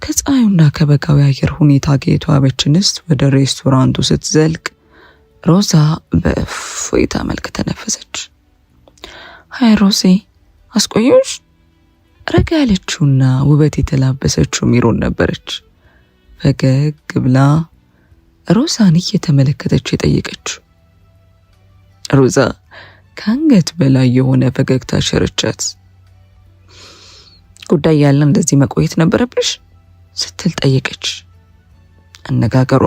ከፀሐዩና ከበጋው የአየር ሁኔታ ጋር የተዋበች እንስት ወደ ሬስቶራንቱ ስትዘልቅ ሮዛ በእፎይታ መልክ ተነፈሰች። ሃይ ሮዚ፣ አስቆየሽ? ረጋ ያለችውና ውበት የተላበሰችው ሚሮን ነበረች። ፈገግ ብላ ሮዛን እየተመለከተች የጠየቀችው። ሮዛ ከአንገት በላይ የሆነ ፈገግታ ሸረቻት። ጉዳይ ያለ እንደዚህ መቆየት ነበረብሽ ስትል ጠየቀች። አነጋገሯ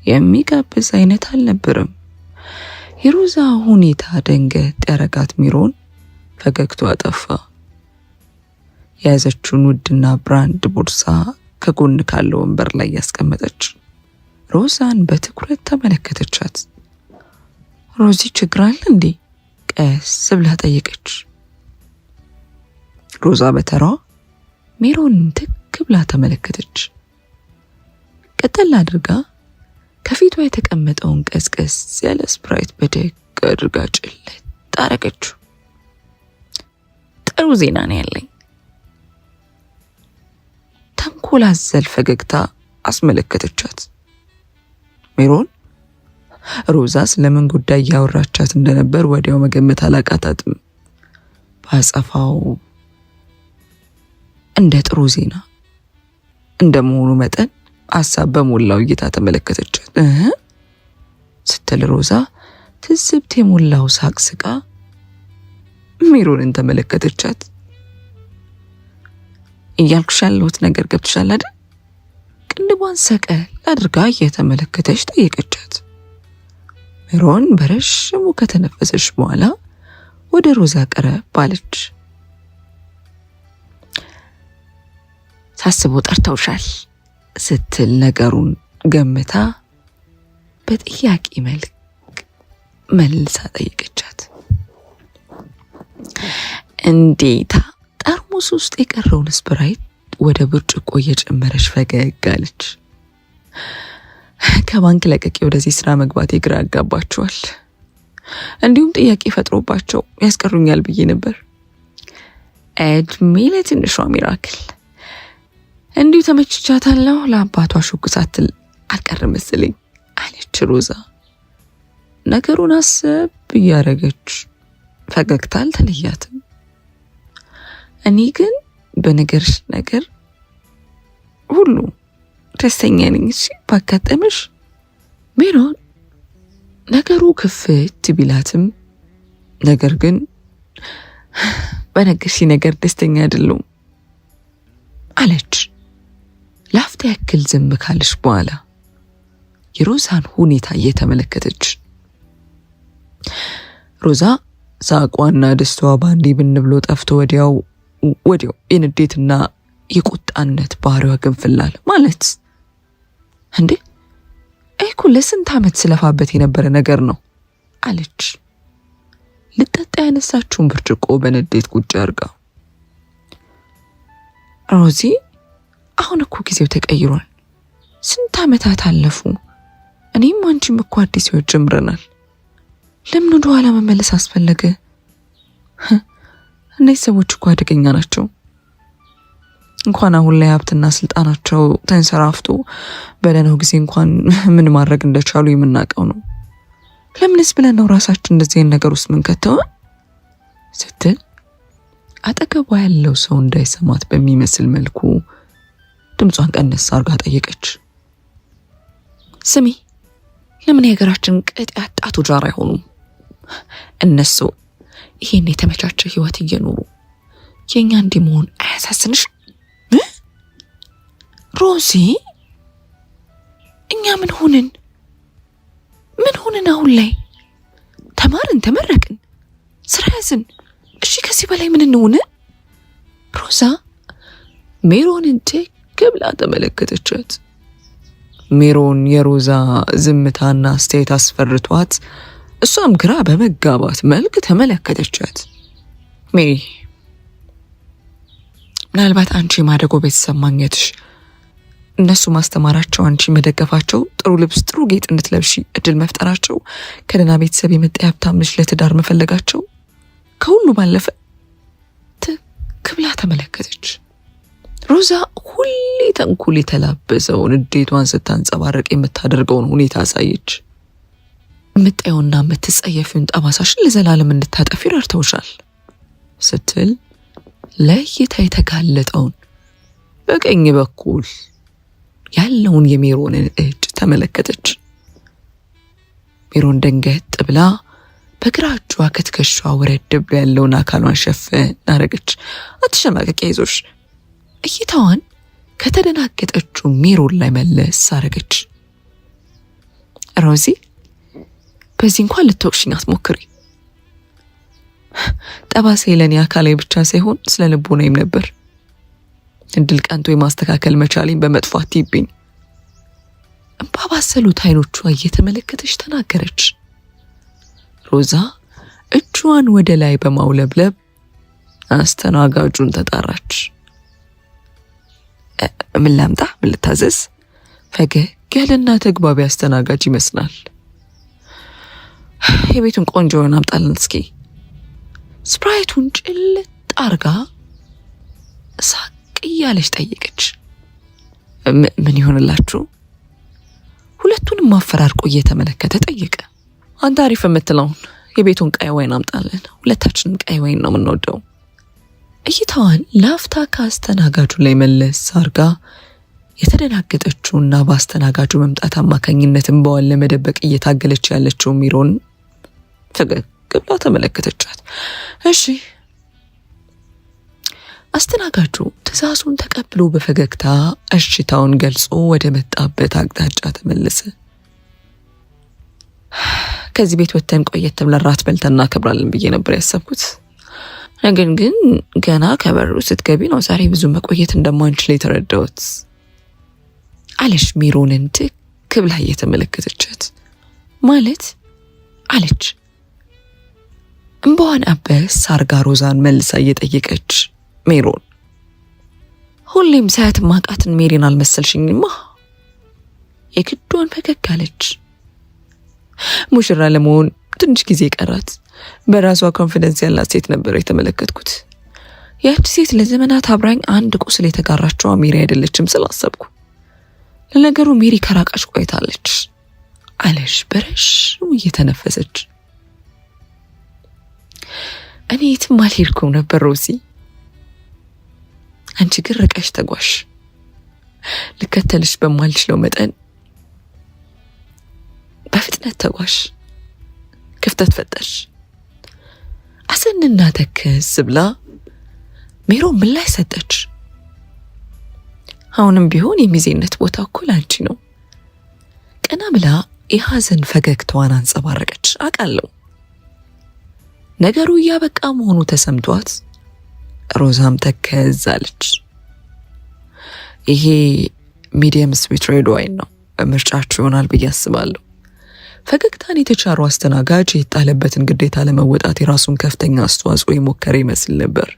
የሚጋብዝ አይነት አልነበረም። የሮዛ ሁኔታ ደንገጥ ያረጋት ሚሮን ፈገግታዋ ጠፋ። የያዘችውን ውድና ብራንድ ቦርሳ ከጎን ካለው ወንበር ላይ ያስቀመጠች ሮዛን በትኩረት ተመለከተቻት። ሮዚ ችግር አለ እንዴ? ቀስ ብላ ጠየቀች። ሮዛ በተራዋ ሚሮንን ትክ ብላ ተመለከተች። ቀጠል አድርጋ ከፊቷ የተቀመጠውን ቀስቀስ ያለ ስፕራይት በደግ አድርጋ ጭልጥ አረገችው። ጥሩ ዜና ነው ያለኝ። ተንኮል አዘል ፈገግታ አስመለከተቻት። ሚሮን ሮዛ ስለምን ጉዳይ ያወራቻት እንደነበር ወዲያው መገመት አላቃታትም። ባጸፋው እንደ ጥሩ ዜና እንደመሆኑ መጠን ሐሳብ በሞላው እይታ ተመለከተቻት። ስትል ሮዛ ትዝብት የሞላው ሳቅ ስቃ ሚሮንን ተመለከተቻት። እያልኩሽ ያለሁት ነገር ገብቶሻል አይደል? ቅንድቧን ሰቀል አድርጋ እየተመለከተች ጠየቀቻት። ሚሮን በረዥሙ ከተነፈሰች በኋላ ወደ ሮዛ ቀረብ አለች። ሳስቦ ጠርተውሻል ስትል ነገሩን ገምታ በጥያቄ መልክ መልሳ ጠየቀቻት። እንዴታ! ጠርሙስ ውስጥ የቀረውን ስፕራይት ወደ ብርጭቆ እየጨመረች ፈገግ አለች። ከባንክ ለቀቄ ወደዚህ ስራ መግባቴ ግራ ያጋባቸዋል፣ እንዲሁም ጥያቄ ፈጥሮባቸው ያስቀሩኛል ብዬ ነበር። እድሜ ለትንሿ ሚራክል። እንዲሁ ተመችቻታለሁ፣ ለአባቷ ሹክ ሳትል አልቀረም መሰለኝ አለች ሮዛ ነገሩን አሰብ እያረገች። ፈገግታ አልተለያትም። እኔ ግን በነገርሽ ነገር ሁሉ ደስተኛ ነኝ። እሺ ባጋጠመሽ። ሚሮን ነገሩ ክፍት ቢላትም ነገር ግን በነገርሽ ነገር ደስተኛ አይደለሁም አለች። ላፍታ ያክል ዝም ካለች በኋላ የሮዛን ሁኔታ እየተመለከተች ሮዛ ሳቋና ደስታዋ ባንዴ ብን ብሎ ጠፍቶ ወዲያው የንዴትና የቁጣነት ባህሪዋ ግንፍላል። ማለት እንዴ እኮ ለስንት ዓመት ስለፋበት የነበረ ነገር ነው አለች። ልጠጣ ያነሳችውን ብርጭቆ በንዴት ቁጭ አርጋ። ሮዚ አሁን እኮ ጊዜው ተቀይሯል። ስንት ዓመታት አለፉ። እኔም አንቺም እኮ አዲስ ህይወት ጀምረናል። ለምን ወደ ኋላ መመለስ አስፈለገ? እነዚህ ሰዎች እኮ አደገኛ ናቸው። እንኳን አሁን ላይ ሀብትና ስልጣናቸው ተንሰራፍቶ በደህናው ጊዜ እንኳን ምን ማድረግ እንደቻሉ የምናውቀው ነው። ለምንስ ብለን ነው ራሳችን እንደዚህ አይነት ነገር ውስጥ ምንከተው? ስትል አጠገቧ ያለው ሰው እንዳይሰማት በሚመስል መልኩ ድምጿን ቀነስ አርጋ ጠየቀች። ስሚ፣ ለምን የሀገራችን ቅጥ ያጣ ቱጃር አይሆኑም? እነሱ ይሄን የተመቻቸ ህይወት እየኖሩ የኛ እንዲህ መሆን አያሳስንሽ? ሮዚ እኛ ምን ሆንን? አሁን ላይ ተማርን፣ ተመረቅን፣ ስራ ያዝን። እሺ ከዚህ በላይ ምን እንሆን? ሮዛ ሜሮንን ብላ ተመለከተቻት። ሜሮን የሮዛ ዝምታና አስተያየት አስፈርቷት እሷም ግራ በመጋባት መልክ ተመለከተቻት። ሜሪ፣ ምናልባት አንቺ ማደጎ ቤተሰብ ማግኘትሽ፣ እነሱ ማስተማራቸው፣ አንቺ መደገፋቸው፣ ጥሩ ልብስ ጥሩ ጌጥ እንድትለብሺ እድል መፍጠራቸው፣ ከደህና ቤተሰብ የመጣ ሀብታም ልጅ ለትዳር መፈለጋቸው ከሁሉ ባለፈ ትክ ብላ ተመለከተች። ሮዛ ሁሌ ተንኩል የተላበሰውን ንዴቷን ስታንጸባረቅ የምታደርገውን ሁኔታ አሳየች። የምታየውና የምትጸየፊውን ጠባሳሽን ለዘላለም እንድታጠፊ ረድተውሻል ስትል ለእይታ የተጋለጠውን በቀኝ በኩል ያለውን የሜሮንን እጅ ተመለከተች። ሜሮን ደንገጥ ብላ በግራ እጇ ከትከሻዋ ወረድ ብሎ ያለውን አካሏን ሸፈን አረገች። አትሸማቀቂ፣ አይዞሽ። እይታዋን ከተደናገጠችው ሜሮን ላይ መለስ አረገች። ሮዚ፣ በዚህ እንኳን ልትወቅሽኝ አትሞክሪ። ጠባሴ ለኔ አካላዊ ብቻ ሳይሆን ስለ ልቦናዬም ነበር። እድል ቀንቶ የማስተካከል መቻሌን በመጥፎ አትይብኝ። እንባ ባሰሉት አይኖቿ እየተመለከተች ተናገረች። ሮዛ እጇን ወደ ላይ በማውለብለብ አስተናጋጁን ተጣራች። ምን ላምጣ? ምን ልታዘዝ? ፈገግ ያለና ተግባቢ አስተናጋጅ ይመስላል። የቤቱን ቆንጆ ሆነ አምጣልን እስኪ። ስፕራይቱን ጭልጥ አርጋ ሳቅ እያለች ጠየቀች። ምን ይሆንላችሁ? ሁለቱንም ማፈራርቆ እየተመለከተ ጠየቀ። አንተ አሪፍ የምትለውን የቤቱን ቀይ ወይን አምጣልን። ሁለታችንም ቀይ ወይን ነው የምንወደው። እይታዋን ላፍታ ከአስተናጋጁ ላይ መለስ አርጋ የተደናገጠችውና በአስተናጋጁ መምጣት አማካኝነትን በዋል ለመደበቅ እየታገለች ያለችው ሜሮን ፈገግ ብላ ተመለከተቻት። እሺ። አስተናጋጁ ትዕዛዙን ተቀብሎ በፈገግታ እሽታውን ገልጾ ወደ መጣበት አቅጣጫ ተመለሰ። ከዚህ ቤት ወጥተን ቆየት ብለን ራት በልተን እናከብራለን ብዬ ነበር ያሰብኩት። ነገር ግን ገና ከበሩ ስትገቢ ነው ዛሬ ብዙ መቆየት እንደማንችል የተረዳሁት አለች ሜሮንን ትክ ብላ እየተመለከተቻት። ማለት አለች እንባዋን አበስ አርጋ ሮዛን መልሳ እየጠየቀች ሜሮን ሁሌም ሳያት ማቃትን ሜሪን አልመሰልሽኝማ። የግዷን ፈገግ አለች። ሙሽራ ለመሆን ትንሽ ጊዜ ቀራት። በራሷ ኮንፊደንስ ያላት ሴት ነበር የተመለከትኩት። ያቺ ሴት ለዘመናት አብራኝ አንድ ቁስል የተጋራችው ሜሪ አይደለችም ስላሰብኩ። ለነገሩ ሜሪ ከራቃች ቆይታለች አለሽ በረሽሙ እየተነፈሰች። እኔ የትም አልሄድኩም ነበር ሮዚ፣ አንቺ ግን ርቀሽ ተጓሽ። ልከተልሽ በማልችለው መጠን በፍጥነት ተጓሽ። ክፍተት ፈጠርሽ። አሰንና ተከስ ብላ ሜሮን ምላሽ ሰጠች። አሁንም ቢሆን የሚዜነት ቦታ እኮ ላንቺ ነው። ቀና ብላ የሐዘን ፈገግታዋን አንጸባረቀች። አውቃለሁ ነገሩ እያበቃ መሆኑ ተሰምቷት ሮዛም ተከዝ አለች። ይሄ ሚዲየም ስዊት ሬድ ዋይን ነው፣ ምርጫችሁ ይሆናል ብዬ አስባለሁ። ፈገግታን የተቻሩ አስተናጋጅ የጣለበትን ግዴታ ለመወጣት የራሱን ከፍተኛ አስተዋጽኦ የሞከረ ይመስል ነበር።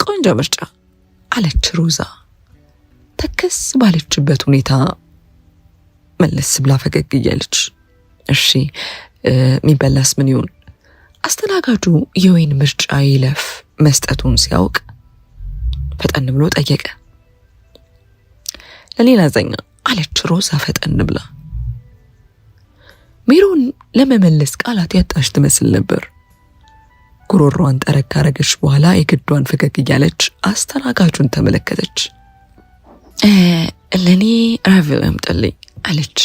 ቆንጆ ምርጫ አለች ሮዛ ተከስ ባለችበት ሁኔታ መለስ ብላ ፈገግ እያለች። እሺ የሚበላስ ምን ይሁን? አስተናጋጁ የወይን ምርጫ ይለፍ መስጠቱን ሲያውቅ ፈጠን ብሎ ጠየቀ። ለሌላ ዘኛ አለች ሮዛ ፈጠን ብላ። ሜሮን ለመመለስ ቃላት ያጣች ትመስል ነበር። ጉሮሮዋን ጠረግ ካረገች በኋላ የግዷን ፈገግ እያለች አስተናጋጁን ተመለከተች። ለኔ ራቪል አምጣልኝ አለች።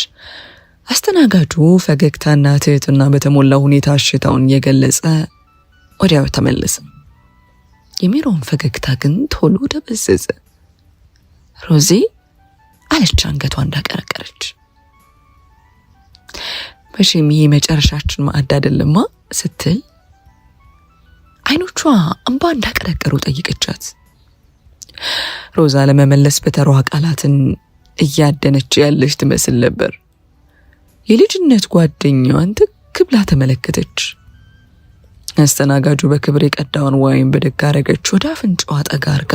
አስተናጋጁ ፈገግታና ትህትና በተሞላ ሁኔታ እሽታውን የገለጸ ወዲያው ተመለሰ። የሜሮን ፈገግታ ግን ቶሎ ደበዘዘ። ሮዚ አለች አንገቷ እንዳቀረቀረች። መቼም ይሄ መጨረሻችን ማዕድ አይደለማ ስትል አይኖቿ እንባ እንዳቀረቀሩ ጠይቀቻት። ሮዛ ለመመለስ በተሯ ቃላትን እያደነች ያለች ትመስል ነበር። የልጅነት ጓደኛዋን ትክ ብላ ተመለከተች። አስተናጋጁ በክብር የቀዳውን ወይን ብድግ አረገች። ወደ አፍንጫዋ ጠጋ አርጋ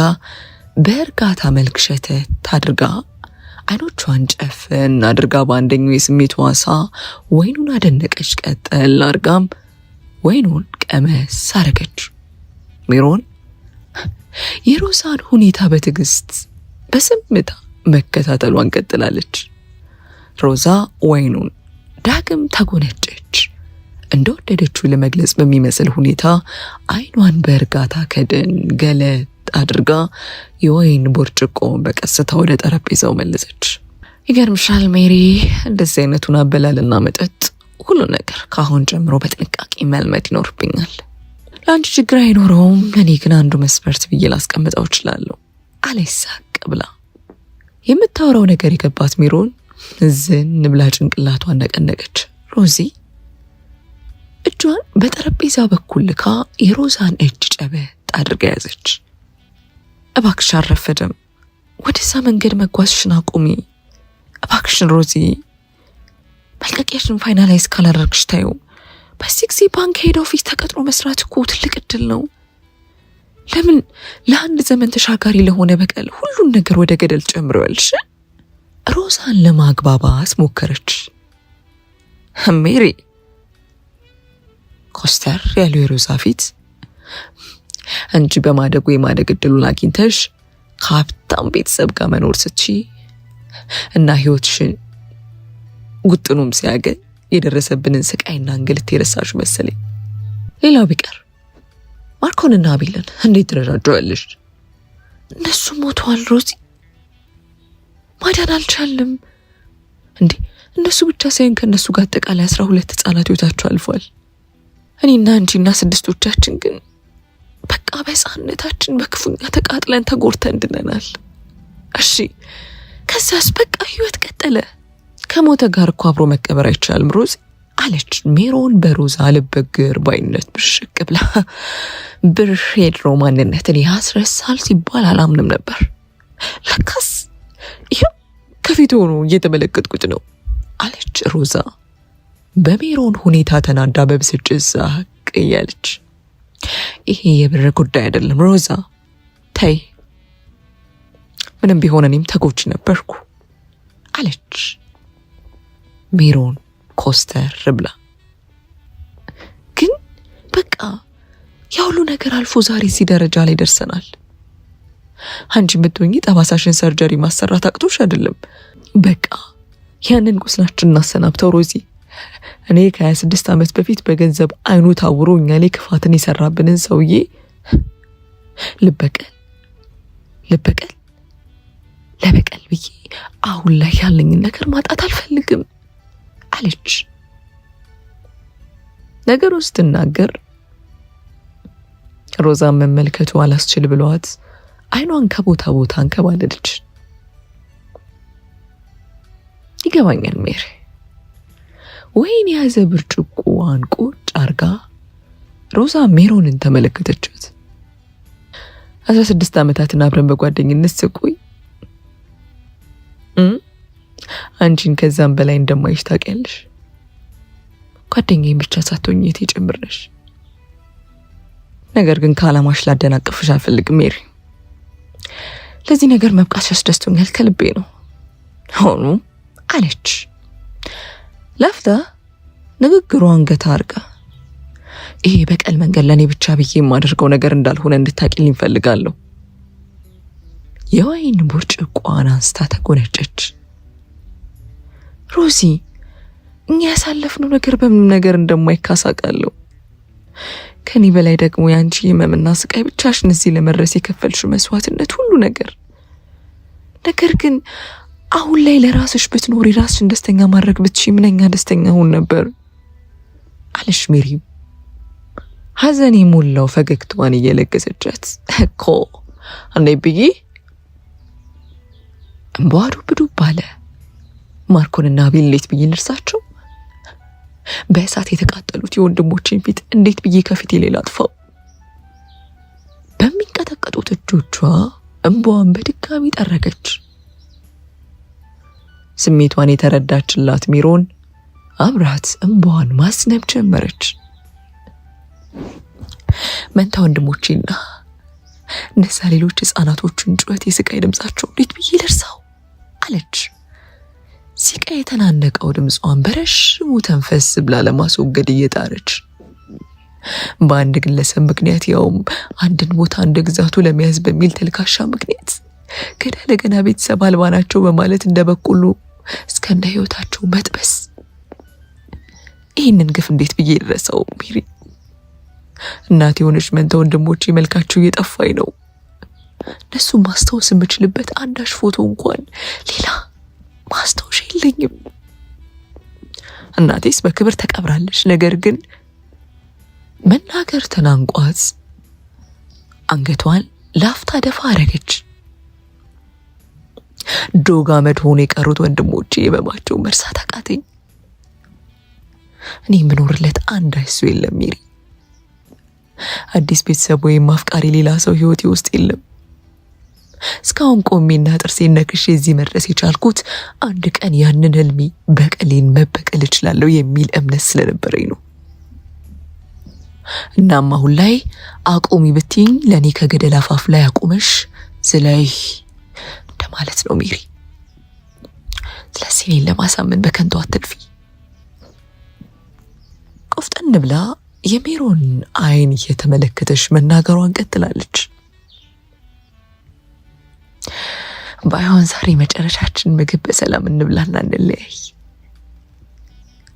በእርጋታ መልክ ሸተት አድርጋ አይኖቿን ጨፍን አድርጋ በአንደኛው የስሜት ዋሳ ወይኑን አደነቀች። ቀጠል አርጋም ወይኑን ቀመስ አረገች። ሜሮን የሮዛን ሁኔታ በትዕግስት በዝምታ መከታተሏን ቀጥላለች። ሮዛ ወይኑን ዳግም ተጎነጨች። እንደወደደችው ለመግለጽ በሚመስል ሁኔታ አይኗን በእርጋታ ከደን ገለጥ አድርጋ የወይን ብርጭቆ በቀስታ ወደ ጠረጴዛው መለሰች። ይገርምሻል ሜሪ፣ እንደዚህ አይነቱን አበላልና መጠጥ ሁሉ ነገር ከአሁን ጀምሮ በጥንቃቄ መልመድ ይኖርብኛል። ለአንቺ ችግር አይኖረውም፣ እኔ ግን አንዱ መስፈርት ብዬ ላስቀምጠው እችላለሁ አለች ሳቅ ብላ። የምታወራው ነገር የገባት ሜሮን ዝን ብላ ጭንቅላቷን ነቀነቀች። ሮዚ እጇን በጠረጴዛ በኩል ልካ የሮዛን እጅ ጨበጥ አድርጋ ያዘች። እባክሽ አልረፈደም፣ ወደዛ መንገድ መጓዝሽን አቁሚ እባክሽን ሮዚ። መልቀቂያሽን ፋይናላይዝ ካላደረግሽ ታዩ። በዚህ ጊዜ ባንክ ሄድ ኦፊስ ተቀጥሮ መስራት እኮ ትልቅ እድል ነው። ለምን ለአንድ ዘመን ተሻጋሪ ለሆነ በቀል ሁሉን ነገር ወደ ገደል ጨምረዋልሽ? ሮዛን ለማግባባት ሞከረች። ሜሪ ኮስተር ያለው የሮዛ ፊት አንቺ በማደጉ የማደግ እድሉን አግኝተሽ ከሀብታም ቤተሰብ ጋር መኖር ስትችይ እና ህይወትሽን ጉጥኑም ሲያገኝ የደረሰብንን ስቃይና እንግልት የረሳሽ መሰለኝ። ሌላው ቢቀር ማርኮንና አቤልን እንዴት ትረዳቸዋለሽ? እነሱ ሞተዋል ሮዚ፣ ማዳን አልቻልም እንዴ። እነሱ ብቻ ሳይሆን ከእነሱ ጋር አጠቃላይ 12 ህጻናት ህይወታቸው አልፏል። እኔና አንቺና ስድስቶቻችን ግን በቃ በህፃንነታችን በክፉኛ ተቃጥለን ተጎርተን ድነናል። እሺ ከዛስ በቃ ህይወት ቀጠለ። ከሞተ ጋር እኮ አብሮ መቀበር አይቻልም ሮዚ አለች ሜሮን በሮዛ ልበግር ባይነት ብሽቅ ብላ። ብር የድሮ ማንነትን ያስረሳል ሲባል አላምንም ነበር። ለካስ ይኸው ከፊት ሆኖ እየተመለከትኩት ነው አለች ሮዛ በሜሮን ሁኔታ ተናዳ በብስጭት ሳቅ እያለች። ይሄ የብር ጉዳይ አይደለም ሮዛ ተይ፣ ምንም ቢሆን እኔም ተጎጂ ነበርኩ አለች ሜሮን ኮስተር ብላ። ግን በቃ ያሁሉ ነገር አልፎ ዛሬ እዚህ ደረጃ ላይ ደርሰናል። አንቺ የምትሆኚ ጠባሳሽን ሰርጀሪ ማሰራት አቅቶሽ አይደለም። በቃ ያንን ቁስላችን እናሰናብተው ሮዚ። እኔ ከ26 ዓመት በፊት በገንዘብ አይኑ ታውሮ እኛ ላይ ክፋትን የሰራብንን ሰውዬ ልበቀል ለበቀል ብዬ አሁን ላይ ያለኝን ነገር ማጣት አልፈልግም አለች። ነገሩ ስትናገር ሮዛን መመልከቱ አላስችል ብሏት አይኗን ከቦታ ቦታ አንከባለለች። ይገባኛል ሜሪ። ወይን የያዘ ብርጭቆዋን ቁጭ አርጋ ሮዛ ሜሮንን ተመለከተቻት። 16 ዓመታትን አብረን በጓደኝነት ስቆይ አንቺን ከዛም በላይ እንደማይሽ ታውቂያለሽ። ጓደኛዬን ብቻ ሳትሆኚ የቴ ጭምር ነሽ። ነገር ግን ከዓላማሽ ላደናቅፍሽ አልፈልግም ሜሪ። ለዚህ ነገር መብቃትሽ አስደስቶኛል፣ ከልቤ ነው። ሆኖ አለች ለፍታ ንግግሯን ገታ አርጋ። ይሄ በቀል መንገድ ለኔ ብቻ ብዬ የማደርገው ነገር እንዳልሆነ እንድታቂልኝ እፈልጋለሁ። የወይን ብርጭቆዋን አንስታ ተጎነጨች። ሮዚ እኛ ያሳለፍነው ነገር በምንም ነገር እንደማይካሳቃለሁ። ከኔ በላይ ደግሞ ያንቺ የመምና ስቃይ ብቻሽን እዚህ ለመድረስ የከፈልሽው መስዋዕትነት ሁሉ ነገር ግን አሁን ላይ ለራስሽ ብትኖሪ ራስሽን ደስተኛ ማድረግ ብትችይ ምንኛ ደስተኛ ሆን ነበር አለሽ ሜሪ ሐዘን የሞላው ፈገግታዋን እየለገሰቻት። እኮ አንዴ ብዬ እንቧዱ ብዱብ አለ። ማርኮንና አቤል ብዬ ልርሳቸው? በእሳት የተቃጠሉት የወንድሞችን ፊት እንዴት ብዬ ከፊቴ ሌላ አጥፋው? በሚንቀጠቀጡት እጆቿ እንባዋን በድጋሚ ጠረገች። ስሜቷን የተረዳችላት ሜሮን አብራት እንባዋን ማስነብ ጀመረች። መንታ ወንድሞቼና እነዛ ሌሎች ህፃናቶቹን ጩኸት፣ የስቃይ ድምጻቸው እንዴት ብዬ ልርሳው አለች። ሲቃ የተናነቀው ድምጿን በረሽሙ ተንፈስ ብላ ለማስወገድ እየጣረች በአንድ ግለሰብ ምክንያት ያውም አንድን ቦታ እንደ ግዛቱ ለመያዝ በሚል ተልካሻ ምክንያት ገና ለገና ቤተሰብ አልባ ናቸው በማለት እንደ በቆሎ እስከነ ህይወታቸው መጥበስ። ይህንን ግፍ እንዴት ብዬ ልረሳው ሜሪ? እናቴ የሆነች መንታ ወንድሞቼ መልካቸው እየጠፋኝ ነው። እነሱም ማስታወስ የምችልበት አንዳች ፎቶ እንኳን ሌላ ማስታወሻ የለኝም። እናቴስ በክብር ተቀብራለች። ነገር ግን መናገር ተናንቋት አንገቷን ላፍታ ደፋ አረገች። ዶግ አመድ ሆኖ የቀሩት ወንድሞቼ የበማቸው መርሳት አቃተኝ። እኔ የምኖርለት አንዳች ሰው የለም ሜሪ። አዲስ ቤተሰብ ወይም አፍቃሪ ሌላ ሰው ህይወቴ ውስጥ የለም። እስካሁን ቆሜና ጥርሴን ነክሼ እዚህ መድረስ የቻልኩት አንድ ቀን ያንን ህልሜ በቀሌን መበቀል እችላለሁ የሚል እምነት ስለነበረኝ ነው። እናም አሁን ላይ አቁሚ ብትይኝ ለእኔ ከገደል አፋፍ ላይ አቁመሽ ዝላይ እንደማለት ነው ሜሪ። ስለዚህ እኔን ለማሳመን በከንቱ አትልፊ። ቆፍጠን ብላ የሜሮን አይን እየተመለከተሽ መናገሯን ቀጥላለች። ባይሆን ዛሬ መጨረሻችን ምግብ በሰላም እንብላና እንለያይ።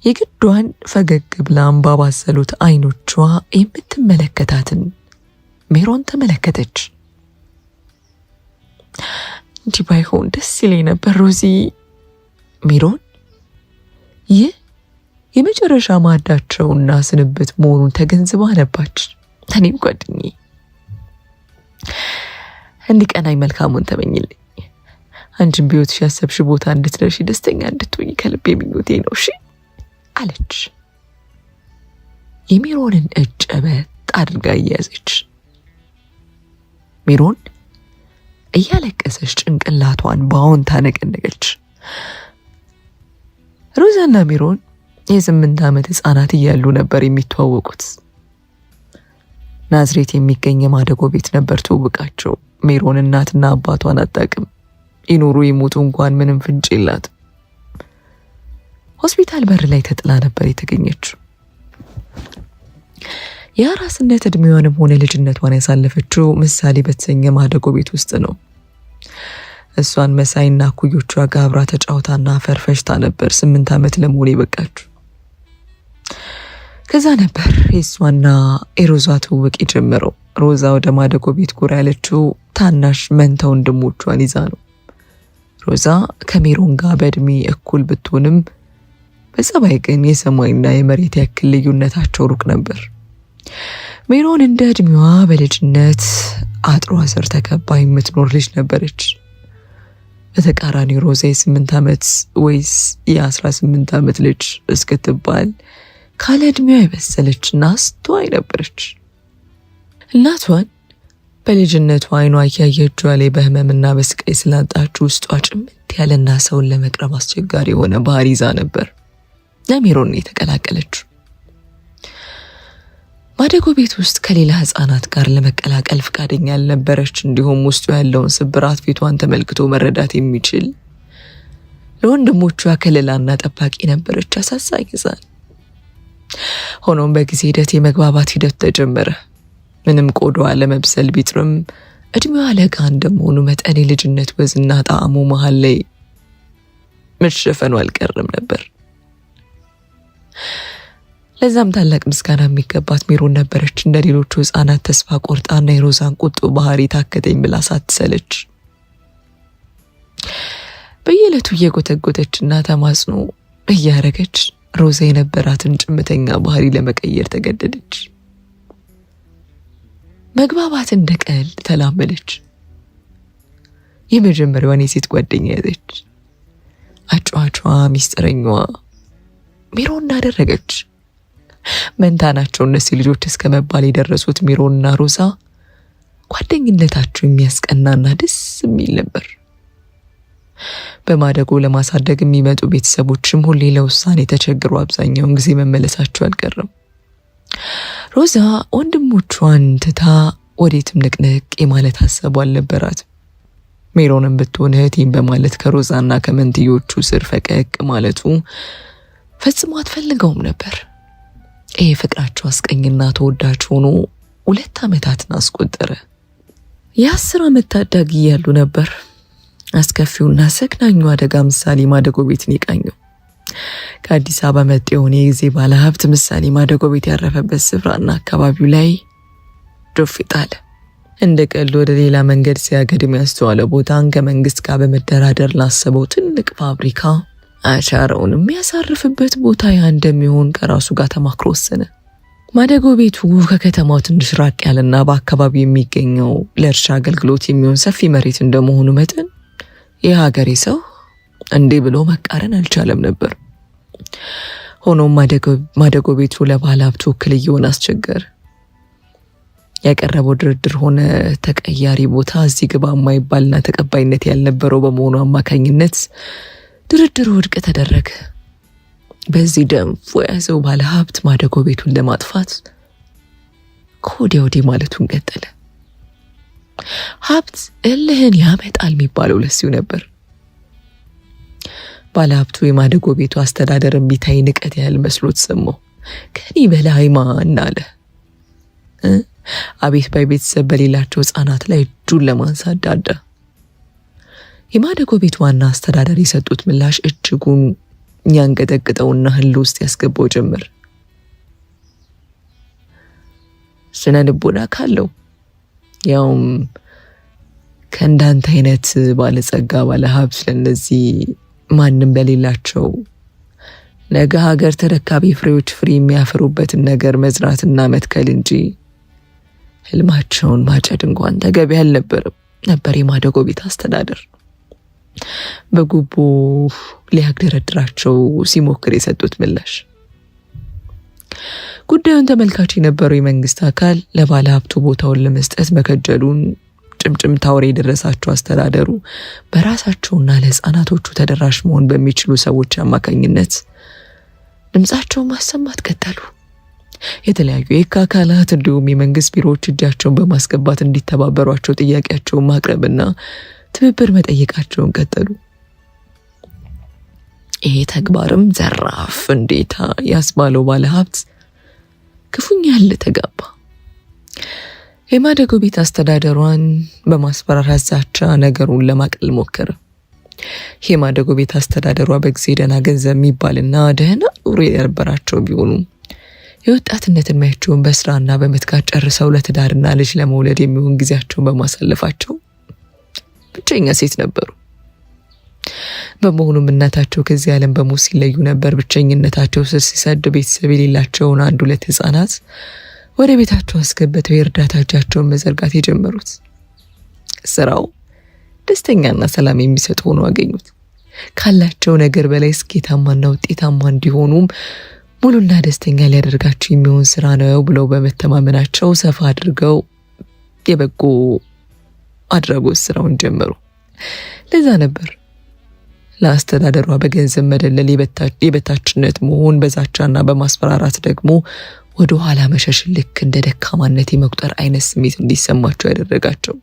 የግዷን ፈገግ ብላ እንባ ባዘሉት አይኖቿ የምትመለከታትን ሜሮን ተመለከተች። እንዲህ ባይሆን ደስ ይለኝ ነበር ሮዚ። ሜሮን ይህ የመጨረሻ ማዕዳቸውና ስንብት መሆኑን ተገንዝባ ነባች። እኔም ጓደኛዬ እንዲቀናኝ መልካሙን ተመኝልኝ። አንቺን ቢሆንሽ ያሰብሽ ቦታ እንድትደርሺ ደስተኛ እንድትሆኝ ከልቤ ምኞቴ ነው እሺ አለች። የሜሮንን እጅ ጨበጥ አድርጋ እያያዘች ሜሮን እያለቀሰች ጭንቅላቷን በአዎንታ ነቀነቀች። ሮዛና ሜሮን የ8 ዓመት ህፃናት እያሉ ነበር የሚተዋወቁት። ናዝሬት የሚገኝ የማደጎ ቤት ነበር ትውውቃቸው። ሜሮን እናትና አባቷን አታውቅም። ይኖሩ ይሞቱ እንኳን ምንም ፍንጭ የላትም። ሆስፒታል በር ላይ ተጥላ ነበር የተገኘችው። የአራስነት እድሜዋንም ሆነ ልጅነቷን ያሳለፈችው ምሳሌ በተሰኘ ማደጎ ቤት ውስጥ ነው። እሷን መሳይና ኩዮቿ ጋር አብራ ተጫውታና ፈርፈሽታ ነበር 8 ዓመት ለመሆን የበቃችው። ከዛ ነበር የእሷና የሮዛ ትውውቅ የጀመረው። ሮዛ ወደ ማደጎ ቤት ጎራ ያለችው ታናሽ መንታ ወንድሞቿን ይዛ ነው። ሮዛ ከሜሮን ጋር በእድሜ እኩል ብትሆንም በጸባይ ግን የሰማይና የመሬት ያክል ልዩነታቸው ሩቅ ነበር። ሜሮን እንደ እድሜዋ በልጅነት አጥሯ ስር ተከባ የምትኖር ልጅ ነበረች። በተቃራኒ ሮዛ የ8 ዓመት ወይስ የ18 ዓመት ልጅ እስክትባል ካለ እድሜዋ የበሰለችና አስተዋይ ነበረች። እናቷን በልጅነቷ አይኗ እያየ እጇ ላይ በህመምና በስቃይ ስላጣችው ውስጧ ጭምት ያለና ሰውን ለመቅረብ አስቸጋሪ የሆነ ባህሪ ይዛ ነበር ለሜሮን የተቀላቀለችው። ማደጎ ቤት ውስጥ ከሌላ ህፃናት ጋር ለመቀላቀል ፍቃደኛ ያልነበረች፣ እንዲሁም ውስጡ ያለውን ስብራት ፊቷን ተመልክቶ መረዳት የሚችል ለወንድሞቿ ከለላና ጠባቂ ነበረች። አሳዛኝ ህፃን። ሆኖም በጊዜ ሂደት የመግባባት ሂደት ተጀመረ። ምንም ቆዳዋ ለመብሰል ቢጥርም እድሜዋ ለጋ እንደመሆኑ መጠን የልጅነት ወዝና ጣዕሙ መሃል ላይ መሸፈኑ አልቀርም ነበር። ለዛም ታላቅ ምስጋና የሚገባት ሜሮን ነበረች። እንደ ሌሎቹ ህፃናት ተስፋ ቆርጣና የሮዛን ቁጡ ባህሪ ታከተኝ ብላ ሳትሰለች በየዕለቱ እየጎተጎተችና ተማጽኖ እያረገች ሮዛ የነበራትን ጭምተኛ ባህሪ ለመቀየር ተገደደች። መግባባት እንደ ቀልድ ተላመደች። የመጀመሪያዋን የሴት ጓደኛ ያዘች። አጫዋቿ ሚስጥረኛዋ ሜሮን አደረገች። መንታ ናቸው እነዚህ ልጆች እስከ መባል የደረሱት ሜሮንና ሮዛ ጓደኝነታቸው የሚያስቀናና ደስ የሚል ነበር። በማደጎ ለማሳደግ የሚመጡ ቤተሰቦችም ሁሌ ለውሳኔ ተቸግሮ አብዛኛውን ጊዜ መመለሳቸው አልቀረም። ሮዛ ወንድሞቿን ትታ ወዴትም ንቅንቅ የማለት ሀሳቡ አልነበራት። ሜሮንም ብትሆን እህቴን በማለት ከሮዛና ከመንትዮቹ ስር ፈቀቅ ማለቱ ፈጽሞ አትፈልገውም ነበር። ይህ ፍቅራቸው አስቀኝና ተወዳጅ ሆኖ 2 ዓመታትን አስቆጠረ። የ10 ዓመት ታዳጊ ያሉ ነበር አስከፊውና ሰግናኙ አደጋ ምሳሌ ማደጎ ቤትን የቃኘው። ከአዲስ አበባ መጤ የሆነ የጊዜ ባለሀብት ምሳሌ ማደጎ ቤት ያረፈበት ስፍራና አካባቢው ላይ ዶፍ ጣለ። እንደ ቀልድ ወደ ሌላ መንገድ ሲያገድም ያስተዋለ ቦታን ከመንግስት ጋር በመደራደር ላሰበው ትልቅ ፋብሪካ አሻራውን የሚያሳርፍበት ቦታ ያ እንደሚሆን ከራሱ ጋር ተማክሮ ወሰነ። ማደጎ ቤቱ ከከተማው ትንሽ ራቅ ያለና በአካባቢው የሚገኘው ለእርሻ አገልግሎት የሚሆን ሰፊ መሬት እንደመሆኑ መጠን የሀገሬ ሰው እንዴ ብሎ መቃረን አልቻለም ነበር። ሆኖም ማደጎ ቤቱ ለባለ ሀብቱ እክል እየሆነ አስቸገረ። ያቀረበው ድርድር ሆነ ተቀያሪ ቦታ እዚህ ግባ የማይባልና ተቀባይነት ያልነበረው በመሆኑ አማካኝነት ድርድሩ ውድቅ ተደረገ። በዚህ ደንፎ የያዘው ባለ ሀብት ማደጎ ቤቱን ለማጥፋት ከወዲያ ወዲህ ማለቱን ቀጠለ። ሀብት እልህን ያመጣል የሚባለው ለሲው ነበር። ባለ ሀብቱ የማደጎ ቤቱ አስተዳደር እምቢታይ ንቀት ያህል መስሎት ሰማው። ከኔ በላይ ማን አለ? አቤት ባይ ቤተሰብ በሌላቸው ሕፃናት ላይ እጁን ለማንሳት ዳዳ። የማደጎ ቤቱ ዋና አስተዳደር የሰጡት ምላሽ እጅጉን ያንቀጠቅጠውና ህል ውስጥ ያስገባው ጀመር። ስነ ልቦና ካለው ያውም ከእንዳንተ አይነት ባለጸጋ ባለሀብት ለነዚህ ማንም ለሌላቸው ነገ ሀገር ተረካቢ ፍሬዎች ፍሬ የሚያፈሩበትን ነገር መዝራትና መትከል እንጂ ህልማቸውን ማጨድ እንኳን ተገቢ አልነበረም ነበር የማደጎ ቤት አስተዳደር። በጉቦ ሊያግደረድራቸው ሲሞክር የሰጡት ምላሽ። ጉዳዩን ተመልካች የነበረው የመንግስት አካል ለባለ ሀብቱ ቦታውን ለመስጠት መከጀሉን ጭምጭምታ ወሬ የደረሳቸው አስተዳደሩ በራሳቸውና ለህፃናቶቹ ተደራሽ መሆን በሚችሉ ሰዎች አማካኝነት ድምጻቸውን ማሰማት ቀጠሉ። የተለያዩ የህግ አካላት እንዲሁም የመንግስት ቢሮዎች እጃቸውን በማስገባት እንዲተባበሯቸው ጥያቄያቸውን ማቅረብና ትብብር መጠየቃቸውን ቀጠሉ። ይሄ ተግባርም ዘራፍ እንዴታ ያስባለው ባለ ሀብት ክፉኛ ያለ ተጋባ። የማደጎ ቤት አስተዳደሯን በማስፈራራት ዛቻ ነገሩን ለማቅለል ሞከረ። የማደጎ ቤት አስተዳደሯ በጊዜ ደህና ገንዘብ የሚባልና ደህና ኑሮ የነበራቸው ቢሆኑ የወጣትነት እድሜያቸውን በስራና በመትጋት ጨርሰው ለትዳርና ልጅ ለመውለድ የሚሆን ጊዜያቸውን በማሳለፋቸው ብቸኛ ሴት ነበሩ። በመሆኑም እናታቸው ከዚህ ዓለም በሞት ሲለዩ ነበር ብቸኝነታቸው ስር ሲሰድ ቤተሰብ የሌላቸውን 1-2 ህፃናት ወደ ቤታቸው አስገብተው የእርዳታ እጃቸውን መዘርጋት የጀመሩት። ስራው ደስተኛና ሰላም የሚሰጥ ሆኖ አገኙት። ካላቸው ነገር በላይ ስኬታማና ውጤታማ እንዲሆኑም ሙሉና ደስተኛ ሊያደርጋቸው የሚሆን ስራ ነው ብለው በመተማመናቸው ሰፋ አድርገው የበጎ አድራጎት ስራውን ጀመሩ። ለዛ ነበር ለአስተዳደሯ በገንዘብ መደለል የበታችነት መሆን፣ በዛቻና በማስፈራራት ደግሞ ወደ ኋላ መሸሽ ልክ እንደ ደካማነት የመቁጠር አይነት ስሜት እንዲሰማቸው ያደረጋቸው።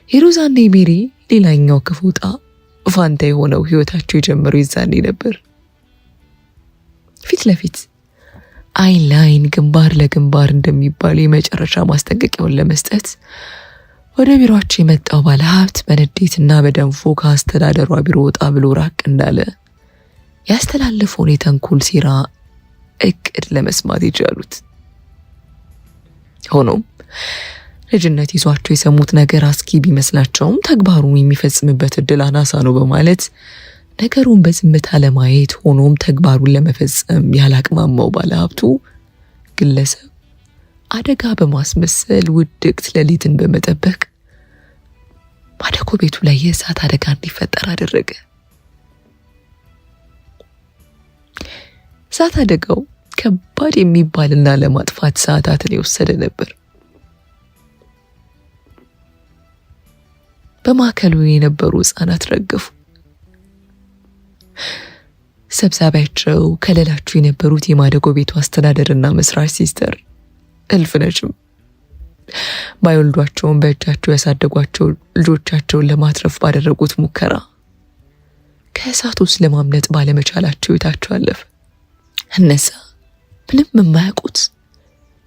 የሮዛና የሜሪ ሌላኛው ክፉ ዕጣ ፋንታ የሆነው ህይወታቸው የጀመረው ይዛኔ ነበር። ፊት ለፊት አይን ለአይን ግንባር ለግንባር እንደሚባሉ የመጨረሻ ማስጠንቀቂያውን ለመስጠት ወደ ቢሮአቸው የመጣው ባለሀብት በንዴትና በደንፎ ከአስተዳደሯ ቢሮ ወጣ ብሎ ራቅ እንዳለ ያስተላለፈውን የተንኮል ሴራ እቅድ ለመስማት የቻሉት። ሆኖም ልጅነት ይዟቸው የሰሙት ነገር አስኪ ቢመስላቸውም ተግባሩን የሚፈጽምበት እድል አናሳ ነው በማለት ነገሩን በዝምታ ለማየት ሆኖም ተግባሩን ለመፈጸም ያላቅማማው ባለሀብቱ ግለሰብ አደጋ በማስመሰል ውድቅት ሌሊትን በመጠበቅ ማደጎ ቤቱ ላይ የእሳት አደጋ እንዲፈጠር አደረገ። እሳት አደጋው ከባድ የሚባልና ለማጥፋት ሰዓታትን የወሰደ ነበር። በማዕከሉ የነበሩ ህፃናት ረገፉ። ሰብሳቢያቸው ከለላቸው የነበሩት የማደጎ ቤቱ አስተዳደርና መስራች ሲስተር እልፍነሽም ባይወልዷቸውም በእጃቸው ያሳደጓቸው ልጆቻቸውን ለማትረፍ ባደረጉት ሙከራ ከእሳት ውስጥ ለማምለጥ ባለመቻላቸው ሕይወታቸው አለፈ። እነዛ ምንም የማያውቁት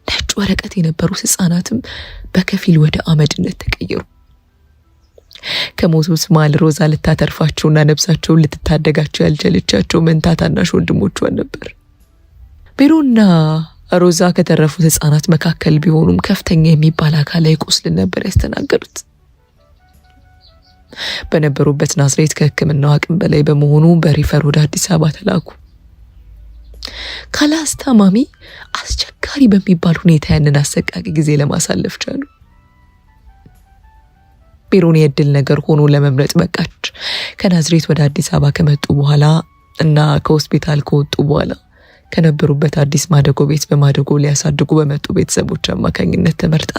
ነጭ ወረቀት የነበሩት ሕፃናትም በከፊል ወደ አመድነት ተቀየሩ። ከሞቱት መሃል ሮዛ ልታተርፋቸውና ነፍሳቸውን ልትታደጋቸው ያልቻለቻቸው መንታ ታናሽ ወንድሞቿን ነበር። ሜሮንና ሮዛ ከተረፉት ሕፃናት መካከል ቢሆኑም ከፍተኛ የሚባል አካላዊ ቁስል ነበር ያስተናገዱት። በነበሩበት ናዝሬት ከሕክምናው አቅም በላይ በመሆኑ በሪፈር ወደ አዲስ አበባ ተላኩ። ካላስታማሚ አስቸጋሪ በሚባል ሁኔታ ያንን አሰቃቂ ጊዜ ለማሳለፍ ቻሉ። ሜሮን የእድል ነገር ሆኖ ለመምረጥ በቃች። ከናዝሬት ወደ አዲስ አበባ ከመጡ በኋላ እና ከሆስፒታል ከወጡ በኋላ ከነበሩበት አዲስ ማደጎ ቤት በማደጎ ሊያሳድጉ በመጡ ቤተሰቦች አማካኝነት ተመርጣ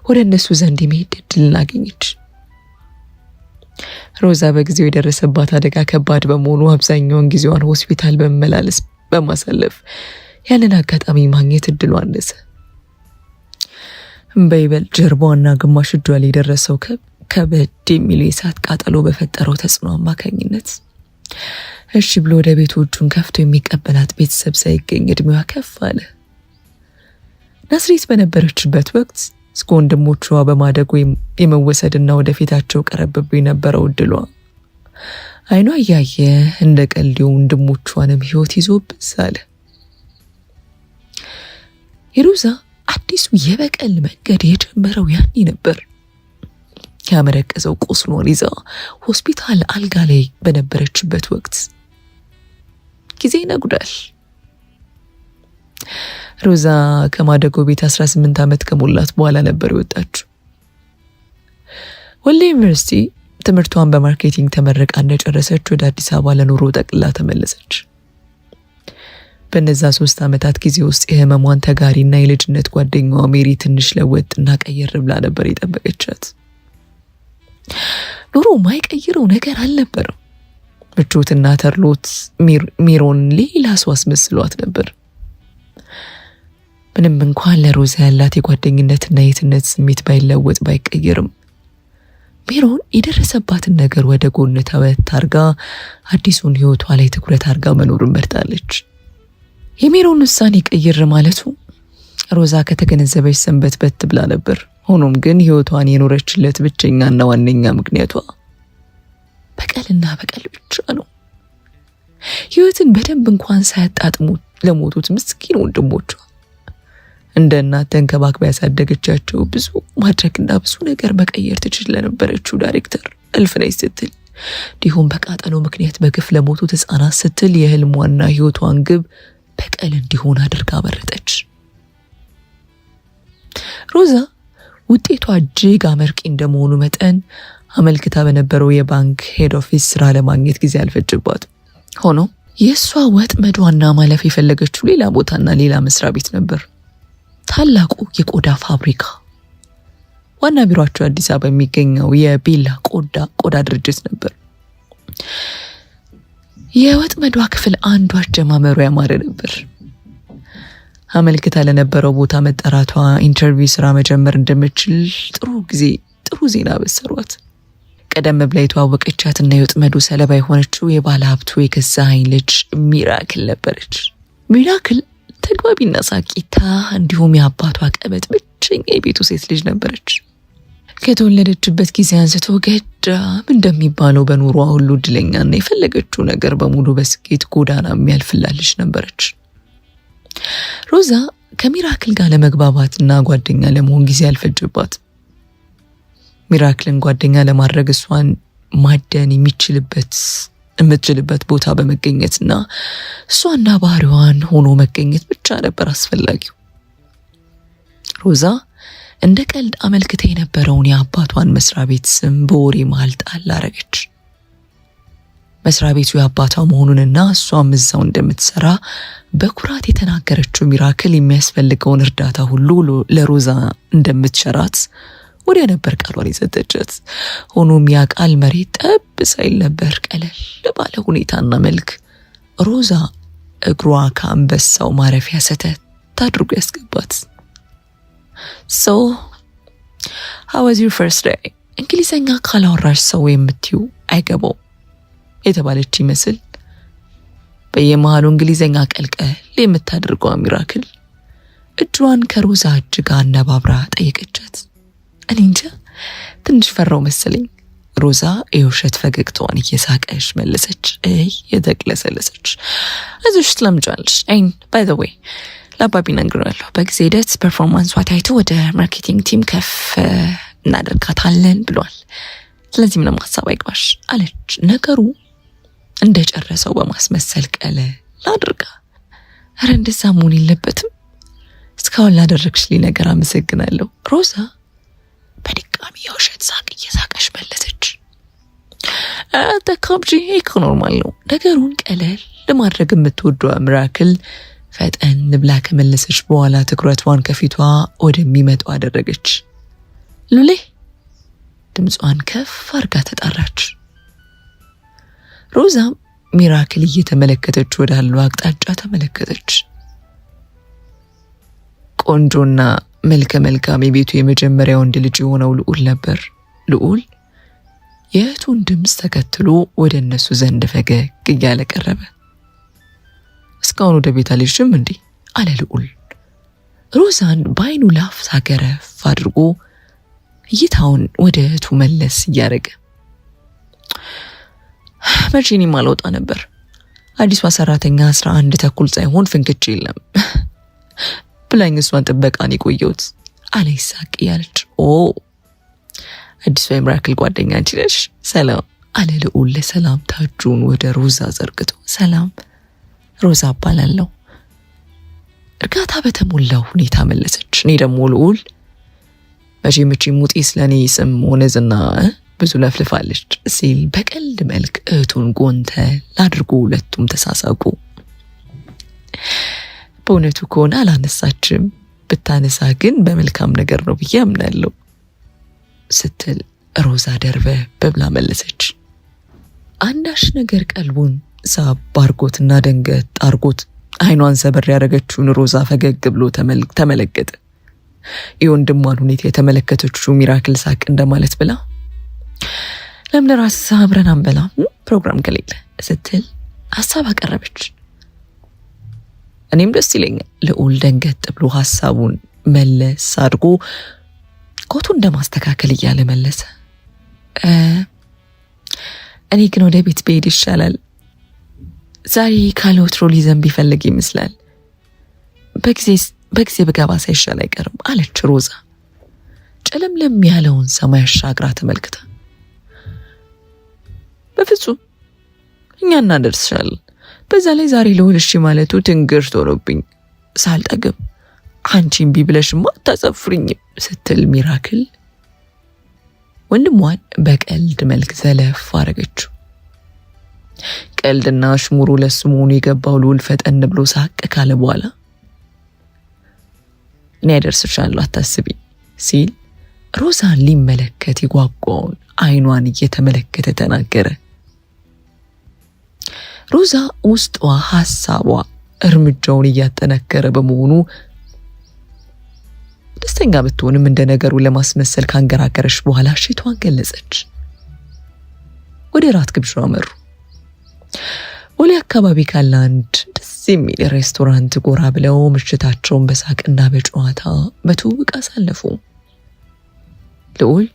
ወደ እነሱ ዘንድ የመሄድ እድልን አገኘች። ሮዛ በጊዜው የደረሰባት አደጋ ከባድ በመሆኑ አብዛኛውን ጊዜዋን ሆስፒታል በመመላለስ በማሳለፍ ያንን አጋጣሚ ማግኘት እድሉ አነሰ። በይበልጥ ጀርባዋና ግማሽ እጇ ላይ የደረሰው ከበድ የሚል የእሳት ቃጠሎ በፈጠረው ተጽዕኖ አማካኝነት እሺ ብሎ ወደ ቤቱ እጁን ከፍቶ የሚቀበላት ቤተሰብ ሳይገኝ እድሜዋ ከፍ አለ። ናዝሬት በነበረችበት ወቅት እስከ ወንድሞቿ በማደጎ የመወሰድና ወደፊታቸው ቀረብ ብሎ የነበረው እድሏ አይኗ እያየ እንደ ቀልድ ወንድሞቿንም ሕይወት ይዞብስ አለ። የሮዛ አዲሱ የበቀል መንገድ የጀመረው ያኔ ነበር። ያመረቀዘው ቁስሏን ይዛ ሆስፒታል አልጋ ላይ በነበረችበት ወቅት ጊዜ ይነጉዳል። ሮዛ ከማደጎ ቤት 18 ዓመት ከሞላት በኋላ ነበር የወጣችው። ወልዲያ ዩኒቨርሲቲ ትምህርቷን በማርኬቲንግ ተመረቃ እንደጨረሰች ወደ አዲስ አበባ ለኑሮ ጠቅላ ተመለሰች። በነዛ 3 ዓመታት ጊዜ ውስጥ የህመሟን ተጋሪና የልጅነት ጓደኛዋ ሜሪ ትንሽ ለወጥና ቀየር ብላ ነበር የጠበቀቻት። ኑሮ ማይቀይረው ነገር አልነበረም። ምቾትና ተርሎት ሜሮን ሌላ ሰው አስመስሏት ነበር። ምንም እንኳን ለሮዛ ያላት የጓደኝነትና የትነት ስሜት ባይለወጥ ባይቀየርም ሜሮን የደረሰባትን ነገር ወደ ጎን ተወት አርጋ አዲሱን ህይወቷ ላይ ትኩረት አርጋ መኖርን መርጣለች። የሜሮን ውሳኔ ቀይር ማለቱ ሮዛ ከተገነዘበች ሰንበት ብላ ነበር። ሆኖም ግን ህይወቷን የኖረችለት ብቸኛና ዋነኛ ምክንያቷ በቀልና በቀል ብቻ ነው። ህይወትን በደንብ እንኳን ሳያጣጥሙ ለሞቱት ምስኪን ወንድሞቿ እንደ እናት ተንከባክባ ያሳደገቻቸው ብዙ ማድረግና ብዙ ነገር መቀየር ትችል ለነበረችው ዳይሬክተር እልፍነሽ ስትል እንዲሁም በቃጠሎ ምክንያት በግፍ ለሞቱት ሕፃናት ስትል የህልሟና ህይወቷን ግብ በቀል እንዲሆን አድርጋ መረጠች። ሮዛ ውጤቷ እጅግ አመርቂ እንደመሆኑ መጠን አመልክታ በነበረው የባንክ ሄድ ኦፊስ ስራ ለማግኘት ጊዜ አልፈጅባትም። ሆኖ የእሷ ወጥመዷና ማለፍ የፈለገችው ሌላ ቦታና ሌላ መስሪያ ቤት ነበር። ታላቁ የቆዳ ፋብሪካ ዋና ቢሮአቸው አዲስ አበባ የሚገኘው የቤላ ቆዳ ድርጅት ነበር። የወጥመዷ ክፍል አንዱ አጀማመሩ ያማረ ነበር። አመልክታ ለነበረው ቦታ መጠራቷ ኢንተርቪው ስራ መጀመር እንደምችል ጥሩ ዜና በሰሯት። ቀደም ብላ የተዋወቀቻትና የወጥመዱ ሰለባ የሆነችው የባለ ሀብቱ የገዛኸኝ ልጅ ሚራክል ነበረች። ሚራክል ተግባቢና ሳቂታ እንዲሁም የአባቷ ቀበጥ ብቸኛ የቤቱ ሴት ልጅ ነበረች። ከተወለደችበት ጊዜ አንስቶ ገዳም እንደሚባለው በኑሯ ሁሉ እድለኛና የፈለገችው ነገር በሙሉ በስኬት ጎዳና የሚያልፍላት ልጅ ነበረች። ሮዛ ከሚራክል ጋር ለመግባባትና ጓደኛ ለመሆን ጊዜ አልፈጀባት። ሚራክልን ጓደኛ ለማድረግ እሷን ማደን የምትችልበት ቦታ በመገኘትና እሷና ባህሪዋን ሆኖ መገኘት ብቻ ነበር አስፈላጊው። ሮዛ እንደ ቀልድ አመልክታ የነበረውን የአባቷን መስሪያ ቤት ስም በወሬ መሃል ጣል አረገች። መስሪያ ቤቱ የአባቷ መሆኑንና እሷም እዛው እንደምትሰራ በኩራት የተናገረችው ሚራክል የሚያስፈልገውን እርዳታ ሁሉ ለሮዛ እንደምትሸራት ወዲያ ነበር ቃሏን የሰጠቻት። ሆኖም ያ ቃል መሬት ጠብ ሳይል ነበር ቀለል ባለ ሁኔታና መልክ ሮዛ እግሯ ከአንበሳው ማረፊያ ሰተት አድርጎ ያስገባት። So, how was your first day? እንግሊዘኛ ካላወራሽ ሰው የምትዩ አይገባው የተባለች ይመስል በየመሃሉ እንግሊዘኛ ቀልቀል የምታደርገው ሚራክል እጇን ከሮዛ እጅ ጋር አነባብራ ጠየቀቻት። እኔ እንጃ ትንሽ ፈራው መሰለኝ። ሮዛ የውሸት ፈገግታዋን እየሳቀች መለሰች። የተቅለሰለሰች አይዞሽ ትለምጃለሽ። ባይ ዘ ዌይ ለአባቢ ነግሬዋለሁ። በጊዜ ሂደት ፐርፎርማንሷ ታይቶ ወደ ማርኬቲንግ ቲም ከፍ እናደርጋታለን ብሏል። ስለዚህ ምንም ሀሳብ አይግባሽ አለች። ነገሩ እንደጨረሰው በማስመሰል ቀለል አድርጋ ኧረ እንደዛ መሆን የለበትም እስካሁን ላደረግሽልኝ ነገር አመሰግናለሁ። ሮዛ በድጋሚ የውሸት ሳቅ እየሳቀሽ መለሰች። ተካብጂ ይሄ ኖርማል ነው። ነገሩን ቀለል ለማድረግ የምትወደው ሚራክል ፈጠን ብላ ከመለሰች በኋላ ትኩረቷን ከፊቷ ወደሚመጣው አደረገች። ሉሌ ድምጿን ከፍ አርጋ ተጣራች። ሮዛም ሚራክል እየተመለከተች ወዳለው አቅጣጫ ተመለከተች። ቆንጆና መልከ መልካም የቤቱ የመጀመሪያ ወንድ ልጅ የሆነው ልዑል ነበር። ልዑል የእህቱን ድምፅ ተከትሎ ወደ እነሱ ዘንድ ፈገግ እያለ ቀረበ። እስካሁን ወደ ቤት አልሄድሽም እንዴ? አለ ልዑል ሮዛን በአይኑ ላፍ ሳገረፍ አድርጎ እይታውን ወደ እህቱ መለስ እያደረገ። መቼ እኔም አልወጣ ነበር። አዲሷ ሰራተኛ 11 ተኩል ሳይሆን ፍንክች የለም ብላኝ እሷን ጥበቃን የቆየሁት አለ ይሳቅ እያለች። አዲሷ የሚራክል ጓደኛ አንቺ ነሽ? ሰላም አለ ልዑል ለሰላምታ እጁን ወደ ሮዛ ዘርግቶ። ሰላም ሮዛ እባላለሁ እርጋታ በተሞላው ሁኔታ መለሰች። እኔ ደግሞ ልዑል። መቼም ሙጤ ስለኔ ስም ሆነ ዝና ብዙ ለፍልፋለች ሲል በቀልድ መልክ እህቱን ጎንተል አድርጎ ሁለቱም ተሳሳቁ። በእውነቱ ከሆነ አላነሳችም፣ ብታነሳ ግን በመልካም ነገር ነው ብዬ አምናለሁ ስትል ሮዛ ደርበብ ብላ መለሰች። አንዳች ነገር ቀልቡን ሳብ አርጎትና ደንገጥ አርጎት አይኗን ሰበር ያደረገችውን ሮዛ ፈገግ ብሎ ተመለከተ። የወንድሟን ሁኔታ የተመለከተችው ሚራክል ሳቅ እንደማለት ብላ ለምን ራስህ አብረን አንበላ ፕሮግራም ከሌለ ስትል ሀሳብ አቀረበች። እኔም ደስ ይለኛል። ልዑል ደንገጥ ብሎ ሀሳቡን መለስ አድርጎ ኮቱን እንደማስተካከል እያለ መለሰ። እኔ ግን ወደ ቤት ብሄድ ይሻላል። ዛሬ ካለ ወትሮ ሊዘንብ ቢፈልግ ይመስላል። በጊዜ ብገባ ሳይሻል አይቀርም አለች ሮዛ ጨለምለም ያለውን ሰማይ አሻግራ ተመልክታ። በፍጹም እኛ እናደርስሻለን። በዛ ላይ ዛሬ ልዑል እሺ ማለቱ ትንግርት ሆኖብኝ ሳልጠግብ አንቺን ቢብለሽማ አታጸፍሪኝም ስትል ሚራክል ወንድሟን በቀልድ መልክ ዘለፍ አረገችው። ቀልድና አሽሙሩ ለሱ መሆኑ የገባው ልዑል ፈጠን ብሎ ሳቅ ካለ በኋላ እኔ ያደርስሻለሁ አታስቢ ሲል ሮዛን ሊመለከት የጓጓውን አይኗን እየተመለከተ ተናገረ። ሮዛ ውስጧ ሀሳቧ እርምጃውን እያጠነከረ በመሆኑ ደስተኛ ብትሆንም እንደ ነገሩ ለማስመሰል ካንገራገረች በኋላ እሺቷን ገለጸች። ወደ ራት ግብዣው አመሩ። ወደ አካባቢ ካለ አንድ ደስ የሚል ሬስቶራንት ጎራ ብለው ምሽታቸውን በሳቅና በጨዋታ በትውውቅ አሳለፉ። ልዑል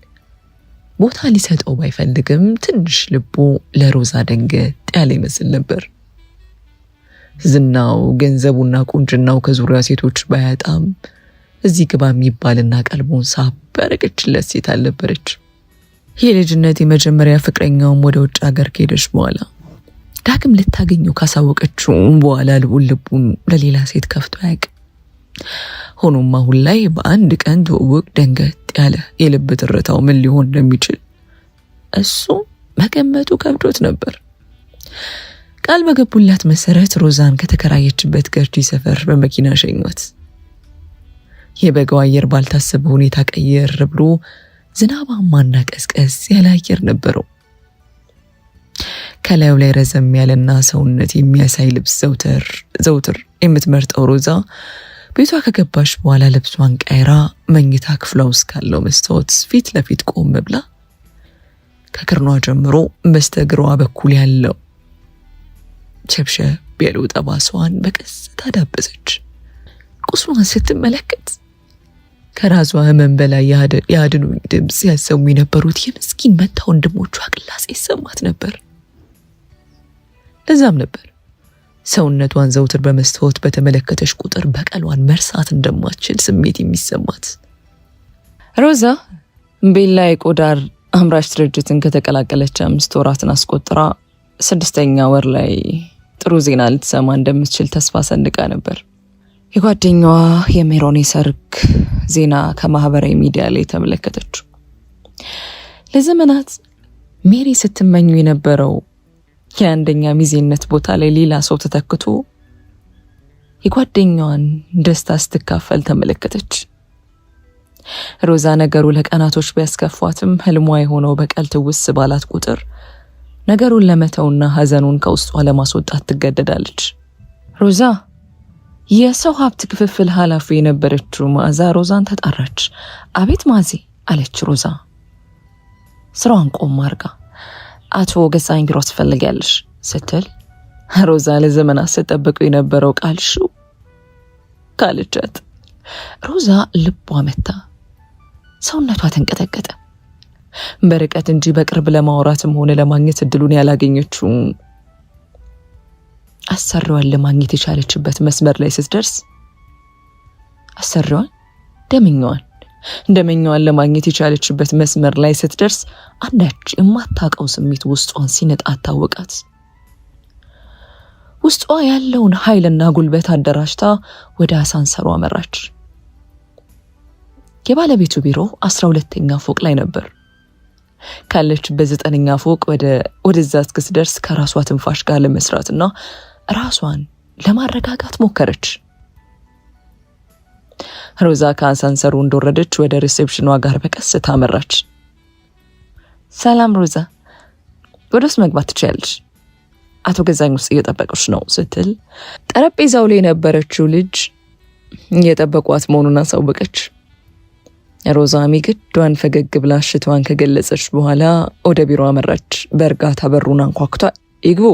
ቦታ ሊሰጠው ባይፈልግም ትንሽ ልቡ ለሮዛ ደንገጥ ያለ ይመስል ነበር። ዝናው፣ ገንዘቡና ቁንጅናው ከዙሪያ ሴቶች ባያጣም እዚህ ግባ የሚባልና ቀልቦን ሳብ ያረገችለት ሴት አልነበረች። የልጅነት የመጀመሪያ ፍቅረኛውም ወደ ውጭ ሀገር ከሄደች በኋላ ዳግም ልታገኘው ካሳወቀችው በኋላ ልዑል ልቡን ለሌላ ሴት ከፍቶ አያውቅም። ሆኖም አሁን ላይ በአንድ ቀን ትውውቅ ደንገጥ ያለ የልብ ትርታው ምን ሊሆን እንደሚችል እሱ መገመቱ ከብዶት ነበር። ቃል በገቡላት መሰረት ሮዛን ከተከራየችበት ገርጂ ሰፈር በመኪና ሸኟት። የበጋው አየር ባልታሰበ ሁኔታ ቀየር ብሎ ዝናባማና ቀዝቀዝ ያለ አየር ነበረው። ከላዩ ላይ ረዘም ያለና ሰውነት የሚያሳይ ልብስ ዘውትር የምትመርጠው ሮዛ ቤቷ ከገባች በኋላ ልብሷን ቀይራ መኝታ ክፍሏ ውስጥ ካለው መስታወት ፊት ለፊት ቆም ብላ ከክርኗ ጀምሮ በስተግሯ በኩል ያለው ሸብሸብ ያለው ጠባሳዋን በቀስታ ዳበሰች። ቁስሏን ስትመለከት ከራሷ ህመም በላይ የአድኑኝ ድምፅ ያሰሙ የነበሩት የምስኪን መታ ወንድሞቿ ቅላጼ ይሰማት ነበር። ለዛም ነበር ሰውነቷን ዘውትር በመስታወት በተመለከተች ቁጥር በቀሏን መርሳት እንደማትችል ስሜት የሚሰማት። ሮዛ ቤላ የቆዳ አምራች ድርጅትን ከተቀላቀለች 5 ወራትን አስቆጥራ 6ኛ ወር ላይ ጥሩ ዜና ልትሰማ እንደምትችል ተስፋ ሰንቃ ነበር። የጓደኛዋ የሜሮን ሰርግ ዜና ከማህበራዊ ሚዲያ ላይ ተመለከተችው። ለዘመናት ሜሪ ስትመኙ የነበረው የአንደኛ ሚዜነት ቦታ ላይ ሌላ ሰው ተተክቶ የጓደኛዋን ደስታ ስትካፈል ተመለከተች። ሮዛ ነገሩ ለቀናቶች ቢያስከፏትም ህልሟ የሆነው በቀል ትውስ ባላት ቁጥር ነገሩን ለመተውና ሀዘኑን ከውስጧ ለማስወጣት ትገደዳለች። ሮዛ የሰው ሀብት ክፍፍል ኃላፊ የነበረችው መዓዛ ሮዛን ተጣራች። አቤት ማዚ አለች ሮዛ ስራዋን ቆም አርጋ። አቶ ገዛኸኝ ቢሮ ትፈልጊያለሽ ስትል ሮዛ ለዘመናት ስትጠብቀው የነበረው ቃል ሹ ካለቻት ሮዛ ልቧ መታ፣ ሰውነቷ ተንቀጠቀጠ። በርቀት እንጂ በቅርብ ለማውራትም ሆነ ለማግኘት እድሉን ያላገኘችው አሰሪዋን ለማግኘት የቻለችበት መስመር ላይ ስትደርስ ደመኛዋን ለማግኘት የቻለችበት መስመር ላይ ስትደርስ አንዳች የማታውቀው ስሜት ውስጧን ሲነጣት ታወቃት። ውስጧ ያለውን ኃይልና ጉልበት አደራጅታ ወደ አሳንሰሩ አመራች። የባለቤቱ ቢሮ 12ኛ ፎቅ ላይ ነበር። ካለችበት 9ኛ ፎቅ ወደዛ እስክትደርስ ከራሷ ትንፋሽ ጋር ለመስራትና ራሷን ለማረጋጋት ሞከረች። ሮዛ ከአሳንሰሩ እንደወረደች ወደ ሪሴፕሽኗ ጋር በቀስታ አመራች። ሰላም ሮዛ፣ ወደ ውስጥ መግባት ትችያለሽ፣ አቶ ገዛኸኝ ውስጥ እየጠበቁሽ ነው ስትል ጠረጴዛው ላይ የነበረችው ልጅ እየጠበቋት መሆኑን አሳወቀች። ሮዛ ሚግዷን ፈገግ ብላ እሽታዋን ከገለጸች በኋላ ወደ ቢሮ አመራች። በእርጋታ በሩን አንኳኩታ ይግቡ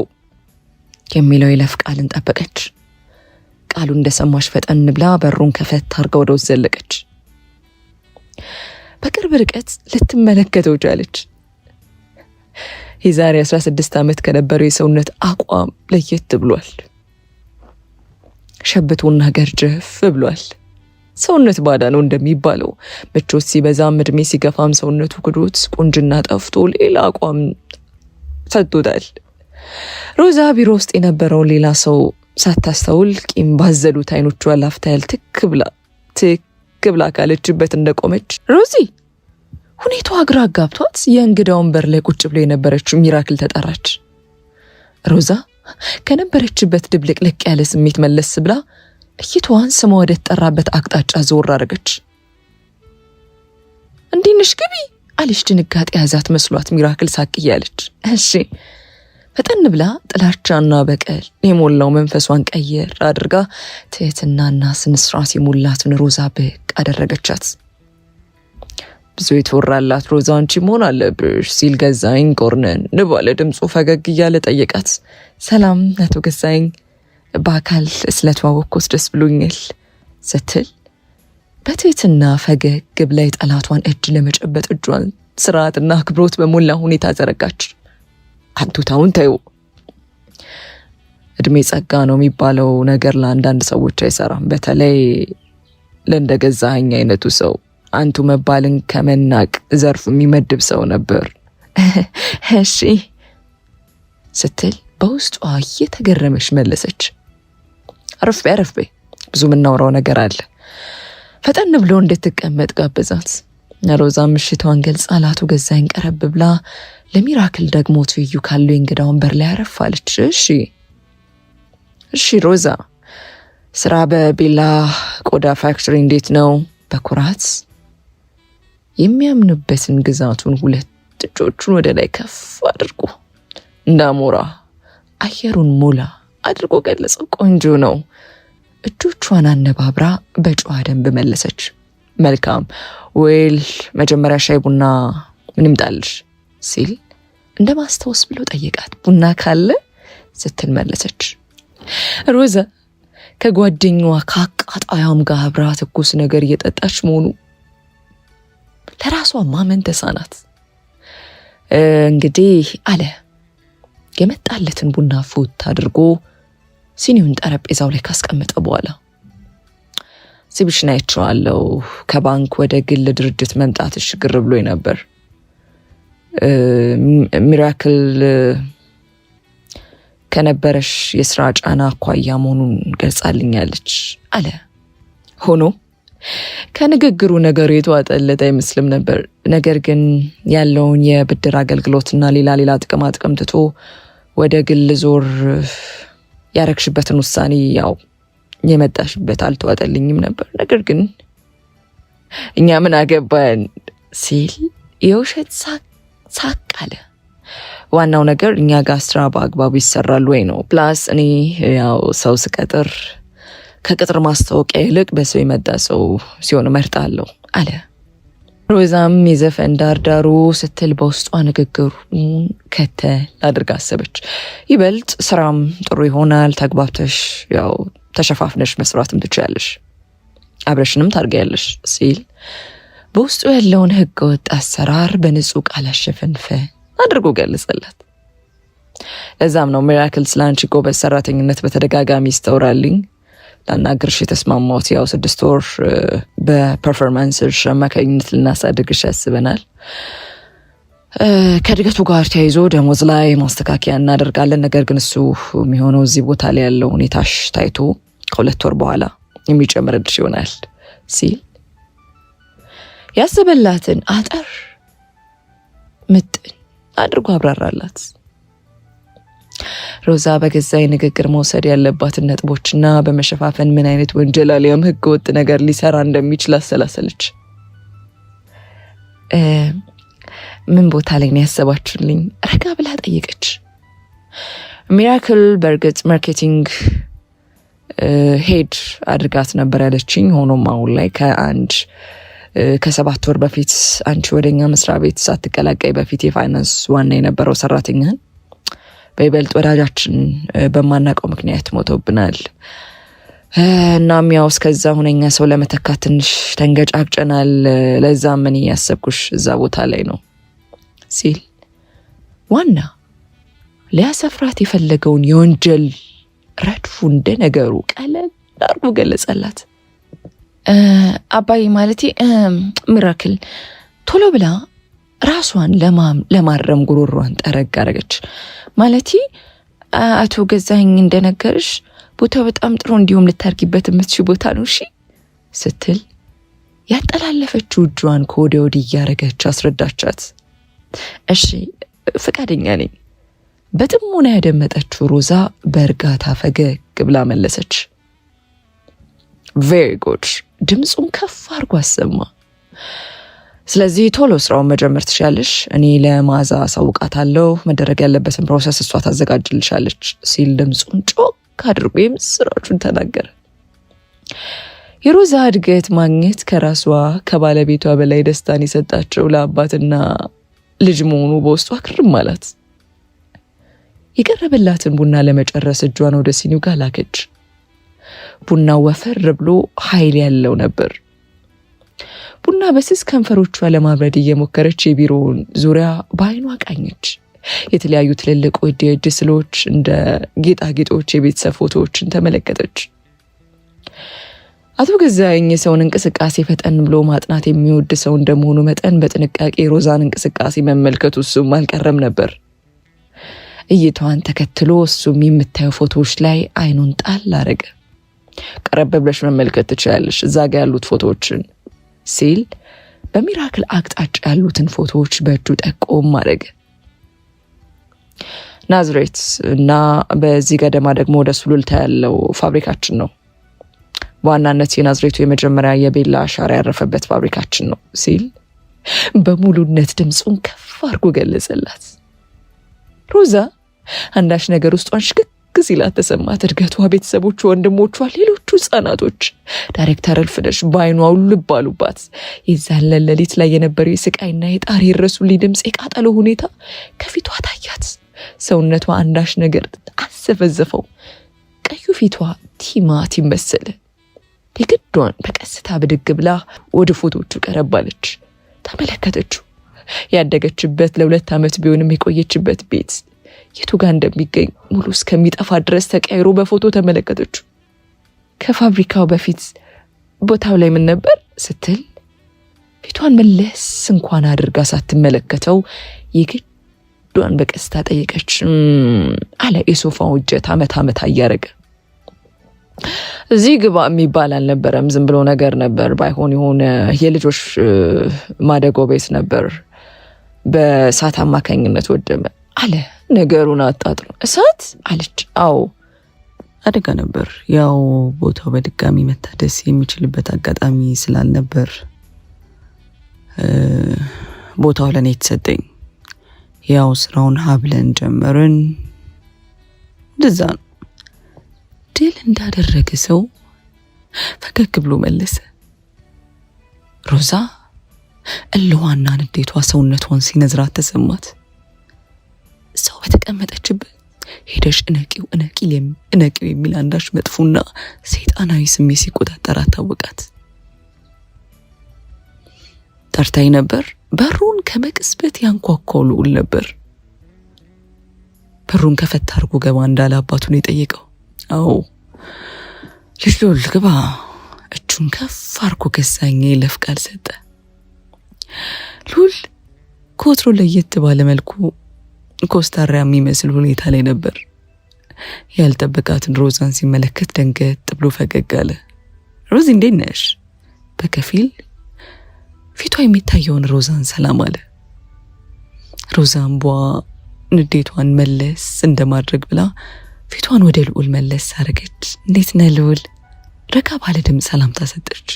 የሚለው የለፍ ቃልን ጠበቀች። ቃሉ እንደሰማሽ ፈጠን ብላ በሩን ከፈት አርጋ ወደ ውስጥ ዘለቀች። በቅርብ ርቀት ልትመለከተው ቻለች። የዛሬ 16 ዓመት ከነበረው የሰውነት አቋም ለየት ብሏል። ሸብቶና ገርጀፍ ብሏል። ሰውነት ባዳ ነው እንደሚባለው ምቾት ሲበዛም እድሜ ሲገፋም ሰውነቱ ክዶት ቁንጅና ጠፍቶ ሌላ አቋም ሰጥቶታል። ሮዛ ቢሮ ውስጥ የነበረውን ሌላ ሰው ሳታስተውል ቂም ባዘሉት አይኖቿ ላፍታያል ትክ ብላ ካለችበት እንደቆመች ሮዚ ሁኔታዋ ግራ አጋብቷት የእንግዳውን በር ላይ ቁጭ ብሎ የነበረችው ሚራክል ተጠራች። ሮዛ ከነበረችበት ድብልቅልቅ ያለ ስሜት መለስ ብላ እይቷን ስሟ ወደ ተጠራበት አቅጣጫ ዞር አደረገች። እንዴት ነሽ ግቢ አለች። ድንጋጤ ያዛት መስሏት ሚራክል ሳቅ እያለች እሺ ፈጠን ብላ ጥላቻና በቀል የሞላው መንፈሷን ቀየር አድርጋ ትህትናና ስነስርዓት የሞላትን ሮዛ ብቅ አደረገቻት። ብዙ የተወራላት ሮዛ አንቺ መሆን አለብሽ ሲል ገዛኸኝ ቆርነን ባለ ድምፁ ፈገግ እያለ ጠየቃት። ሰላም አቶ ገዛኸኝ፣ በአካል ስለተዋወቅኩት ደስ ብሎኛል ስትል በትህትና ፈገግ ብላ የጠላቷን እጅ ለመጨበጥ እጇን ስርዓትና አክብሮት በሞላ ሁኔታ ዘረጋች። አንቱታውን ተይው፣ እድሜ ጸጋ ነው የሚባለው ነገር ለአንዳንድ ሰዎች አይሰራም። በተለይ ለእንደ ገዛኸኝ አይነቱ ሰው አንቱ መባልን ከመናቅ ዘርፍ የሚመድብ ሰው ነበር። እሺ ስትል በውስጧ እየተገረመች መለሰች። አረፍ በይ ብዙ የምናወራው ነገር አለ። ፈጠን ብሎ እንድትቀመጥ ጋበዛት። ሮዛ ምሽቷን ገልጻ ለአቶ ገዛኸኝ ቀረብ ብላ ለሚራክል ደግሞ ትይዩ ካለው የእንግዳ ወንበር ላይ አረፋለች። እሺ ሮዛ፣ ስራ በቤላ ቆዳ ፋክተሪ እንዴት ነው? በኩራት የሚያምንበትን ግዛቱን ሁለት እጆቹን ወደ ላይ ከፍ አድርጎ እንዳሞራ አየሩን ሞላ አድርጎ ገለጸው። ቆንጆ ነው። እጆቿን አነባብራ በጨዋ ደንብ መለሰች። መልካም ዌል መጀመሪያ ሻይ ቡና ምን ይምጣልሽ ሲል እንደ ማስታወስ ብሎ ጠየቃት። ቡና ካለ ስትል መለሰች። ሮዛ ከጓደኛዋ ከአቃጣያም ጋር አብራ ትኩስ ነገር እየጠጣች መሆኑ ለራሷ ማመን ተሳናት። እንግዲህ አለ የመጣለትን ቡና ፉት አድርጎ ሲኒውን ጠረጴዛው ላይ ካስቀመጠ በኋላ ሲብሽና አይቼዋለሁ። ከባንክ ወደ ግል ድርጅት መምጣትሽ ግር ብሎኝ ነበር። ሚራክል ከነበረሽ የስራ ጫና አኳያ መሆኑን ገልጻልኛለች አለ። ሆኖ ከንግግሩ ነገሩ የተዋጠለት አይመስልም ነበር። ነገር ግን ያለውን የብድር አገልግሎትና ሌላ ጥቅማ ጥቅም ትቶ ወደ ግል ዞር ያረግሽበትን ውሳኔ ያው የመጣሽበት አልተዋጠልኝም ነበር። ነገር ግን እኛ ምን አገባን ሲል የውሸት ሳቅ አለ። ዋናው ነገር እኛ ጋር ስራ በአግባቡ ይሰራል ወይ ነው። ፕላስ እኔ ያው ሰው ስቀጥር ከቅጥር ማስታወቂያ ይልቅ በሰው የመጣ ሰው ሲሆን እመርጣለሁ አለ። ሮዛም የዘፈን ዳርዳሩ ስትል በውስጧ ንግግሩን ከተል አድርጋ አሰበች። ይበልጥ ስራም ጥሩ ይሆናል፣ ተግባብተሽ ያው ተሸፋፍነሽ መስራትም ትችያለሽ፣ አብረሽንም ታርጊያለሽ ሲል በውስጡ ያለውን ህገ ወጥ አሰራር በንጹህ ቃል አሸፈንፈ አድርጎ ገለጸላት። ለዛም ነው ሚራክል ስላንቺ ጎበዝ ሰራተኝነት በተደጋጋሚ ይስተውራልኝ ላናግርሽ የተስማማሁት። ያው 6 ወር በፐርፎርማንስሽ አማካኝነት ልናሳድግሽ ያስበናል። ከእድገቱ ጋር ተያይዞ ደሞዝ ላይ ማስተካከያ እናደርጋለን። ነገር ግን እሱ የሚሆነው እዚህ ቦታ ላይ ያለው ሁኔታሽ ታይቶ ከ2 ወር በኋላ የሚጨምርልሽ ይሆናል ሲል ያሰበላትን አጠር ምጥን አድርጎ አብራራላት። ሮዛ በገዛ የንግግር መውሰድ ያለባትን ነጥቦችና በመሸፋፈን ምን አይነት ወንጀል አሊያም ህገ ወጥ ነገር ሊሰራ እንደሚችል አሰላሰለች። ምን ቦታ ላይ ነው ያሰባችሁልኝ? ረጋ ብላ ጠየቀች። ሚራክል በእርግጥ ማርኬቲንግ ሄድ አድርጋት ነበር ያለችኝ። ሆኖም አሁን ላይ ከ7 ወር በፊት አንቺ ወደኛ መስሪያ ቤት ሳትቀላቀይ በፊት የፋይናንስ ዋና የነበረው ሰራተኛን በይበልጥ ወዳጃችን በማናውቀው ምክንያት ሞቶብናል። እናም ያው እስከዛ ሁነኛ ሰው ለመተካት ትንሽ ተንገጫግጨናል። ለዛም ምን ያሰብኩሽ እዛ ቦታ ላይ ነው ሲል ዋና ሊያሰፍራት የፈለገውን የወንጀል ረድፉ እንደ ነገሩ ቀለል አድርጎ ገለጸላት። አባዬ ማለቴ ሚራክል ቶሎ ብላ ራሷን ለማረም ጉሮሯን ጠረግ አረገች። ማለቴ አቶ ገዛኸኝ እንደነገርሽ ቦታው በጣም ጥሩ እንዲሁም ልታርጊበት የምትችል ቦታ ነው እሺ ስትል ያጠላለፈችው እጇን ከወዲያ ወዲህ እያረገች አስረዳቻት። እሺ ፈቃደኛ ነኝ። በጥሞና ያደመጠችው ሮዛ በእርጋታ ፈገግ ብላ መለሰች። ቬሪ ጉድ ድምፁን ከፍ አድርጎ አሰማ። ስለዚህ ቶሎ ስራውን መጀመር ትችላለሽ፣ እኔ ለማዛ አሳውቃታለሁ፣ መደረግ ያለበትን ፕሮሰስ እሷ ታዘጋጅልሻለች ሲል ድምፁን ጮክ አድርጎ የምስራቹን ተናገረ። የሮዛ እድገት ማግኘት ከራሷ ከባለቤቷ በላይ ደስታን የሰጣቸው ለአባትና ልጅ መሆኑ በውስጧ ክርም አላት። የቀረበላትን ቡና ለመጨረስ እጇን ወደ ሲኒው ጋር ላከች። ቡናው ወፈር ብሎ ኃይል ያለው ነበር። ቡና በስስ ከንፈሮቿ ለማብረድ እየሞከረች የቢሮውን ዙሪያ በአይኗ ቃኘች። የተለያዩ ትልልቅ ውድ የእጅ ስሎች፣ እንደ ጌጣጌጦች፣ የቤተሰብ ፎቶዎችን ተመለከተች። አቶ ገዛኸኝ የሰውን እንቅስቃሴ ፈጠን ብሎ ማጥናት የሚወድ ሰው እንደመሆኑ መጠን በጥንቃቄ ሮዛን እንቅስቃሴ መመልከቱ እሱም አልቀረም ነበር። እይታዋን ተከትሎ እሱም የምታየው ፎቶዎች ላይ አይኑን ጣል አረገ። ቀረብ ብለሽ መመልከት ትችላለሽ እዛ ጋ ያሉት ፎቶዎችን ሲል በሚራክል አቅጣጫ ያሉትን ፎቶዎች በእጁ ጠቆም አረገ። ናዝሬት እና በዚህ ገደማ ደግሞ ወደ ሱሉልታ ያለው ፋብሪካችን ነው። በዋናነት የናዝሬቱ የመጀመሪያ የቤላ አሻራ ያረፈበት ፋብሪካችን ነው ሲል በሙሉነት ድምፁን ከፍ አድርጎ ገለጸላት። ሮዛ አንዳች ነገር ውስጧን ሽክክ ሲላት ተሰማት። እድገቷ፣ ቤተሰቦቿ፣ ወንድሞቿ፣ ሌሎቹ ህጻናቶች ዳይሬክተር እልፍነሽ በአይኗ ልብ አሉባት። የዛን ሌሊት ላይ የነበረው የስቃይና የጣር የረሱልኝ ድምፅ የቃጠሎ ሁኔታ ከፊቷ ታያት። ሰውነቷ አንዳች ነገር አሰፈዘፈው። ቀዩ ፊቷ ቲማቲም መሰለ። የግዷን በቀስታ ብድግ ብላ ወደ ፎቶቹ ቀረባለች። ተመለከተችው። ያደገችበት ለ2 ዓመት ቢሆንም የቆየችበት ቤት የቱ ጋር እንደሚገኝ ሙሉ እስከሚጠፋ ድረስ ተቀይሮ በፎቶ ተመለከተችው። ከፋብሪካው በፊት ቦታው ላይ ምን ነበር ስትል ፊቷን መለስ እንኳን አድርጋ ሳትመለከተው የግዷን በቀስታ ጠየቀች። አለ የሶፋው እጀት አመት እያረገ። እዚህ ግባ የሚባል አልነበረም። ዝም ብሎ ነገር ነበር። ባይሆን የሆነ የልጆች ማደጎ ቤት ነበር። በእሳት አማካኝነት ወደመ አለ ነገሩን አጣጥሎ። እሳት አለች። አዎ አደጋ ነበር። ያው ቦታው በድጋሚ መታደስ የሚችልበት አጋጣሚ ስላልነበር ቦታው ለኔ ተሰጠኝ። ያው ስራውን ሀብለን ጀመርን። እንደዛ ነው። ድል እንዳደረገ ሰው ፈገግ ብሎ መለሰ። ሮዛ እልዋና ንዴቷ ሰውነቷን ሲነዝራት ተሰማት። ሰው በተቀመጠችበት ሄደሽ እነቂው የሚል አንዳች መጥፎና ሰይጣናዊ ስሜት ሲቆጣጠራት ታወቃት። ጠርታኝ ነበር። በሩን ከመቅስበት ያንኳኳው ልዑል ነበር። በሩን ከፈታ አድርጎ ገባ እንዳለ አባቱን የጠየቀው። አዎ ልጅ ልዑል ግባ። እጁን ከፍ አድርጎ ገዛኝ ለፍ ቃል ሰጠ። ልዑል ከወትሮ ለየት ባለ መልኩ ኮስታራ የሚመስል ሁኔታ ላይ ነበር። ያልጠበቃትን ሮዛን ሲመለከት ደንገጥ ብሎ ፈገግ አለ። ሮዚ እንዴት ነሽ? በከፊል ፊቷ የሚታየውን ሮዛን ሰላም አለ። ሮዛን ንዴቷን መለስ እንደማድረግ ብላ ፊቷን ወደ ልዑል መለስ አረገች። እንዴት ነህ ልዑል? ረጋ ባለ ድምፅ ሰላምታ ሰጠች።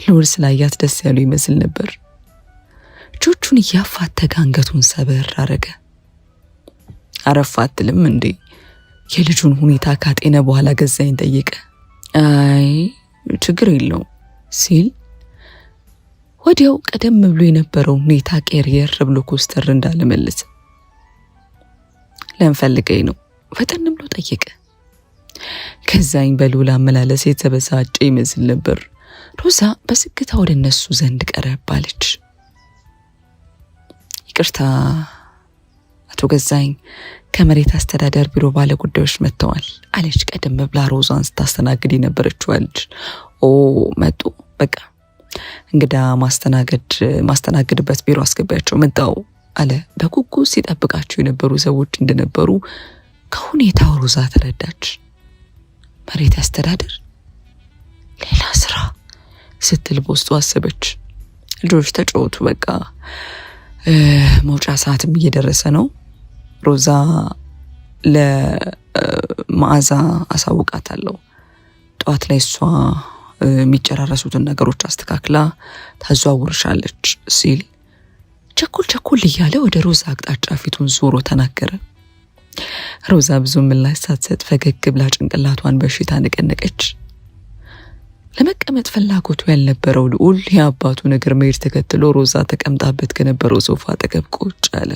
ልዑል ስላያት ደስ ያለው ይመስል ነበር። እጆቹን እያፋተገ አንገቱን ሰበር አረገ። አረፍ አትልም እንዴ? የልጁን ሁኔታ ካጤነ በኋላ ገዛኝ ጠየቀ። አይ ችግር የለውም ሲል ወዲያው ቀደም ብሎ የነበረው ሁኔታ ቀየር ብሎ ኮስተር እንዳለ መለሰ። ለምፈልገኝ ነው ፈጠን ብሎ ጠየቀ። ከዛኝ በልዑል አመላለስ የተበሳጨ ይመስል ነበር። ሮዛ በዝግታ ወደ እነሱ ዘንድ ቀረብ አለች። ይቅርታ አቶ ገዛኝ ከመሬት አስተዳደር ቢሮ ባለ ጉዳዮች መጥተዋል አለች ቀደም ብላ ሮዛን ስታስተናግድ የነበረችው ልጅ። ኦ መጡ፣ በቃ እንግዳ ማስተናገድበት ቢሮ አስገባያቸው መጣው አለ። በጉጉት ሲጠብቃቸው የነበሩ ሰዎች እንደነበሩ ከሁኔታው ሮዛ ተረዳች። መሬት አስተዳደር ሌላ ስራ ስትል በውስጡ አሰበች። ልጆች ተጫወቱ፣ በቃ መውጫ ሰዓትም እየደረሰ ነው። ሮዛ ለመዓዛ አሳውቃታለሁ። ጠዋት ላይ እሷ የሚጨራረሱትን ነገሮች አስተካክላ ታዘዋውርሻለች ሲል ቸኮል እያለ ወደ ሮዛ አቅጣጫ ፊቱን ዞሮ ተናገረ። ሮዛ ብዙ ምላሽ ሳትሰጥ ፈገግ ብላ ጭንቅላቷን በሽታ ነቀነቀች። ለመቀመጥ ፍላጎቱ ያልነበረው ልዑል የአባቱን እግር መሄድ ተከትሎ ሮዛ ተቀምጣበት ከነበረው ሶፋ አጠገብ ቁጭ አለ።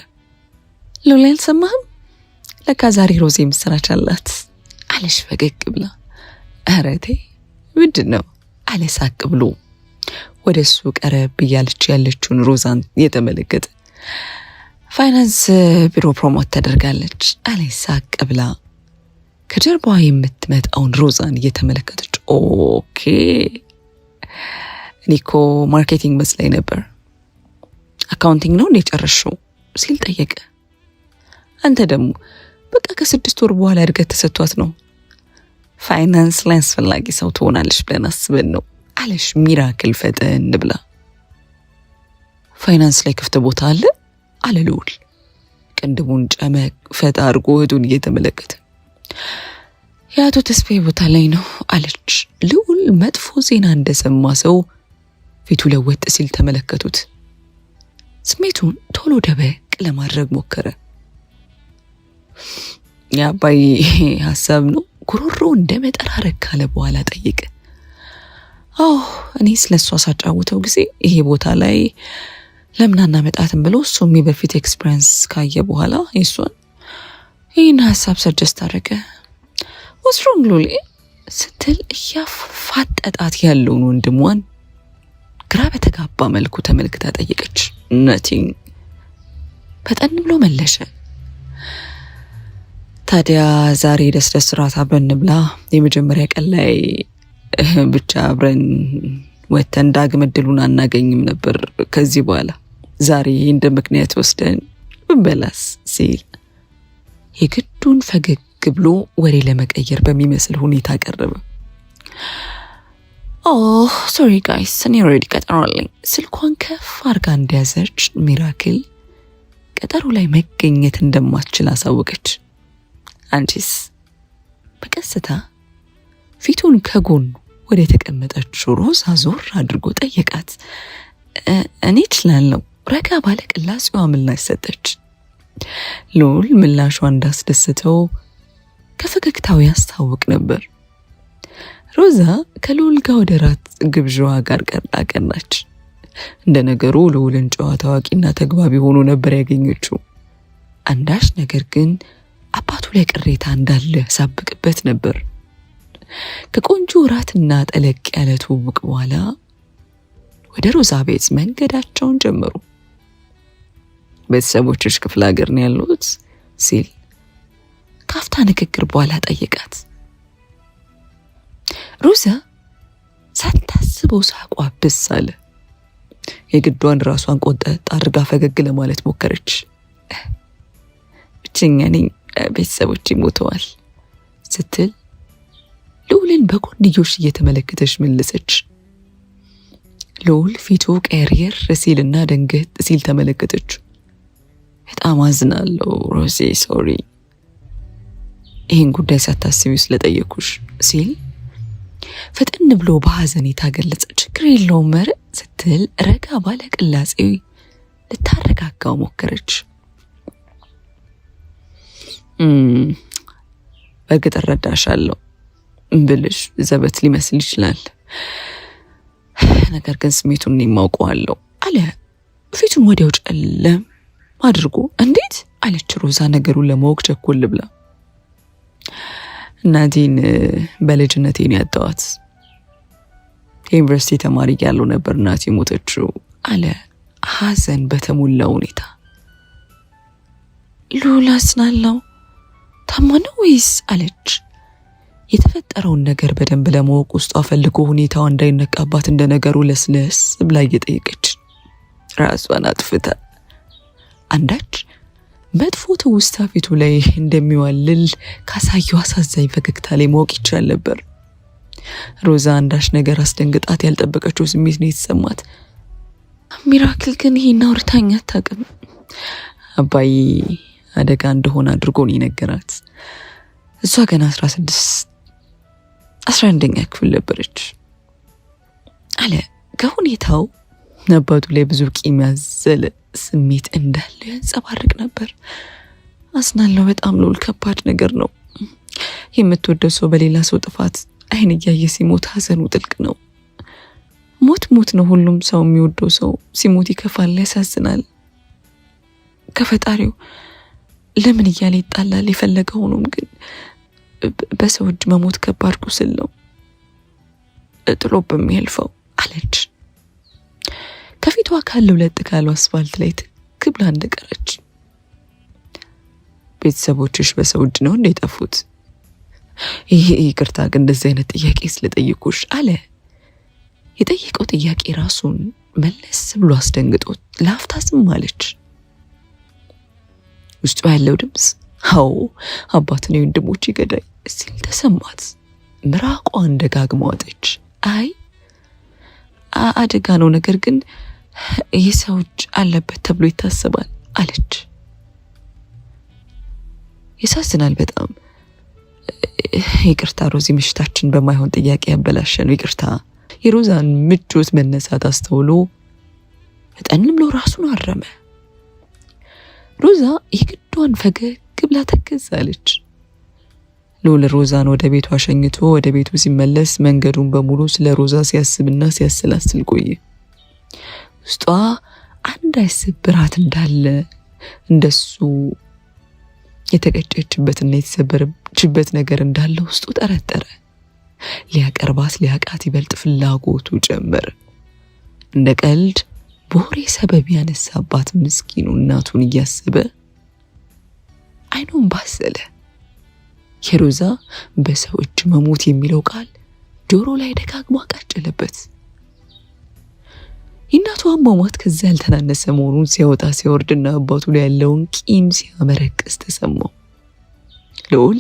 ልዑል አልሰማህም? ለካ ዛሬ ሮዛ ምስራች አላት አለሽ ፈገግ ብላ። ኧረ ተይ ምንድን ነው አለ ሳቅ ብሎ ወደ እሱ ቀረብ እያለች ያለችውን ሮዛን የተመለከተ። ፋይናንስ ቢሮ ፕሮሞት ተደርጋለች አለ ሳቅ ብላ ከጀርባዋ የምትመጣውን ሮዛን እየተመለከተች። ኦኬ እኔ እኮ ማርኬቲንግ መስላኝ ነበር። አካውንቲንግ ነው እንዴ ጨረሽው ሲል ጠየቀ። አንተ ደግሞ በቃ ከ6 ወር በኋላ እድገት ተሰጥቷት ነው ፋይናንስ ላይ አስፈላጊ ሰው ትሆናለች ብለን አስበን ነው አለሽ ሚራክል ፈጠን ብላ። ፋይናንስ ላይ ክፍት ቦታ አለ አለ ልዑል ቅንድቡን ጨመቅ ፈታ አድርጎ እህቱን እየተመለከተ። የአቶ ተስፋዬ ቦታ ላይ ነው አለች። ልዑል መጥፎ ዜና እንደሰማ ሰው ፊቱ ለወጥ ሲል ተመለከቱት። ስሜቱን ቶሎ ደበቅ ለማድረግ ሞከረ። የአባይ ሀሳብ ነው? ጉሮሮ እንደ መጠራረግ ካለ በኋላ ጠየቀ። አዎ እኔ ስለሷ ሳጫውተው ጊዜ ይሄ ቦታ ላይ ለምን አናመጣትም ብሎ እሱም በፊት ኤክስፒሪየንስ ካየ በኋላ የሷን ይህን ሀሳብ ሰጀስት አደረገ። what's wrong ሉሊ ስትል እያፋጠጣት ያለውን ወንድሟን ግራ በተጋባ መልኩ ተመልክታ ጠየቀች። nothing ፈጠን ብሎ መለሸ። ታዲያ ዛሬ ደስ ራት አብረን ብላ የመጀመሪያ ቀን ላይ ብቻ አብረን ወተን ዳግም እድሉን አናገኝም ነበር። ከዚህ በኋላ ዛሬ እንደ ምክንያት ወስደን ብንበላስ ሲል የግዱን ፈገግ ብሎ ወሬ ለመቀየር በሚመስል ሁኔታ ቀረበ። ሶሪ ጋይስ እኔ ኦልሬዲ ቀጠሮ አለኝ። ስልኳን ከፍ አድርጋ እንደያዘች ሚራክል ቀጠሮ ላይ መገኘት እንደማትችል አሳወቀች። አንቺስ? በቀስታ ፊቱን ከጎን ወደ ተቀመጠችው ሮዛ ዞር አድርጎ ጠየቃት። እኔ እችላለሁ ረጋ ባለ ቅላጼዋ ምላሽ ሰጠች። ሉል ምላሿ እንዳስደስተው ከፈገግታው ያስታውቅ ነበር። ሮዛ ከሉል ጋር ወደ ራት ግብዣዋ ጋር ቀናች። እንደ ነገሩ ሉልን ጨዋ ታዋቂና ተግባቢ ሆኖ ነበር ያገኘችው። አንዳች ነገር ግን አባቱ ላይ ቅሬታ እንዳለ ሳብቅበት ነበር። ከቆንጆ ራትና ጠለቅ ያለ ትውውቅ በኋላ ወደ ሮዛ ቤት መንገዳቸውን ጀመሩ። ቤተሰቦችሽ ክፍለ ሀገር ነው ያሉት ሲል ካፍታ ንግግር በኋላ ጠየቃት። ሮዛ ሳታስበው ሳቋ ብስ አለ። የግዷን ራሷን ቆንጠጥ አድርጋ ፈገግ ለማለት ሞከረች። ብቸኛ ነኝ፣ ቤተሰቦቼ ሞተዋል ስትል ሉልን በጎንዮሽ እየተመለከተች መለሰች። ሉል ፊቱ ቀየር ሲልና ደንገጥ ሲል ተመለከተች። በጣም አዝናለሁ ሮዚ፣ ሶሪ ይህን ጉዳይ ሳታስቢው ስለጠየኩሽ ሲል ፈጠን ብሎ በሐዘኔታ ገለጸ። ችግር የለውም መረ ስትል ረጋ ባለ ቅላጼ ልታረጋጋው ሞከረች። በእርግጥ እረዳሻለሁ ብልሽ ዘበት ሊመስል ይችላል፣ ነገር ግን ስሜቱን እኔ የማውቀዋለሁ አለ ፊቱን ወዲያው ጨለም አድርጎ። እንዴት አለች ሮዛ ነገሩን ለማወቅ ቸኮል ብላ። እናቴን በልጅነቴ ነው ያጣኋት። የዩኒቨርሲቲ ተማሪ ያለው ነበር እናቴ ሞተችው አለ ሐዘን በተሞላ ሁኔታ። ሉላ አዝናለሁ፣ ታማ ነው ወይስ አለች። የተፈጠረውን ነገር በደንብ ለማወቅ ውስጧ ፈልጎ ሁኔታው እንዳይነቃባት እንደ ነገሩ ለስለስ ብላ እየጠየቀች ራሷን አጥፍታ አንዳች መጥፎ ትውስታ ፊቱ ላይ እንደሚዋልል ካሳየው አሳዛኝ ፈገግታ ላይ ማወቅ ይቻል ነበር። ሮዛ አንዳች ነገር አስደንግጣት ያልጠበቀችው ስሜት ነው የተሰማት። ሚራክል ግን ይሄን አውርታኝ አታውቅም። አባይ አደጋ እንደሆነ አድርጎ ነው የነገራት። እሷ ገና 11ኛ ክፍል ነበረች አለ። ከሁኔታው አባቱ ላይ ብዙ ቂም ያዘለ ስሜት እንዳለ ያንጸባርቅ ነበር። አዝናለሁ በጣም ሉል፣ ከባድ ነገር ነው። የምትወደው ሰው በሌላ ሰው ጥፋት አይን እያየ ሲሞት ሐዘኑ ጥልቅ ነው። ሞት ነው። ሁሉም ሰው የሚወደው ሰው ሲሞት ይከፋል፣ ያሳዝናል። ከፈጣሪው ለምን እያለ ይጣላል። የፈለገ ሆኖም ግን በሰው እጅ መሞት ከባድ ቁስል ነው ጥሎ በሚያልፈው አለች። ከፊቷ ካለው ለጥ ካለው አስፋልት ላይ ትክ ብላ እንደቀረች። ቤተሰቦችሽ በሰው እጅ ነው እንደ የጠፉት? ይሄ ይቅርታ ግን እንደዚህ አይነት ጥያቄ ስለጠየቁሽ አለ። የጠየቀው ጥያቄ ራሱን መለስ ብሎ አስደንግጦት ላፍታ ዝም አለች። ውስጡ ያለው ድምፅ አዎ አባትን የወንድሞቼ ገዳይ ሲል ተሰማት። ምራቋን ደጋግማ ዋጠች። አይ አደጋ ነው፣ ነገር ግን የሰው እጅ አለበት ተብሎ ይታሰባል አለች። ያሳዝናል በጣም። ይቅርታ ሮዚ፣ ምሽታችን በማይሆን ጥያቄ ያበላሸ ነው። ይቅርታ የሮዛን ምቾት መነሳት አስተውሎ ፈጠን ብሎ ራሱን አረመ። ሮዛ የግዷን ፈገግ ብላ ተከዛለች። ልዑል ሮዛን ወደ ቤቷ ሸኝቶ ወደ ቤቱ ሲመለስ መንገዱን በሙሉ ስለ ሮዛ ሲያስብና ሲያሰላስል ቆየ። ውስጧ አንዳች ስብራት እንዳለ እንደሱ የተቀጨችበትና የተሰበረችበት ነገር እንዳለ ውስጡ ጠረጠረ። ሊያቀርባት ሊያቃት ይበልጥ ፍላጎቱ ጨመረ። እንደ ቀልድ በወሬ ሰበብ ያነሳባት ምስኪኑ እናቱን እያሰበ አይኑን ባሰለ። የሮዛ በሰው እጅ መሞት የሚለው ቃል ጆሮ ላይ ደጋግሞ አቃጨለበት። የእናቷ አሟሟት ከዛ ያልተናነሰ መሆኑን ሲያወጣ ሲያወርድና አባቱ ላይ ያለውን ቂም ሲያመረቅስ ተሰማው። ልዑል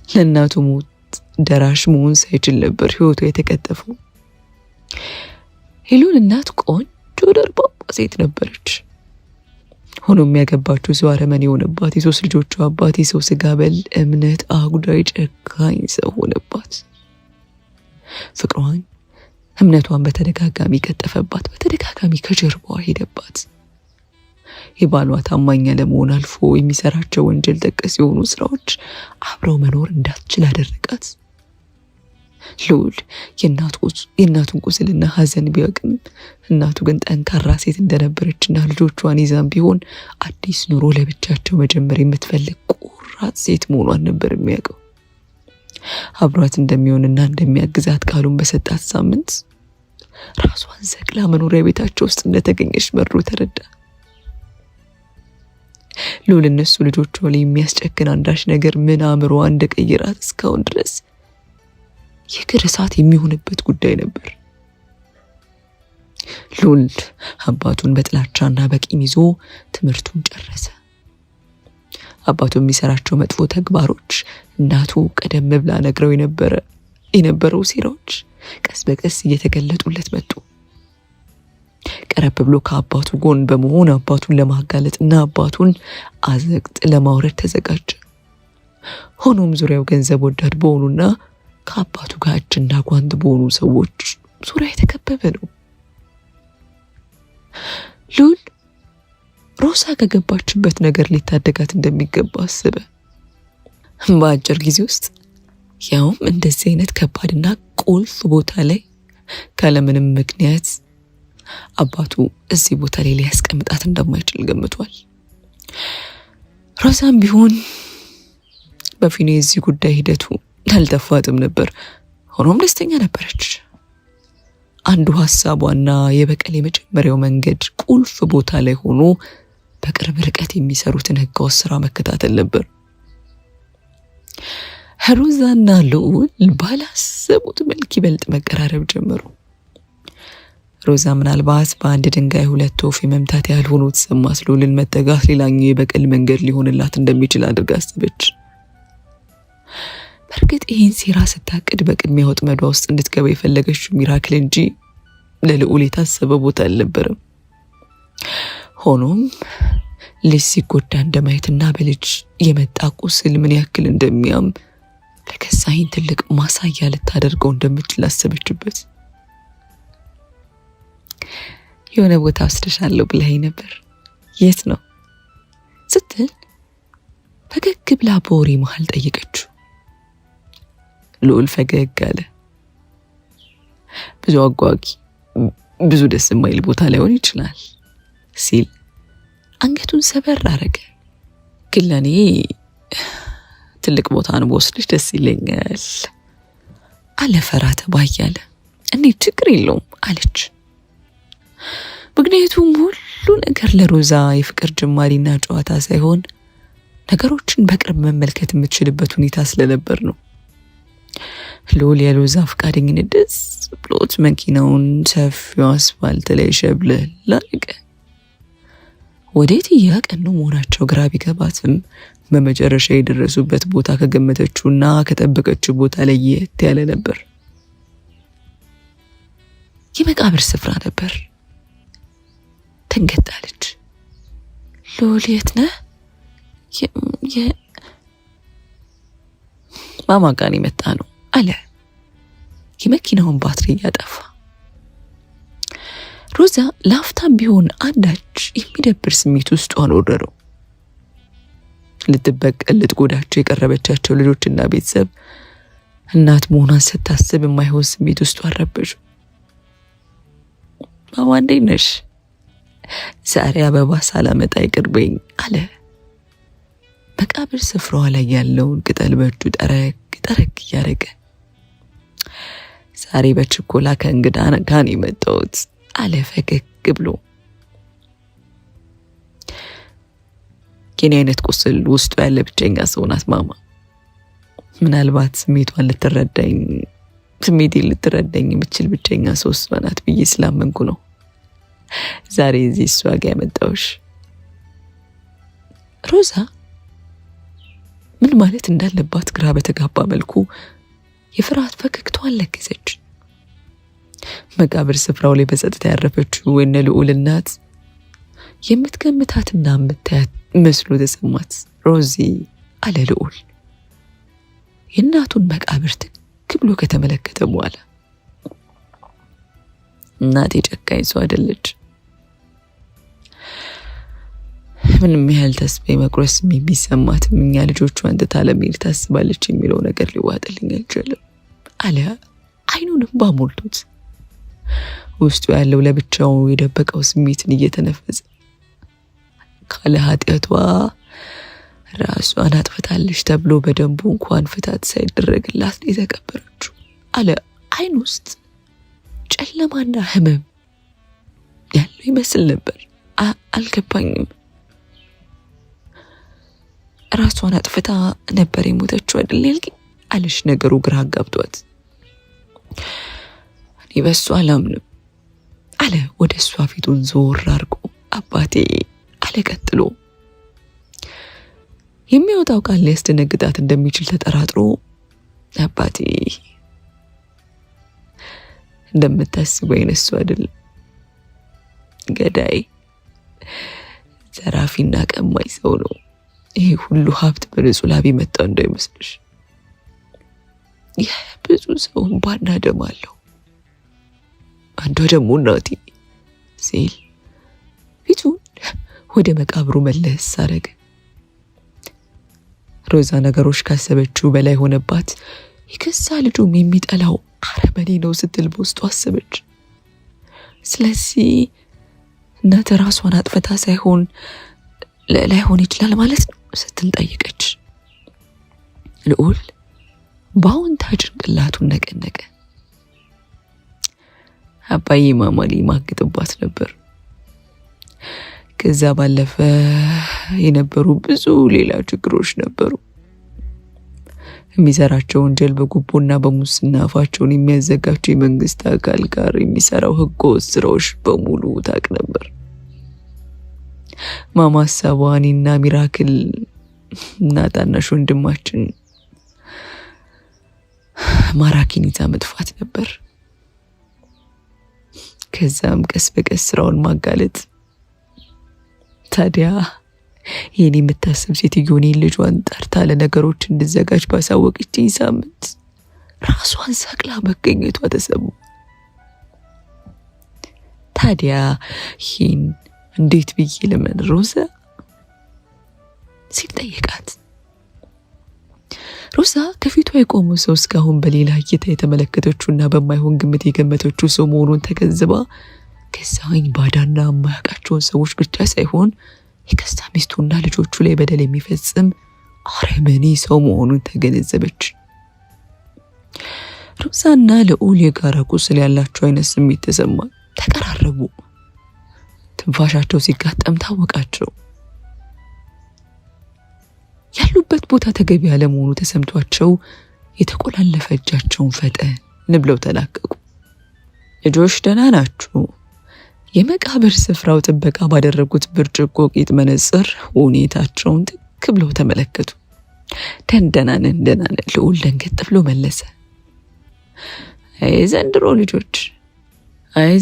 ለእናቱ ሞት ደራሽ መሆን ሳይችል ነበር ሕይወቷ የተቀጠፈው። የልዑል እናት ቆንጆ ደርባባ ሴት ነበረች። ሆኖም ያገባችው ሰው አረመኔ የሆነባት፣ የሶስት ልጆቿ አባት የሰው ስጋ በል እምነት አጉዳይ ጨካኝ ሰው ሆነባት። ፍቅሯን እምነቷን በተደጋጋሚ ቀጠፈባት። በተደጋጋሚ ከጀርባዋ ሄደባት። የባሏ ታማኝ ለመሆን አልፎ የሚሰራቸው ወንጀል ጠቀስ የሆኑ ስራዎች አብረው መኖር እንዳትችል አደረጋት። ልዑል የእናቱን ቁስልና ሐዘን ቢያውቅም እናቱ ግን ጠንካራ ሴት እንደነበረችና ልጆቿን ይዛም ቢሆን አዲስ ኑሮ ለብቻቸው መጀመር የምትፈልግ ቆራጥ ሴት መሆኗን ነበር የሚያውቀው። አብሯት እንደሚሆንና እንደሚያግዛት ቃሉን በሰጣት ሳምንት ራሷን ሰቅላ መኖሪያ ቤታቸው ውስጥ እንደተገኘች መሮ ተረዳ። ልዑል እነሱ ልጆቿ ላይ የሚያስጨክን አንዳች ነገር ምን አእምሮዋ እንደቀየራት እስካሁን ድረስ የግር እሳት የሚሆንበት ጉዳይ ነበር። ልዑል አባቱን በጥላቻና በቂም ይዞ ትምህርቱን ጨረሰ። አባቱ የሚሰራቸው መጥፎ ተግባሮች፣ እናቱ ቀደም ብላ ነግረው የነበረው ሴራዎች ቀስ በቀስ እየተገለጡለት መጡ። ቀረብ ብሎ ከአባቱ ጎን በመሆን አባቱን ለማጋለጥና አባቱን አዘቅጥ ለማውረድ ተዘጋጀ። ሆኖም ዙሪያው ገንዘብ ወዳድ በሆኑና ከአባቱ ጋር እጅና ጓንት በሆኑ ሰዎች ዙሪያ የተከበበ ነው። ልዑል ሮዛ ከገባችበት ነገር ሊታደጋት እንደሚገባ አስበ። በአጭር ጊዜ ውስጥ ያውም እንደዚህ አይነት ከባድና ቁልፍ ቦታ ላይ ካለምንም ምክንያት አባቱ እዚህ ቦታ ላይ ሊያስቀምጣት እንደማይችል ገምቷል። ሮዛም ቢሆን በፊኑ የዚህ ጉዳይ ሂደቱ አልተፋጥም ነበር። ሆኖም ደስተኛ ነበረች። አንዱ ሀሳቧና የበቀል የመጀመሪያው መንገድ ቁልፍ ቦታ ላይ ሆኖ በቅርብ ርቀት የሚሰሩትን ህገወጥ ስራ መከታተል ነበር። ሮዛና ልዑል ባላሰቡት መልክ ይበልጥ መቀራረብ ጀመሩ። ሮዛ ምናልባት በአንድ ድንጋይ ሁለት ወፍ የመምታት ያህል ሆኖ ተሰማት። ልዑልን መጠጋት ሌላኛው የበቀል መንገድ ሊሆንላት እንደሚችል አድርጋ አሰበች። በእርግጥ ይህን ሴራ ስታቅድ በቅድሚያ ወጥመዷ ውስጥ እንድትገባ የፈለገችው ሚራክል እንጂ ለልዑል የታሰበ ቦታ አልነበረም። ሆኖም ልጅ ሲጎዳ እንደማየትና በልጅ የመጣ ቁስል ምን ያክል እንደሚያም ለከሳይን ትልቅ ማሳያ ልታደርገው እንደምትችል አሰበችበት። የሆነ ቦታ ወስደሻለሁ ብለኸኝ ነበር፣ የት ነው ስትል ፈገግ ብላ በወሬ መሃል ጠየቀችው። ልዑል ፈገግ አለ። ብዙ አጓጊ፣ ብዙ ደስ የማይል ቦታ ላይሆን ይችላል ሲል አንገቱን ሰበር አረገ። ግን ለእኔ ትልቅ ቦታ ነው በወስድሽ ደስ ይለኛል አለ ፈራ ተባ እያለ። እንዴት ችግር የለውም አለች። ምክንያቱም ሁሉ ነገር ለሮዛ የፍቅር ጅማሪና ጨዋታ ሳይሆን ነገሮችን በቅርብ መመልከት የምትችልበት ሁኔታ ስለነበር ነው። ልዑል የሮዛ ፈቃደኝነት ደስ ብሎት መኪናውን ሰፊው አስፋልት ላይ ሸብለል አደረገ። ወዴት እያቀኑ መሆናቸው ግራ ቢገባትም በመጨረሻ የደረሱበት ቦታ ከገመተችውና ከጠበቀችው ቦታ ለየት ያለ ነበር። የመቃብር ስፍራ ነበር። ተንገጣለች። ልዑል የት ነህ? ማማ ጋር የመጣ ነው አለ። የመኪናውን ባትሪ እያጠፋ። ሮዛ ለአፍታም ቢሆን አንዳች የሚደብር ስሜት ውስጧን ወረረው። ልትበቀል ልትጎዳቸው የቀረበቻቸው ልጆችና ቤተሰብ እናት መሆኗን ስታስብ የማይሆን ስሜት ውስጥ አረበሹ። ማማ እንዴት ነሽ? ዛሬ አበባ ሳላመጣ ይቅርበኝ አለ። መቃብር ስፍራዋ ላይ ያለውን ቅጠል በእጁ ጠረግ እያደረገ ዛሬ በችኮላ ከእንግዳ ጋር የመጣሁት አለ ፈገግ ብሎ። የኔ አይነት ቁስል ውስጡ ያለ ብቸኛ ሰው ናት ማማ። ምናልባት ስሜቴን ልትረዳኝ የምችል ብቸኛ ሰው እሷ ናት ብዬ ስላመንኩ ነው ዛሬ እዚህ እሷ ጋር ያመጣሁሽ። ሮዛ ምን ማለት እንዳለባት ግራ በተጋባ መልኩ የፍርሃት ፈገግታዋን ለገሰች። መቃብር ስፍራው ላይ በጸጥታ ያረፈችው የነ ልዑል እናት የምትገምታትና የምታያት መስሎ ተሰማት። ሮዚ አለ ልዑል የእናቱን መቃብር ትክ ብሎ ከተመለከተ በኋላ። እናቴ ጨካኝ ሰው አይደለች። ምንም ያህል ተስፋ መቁረስ የሚሰማትም እኛ ልጆቿን ትታ ለመሄድ ታስባለች የሚለው ነገር ሊዋጥልኝ አልቻለም አለ አይኑንም ባሞልቶት። ውስጡ ያለው ለብቻው የደበቀው ስሜትን እየተነፈሰ ካለ ኃጢአቷ ራሷን አጥፍታለች ተብሎ በደንቡ እንኳን ፍታት ሳይደረግላት የተቀበረችው አለ አይን ውስጥ ጨለማና ህመም ያለው ይመስል ነበር። አልገባኝም። ራሷን አጥፍታ ነበር የሞተችው አይደል ያልከኝ አለች ነገሩ ግራ አጋብቷት። እኔ በሱ አላምንም አለ ወደ እሷ ፊቱን ዞር አድርጎ። አባቴ አለ ቀጥሎ። የሚወጣው ቃል ሊያስደነግጣት እንደሚችል ተጠራጥሮ አባቴ እንደምታስበው አይነት ሰው አይደለም። ገዳይ፣ ዘራፊና ቀማኝ ሰው ነው። ይሄ ሁሉ ሀብት በንጹህ ላብ የመጣው እንዳይመስልሽ። ይህ ብዙ ሰው እንባና ደም አለው። አንዷ ደግሞ እናቴ ሲል ፊቱን ወደ መቃብሩ መለስ አረገ። ሮዛ ነገሮች ካሰበችው በላይ ሆነባት። የገዛ ልጁም የሚጠላው አረመኔ ነው ስትል በውስጡ አሰበች። ስለዚህ እናት ራሷን አጥፍታ ሳይሆን ላይሆን ይችላል ማለት ነው ስትል ጠየቀች። ልዑል በአዎንታ ጭንቅላቱን ነቀነቀ። አባዬ ማማ ሊማግጥባት ነበር። ከዛ ባለፈ የነበሩ ብዙ ሌላ ችግሮች ነበሩ። የሚሰራቸው ወንጀል በጉቦና በሙስና አፋቸውን የሚያዘጋቸው የመንግስት አካል ጋር የሚሰራው ህገወጥ ስራዎች በሙሉ ታውቅ ነበር። ማማ ሀሳቧ እኔና ሚራክል እና ታናሽ ወንድማችን ማራኪን ይዛ መጥፋት ነበር። ከዛም ቀስ በቀስ ስራውን ማጋለጥ። ታዲያ ይህን የምታስብ ሴትዮ እኔን ልጇን ጠርታ ለነገሮች እንድዘጋጅ ባሳወቀችኝ ሳምንት ራሷን ሰቅላ መገኘቷ ተሰማ። ታዲያ ይህን እንዴት ብዬ ልመን ሮዛ ሲል ጠየቃት። ሮዛ ከፊቷ የቆመው ሰው እስካሁን በሌላ እይታ የተመለከተችውና በማይሆን ግምት የገመተችው ሰው መሆኑን ተገንዝባ ከዛኝ ባዳና የማያውቃቸውን ሰዎች ብቻ ሳይሆን የገዛ ሚስቱና ልጆቹ ላይ በደል የሚፈጽም አረመኔ ሰው መሆኑን ተገነዘበች። ሮዛና ልዑል የጋራ ቁስል ያላቸው አይነት ስሜት ተሰማ። ተቀራረቡ። ትንፋሻቸው ሲጋጠም ታወቃቸው። ያሉበት ቦታ ተገቢ ያለመሆኑ ተሰምቷቸው የተቆላለፈ እጃቸውን ፈጠን ብለው ተላቀቁ። ልጆች ደህና ናችሁ? የመቃብር ስፍራው ጥበቃ ባደረጉት ብርጭቆ ቂጥ መነጽር ሁኔታቸውን ትክ ብለው ተመለከቱ። ደህና ነን ልዑል ደንገጥ ብሎ መለሰ። አይ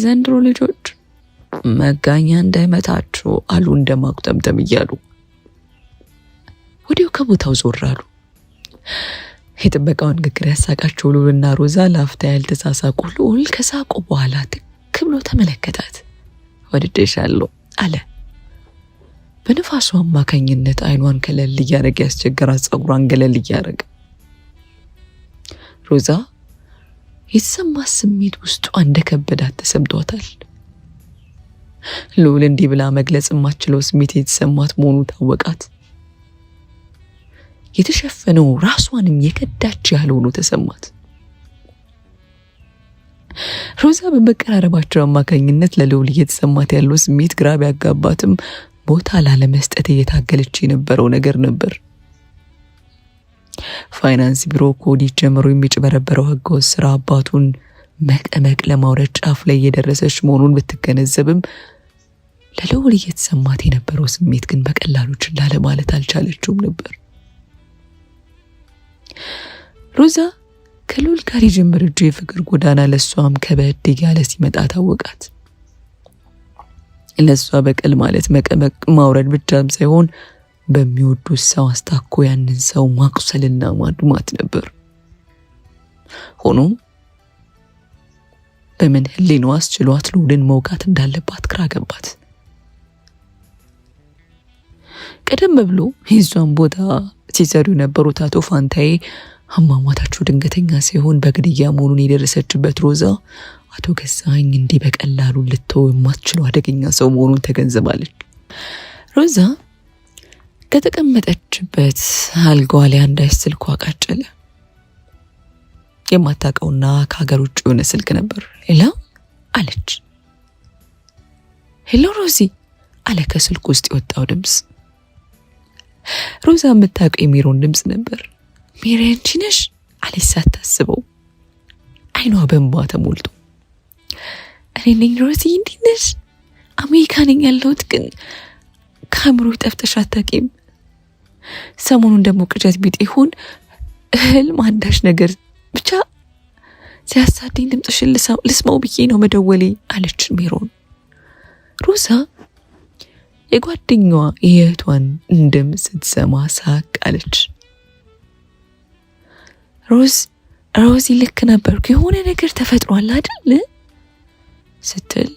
ዘንድሮ ልጆች መጋኛ እንዳይመታችሁ አሉ እንደማቁጠምጠም እያሉ ወዲያው ከቦታው ዞር አሉ። የጥበቃውን ንግግር ያሳቃቸው ሉልና ሮዛ ላፍታ ያልተሳሳቁ። ልዑል ከሳቁ በኋላ ትክ ብሎ ተመለከታት። ወድጄሻለሁ አለ። በንፋሱ አማካኝነት አይኗን ከለል እያደረገ ያስቸገራት ጸጉሯን ገለል እያደረገ። ሮዛ የተሰማት ስሜት ውስጧ እንደከበዳት ተሰምቷታል። ልዑል እንዲህ ብላ መግለጽ የማትችለው ስሜት የተሰማት መሆኑ ታወቃት። የተሸፈነው ራሷንም የከዳች ያህል ሆኖ ተሰማት። ሮዛ በመቀራረባቸው አማካኝነት ለልዑል እየተሰማት ያለው ስሜት ግራ ቢያጋባትም ቦታ ላለመስጠት እየታገለች የነበረው ነገር ነበር። ፋይናንስ ቢሮ ከወዲህ ጀምሮ የሚጭበረበረው ህገወጥ ስራ አባቱን መቀመቅ ለማውረድ ጫፍ ላይ እየደረሰች መሆኑን ብትገነዘብም ለልዑል እየተሰማት የነበረው ስሜት ግን በቀላሉ ችላ ለማለት አልቻለችውም ነበር። ሮዛ ከልዑል ጋር የጀመረችው የፍቅር ጎዳና ለሷም ከበድ እያለ ሲመጣ ታወቃት። ለሷ በቀል ማለት መቀመቅ ማውረድ ብቻም ሳይሆን በሚወዱት ሰው አስታኮ ያንን ሰው ማቁሰልና ማድማት ነበር። ሆኖም በምን ህሊናዋ አስችሏት ልዑልን መውጋት እንዳለባት ግራ ገባት። ቀደም ብሎ የሷን ቦታ ሲሰሩ የነበሩት አቶ ፋንታዬ አሟሟታቸው ድንገተኛ ሲሆን በግድያ መሆኑን የደረሰችበት ሮዛ አቶ ገዛኸኝ እንዲህ በቀላሉ ልትተው የማትችለው አደገኛ ሰው መሆኑን ተገንዝባለች። ሮዛ ከተቀመጠችበት አልጋዋ ላይ አንዳች ስልኳ ቃጨለ። የማታውቀውና ከሀገር ውጭ የሆነ ስልክ ነበር። ሄሎ አለች። ሄሎ ሮዚ አለ ከስልኩ ውስጥ የወጣው ድምፅ። ሮዛ የምታውቀው የሚሮን ድምፅ ነበር። ሜሪ አንቺ ነሽ አለች ሳታስበው፣ አይኗ በእንባ ተሞልቶ። እኔ ነኝ ሮዚ፣ እንዴት ነሽ? አሜሪካ ነኝ ያለሁት፣ ግን ከአእምሮ ጠፍተሽ አታውቂም። ሰሞኑን ደግሞ ቅዠት ቢጤ ይሁን ህልም አንዳች ነገር ብቻ ሲያሳደኝ ድምፅሽን ልስማው ብዬ ነው መደወሌ አለች ሜሮን። ሮዛ የጓደኛዋ የእህቷን ድምፅ ስትሰማ ሳቅ አለች። ሮዚ ልክ ነበርኩ፣ የሆነ ነገር ተፈጥሯል አይደል ስትል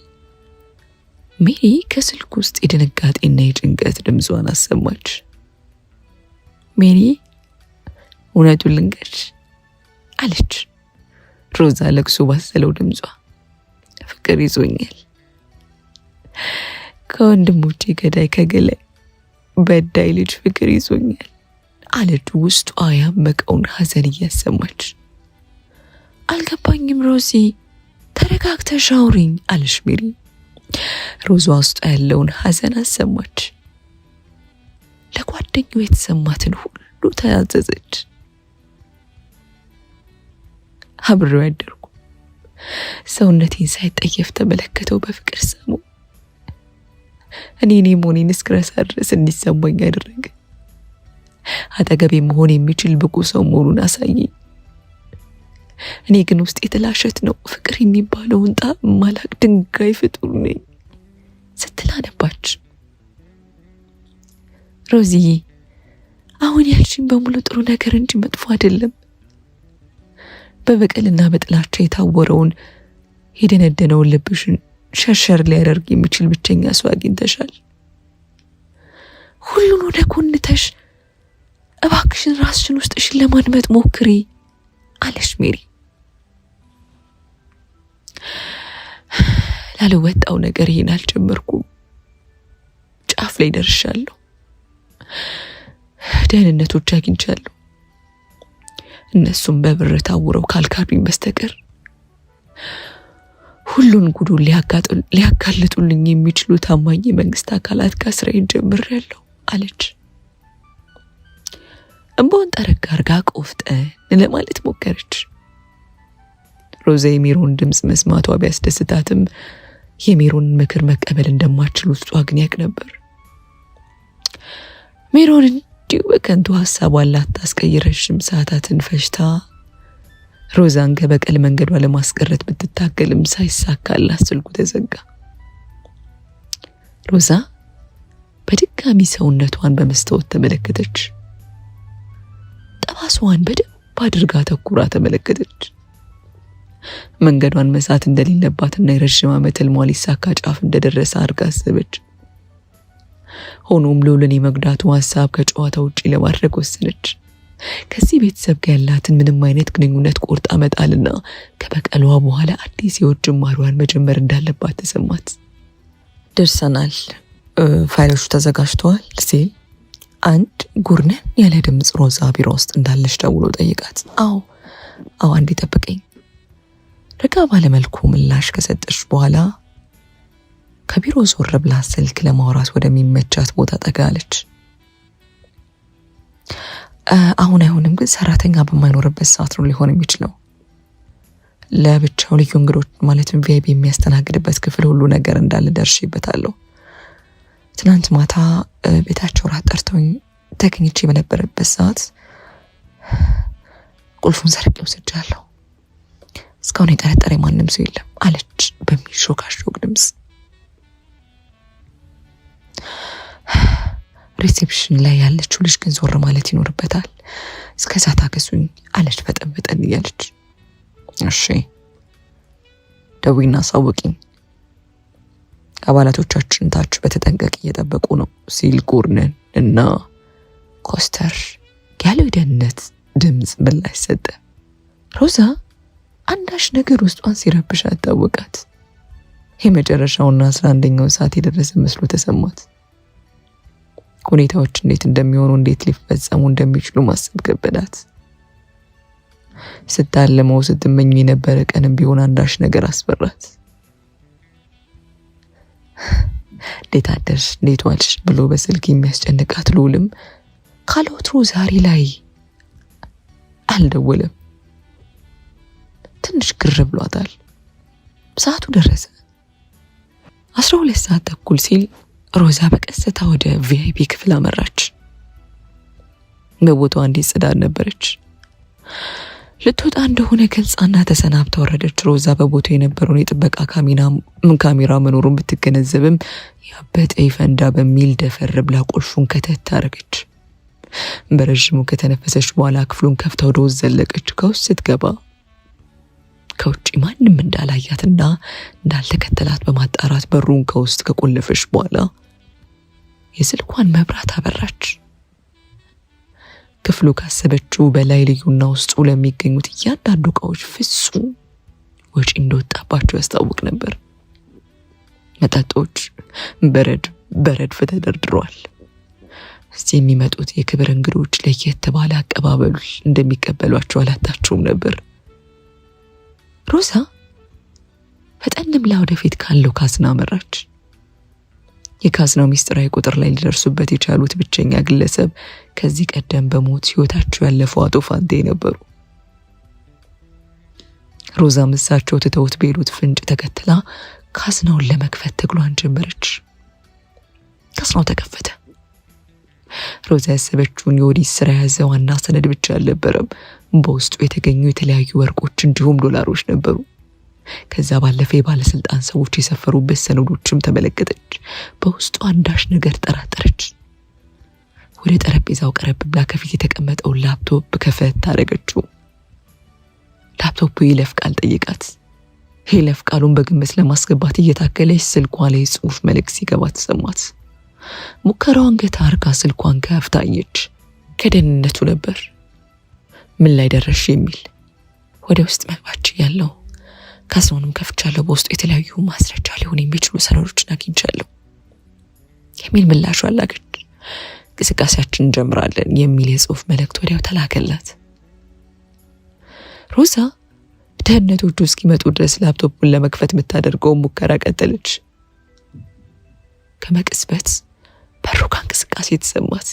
ሜሪ ከስልክ ውስጥ የድንጋጤና የጭንቀት ድምጿን አሰማች። ሜሪ እውነቱን ልንገርሽ አለች ሮዛ ለቅሶ ባሰለው ድምጿ። ፍቅር ይዞኛል፣ ከወንድሞቼ ገዳይ ከገላይ በዳይ ልጅ ፍቅር ይዞኛል አለች ውስጧ ያመቀውን ሐዘን እያሰማች። አልገባኝም ሮዚ፣ ተረጋግተሽ አውሪኝ አለች ሜሪ። ሮዛ ውስጧ ያለውን ሐዘን አሰማች። ለጓደኛው የተሰማትን ሁሉ ተያዘዘች። አብሬው ያደርኩ ሰውነቴን ሳይጠየፍ ተመለከተው በፍቅር ሰሙ። እኔ መሆኔን እስክረሳ ድረስ እንዲሰማኝ ያደረገ አጠገቤ መሆን የሚችል ብቁ ሰው መሆኑን አሳየኝ። እኔ ግን ውስጥ የተላሸት ነው ፍቅር የሚባለውን ጣዕም ማላቅ ድንጋይ ፍጡር ነኝ ስትል አነባች። ሮዚዬ አሁን ያልሽኝ በሙሉ ጥሩ ነገር እንጂ መጥፎ አይደለም። በበቀልና በጥላቻ የታወረውን የደነደነውን ልብሽን ሸርሸር ሊያደርግ የሚችል ብቸኛ ሰው አግኝተሻል። ሁሉን ወደ ጎንተሽ እባክሽን ራስሽን ውስጥሽን ለማድመጥ ሞክሪ አለች ሜሪ። ላልወጣው ነገር ይሄን አልጀመርኩም። ጫፍ ላይ ደርሻለሁ። ደህንነቶች አግኝቻለሁ። እነሱም በብር ታውረው ካልካዱኝ በስተቀር ሁሉን ጉዱን ሊያጋልጡልኝ የሚችሉ ታማኝ የመንግስት አካላት ጋር ስራዬን ጀምሬያለሁ አለች። እንባውን ጠረግ አርጋ ቆፍጠን ለማለት ሞከረች። ሮዛ የሜሮን ድምፅ መስማቷ ቢያስደስታትም የሜሮን ምክር መቀበል እንደማትችል ውስጧ ግን ያውቅ ነበር። ሜሮን እንዲሁ በከንቱ ሀሳቧን ላታስቀይረሽም ሰዓታትን ፈጅታ ሮዛን ከበቀል መንገዷ ለማስቀረት ብትታገልም ሳይሳካላት ስልኩ ተዘጋ። ሮዛ በድጋሚ ሰውነቷን በመስታወት ተመለከተች። ጠባሷን በደንብ አድርጋ ተኩራ ተመለከተች። መንገዷን መሳት እንደሌለባትና የረዥም ዓመት ህልሟ ሊሳካ ጫፍ እንደደረሰ አድርጋ አሰበች። ሆኖም ልዑልን የመጉዳቱ ሀሳብ ከጨዋታ ውጪ ለማድረግ ወሰነች። ከዚህ ቤተሰብ ጋር ያላትን ምንም አይነት ግንኙነት ቆርጣ መጣልና ከበቀሏ በኋላ አዲስ የህይወት ጅማሯን መጀመር እንዳለባት ተሰማት። ደርሰናል፣ ፋይሎቹ ተዘጋጅተዋል ሲል አንድ ጉርነን ያለ ድምፅ ሮዛ ቢሮ ውስጥ እንዳለች ደውሎ ጠይቃት። አዎ አንዴ ጠብቀኝ፣ ረጋ ባለመልኩ ምላሽ ከሰጠች በኋላ ከቢሮ ዞር ብላ ስልክ ለማውራት ወደሚመቻት ቦታ ጠጋለች። አሁን አይሆንም፣ ግን ሰራተኛ በማይኖርበት ሰዓት ነው ሊሆን የሚችለው። ለብቻው ልዩ እንግዶች ማለትም ቪአይፒ የሚያስተናግድበት ክፍል ሁሉ ነገር እንዳለ ደርሼበታለሁ። ትናንት ማታ ቤታቸው ራት ጠርተውኝ ተገኝቼ በነበረበት ሰዓት ቁልፉን ሰርቄ ወስጃለሁ። እስካሁን የጠረጠረ ማንም ሰው የለም አለች በሚሾካሾክ ድምፅ። ሪሴፕሽን ላይ ያለችው ልጅ ግን ዞር ማለት ይኖርበታል። እስከዛ ታገሱኝ አለች ፈጠን እያለች። እሺ ደዊና ሳውቂኝ፣ አባላቶቻችን ታች በተጠንቀቅ እየጠበቁ ነው ሲል ጉርነን እና ኮስተር ያለው የደህንነት ድምፅ ምላሽ ሰጠ። ሮዛ አንዳች ነገር ውስጧን ሲረብሽ አታወቃት። የመጨረሻውና 11ኛው ሰዓት የደረሰ መስሎ ተሰማት። ሁኔታዎች እንዴት እንደሚሆኑ እንዴት ሊፈጸሙ እንደሚችሉ ማሰብ ከበዳት። ስታለመው ስትመኝ የነበረ ቀንም ቢሆን አንዳች ነገር አስፈራት። እንዴት አደርሽ እንዴት ዋልሽ ብሎ በስልክ የሚያስጨንቃት ልዑልም ካለወትሮ ዛሬ ላይ አልደወለም። ትንሽ ግር ብሏታል። ሰዓቱ ደረሰ። 12 ሰዓት ተኩል ሲል ሮዛ በቀስታ ወደ ቪአይፒ ክፍል አመራች። በቦታዋ አንዲት ጽዳት ነበረች። ልትወጣ እንደሆነ ገልጻና ተሰናብታ ወረደች። ሮዛ በቦታው የነበረውን የጥበቃ ካሜራ መኖሩን ብትገነዘብም ያበጠ ይፈንዳ በሚል ደፈር ብላ ቁልፉን ከተት አደረገች። በረዥሙ ከተነፈሰች በኋላ ክፍሉን ከፍታ ወደ ውስጥ ዘለቀች። ከውስጥ ስትገባ ከውጭ ማንም እንዳላያትና እንዳልተከተላት በማጣራት በሩን ከውስጥ ከቆለፈች በኋላ የስልኳን መብራት አበራች። ክፍሉ ካሰበችው በላይ ልዩና ውስጡ ለሚገኙት እያንዳንዱ እቃዎች ፍጹም ወጪ እንደወጣባቸው ያስታውቅ ነበር። መጠጦች በረድፍ ተደርድረዋል። እዚህ የሚመጡት የክብር እንግዶች ለየት ባለ አቀባበል እንደሚቀበሏቸው አላታቸውም ነበር። ሮዛ ፈጠን ብላ ወደፊት ካለው ካዝና አመራች። የካዝናው ሚስጥራዊ ቁጥር ላይ ሊደርሱበት የቻሉት ብቸኛ ግለሰብ ከዚህ ቀደም በሞት ህይወታቸው ያለፈው አቶ ፋንቴ ነበሩ። ሮዛ እሳቸው ትተውት በሄዱት ፍንጭ ተከትላ ካዝናውን ለመክፈት ትግሏን ጀመረች። ካዝናው ተከፈተ። ሮዛ ያሰበችውን የኦዲት ስራ የያዘ ዋና ሰነድ ብቻ አልነበረም። በውስጡ የተገኙ የተለያዩ ወርቆች እንዲሁም ዶላሮች ነበሩ። ከዛ ባለፈ የባለስልጣን ሰዎች የሰፈሩበት ሰነዶችም ተመለከተች። በውስጡ አንዳች ነገር ጠራጠረች። ወደ ጠረጴዛው ቀረብ ብላ ከፊት የተቀመጠውን ላፕቶፕ ከፈት አደረገችው። ላፕቶፑ ይለፍ ቃል ጠይቃት። ይለፍ ቃሉን በግምት ለማስገባት እየታከለች ስልኳ ላይ ጽሑፍ መልእክት ሲገባ ተሰማት። ሙከራዋን ገታ አርጋ ስልኳን ከፍታየች። ከደህንነቱ ነበር። ምን ላይ ደረሽ የሚል። ወደ ውስጥ መግባች ያለው ካዝናውንም ከፍቻለሁ፣ በውስጡ የተለያዩ ማስረጃ ሊሆን የሚችሉ ሰነዶችን አግኝቻለሁ የሚል ምላሽ አላገች። እንቅስቃሴያችን እንጀምራለን የሚል የጽሑፍ መልእክት ወዲያው ተላከላት። ሮዛ ደህንነቶቹ እስኪመጡ ድረስ ላፕቶፑን ለመክፈት የምታደርገውን ሙከራ ቀጠለች። ከመቅስበት በሩ እንቅስቃሴ ተሰማት።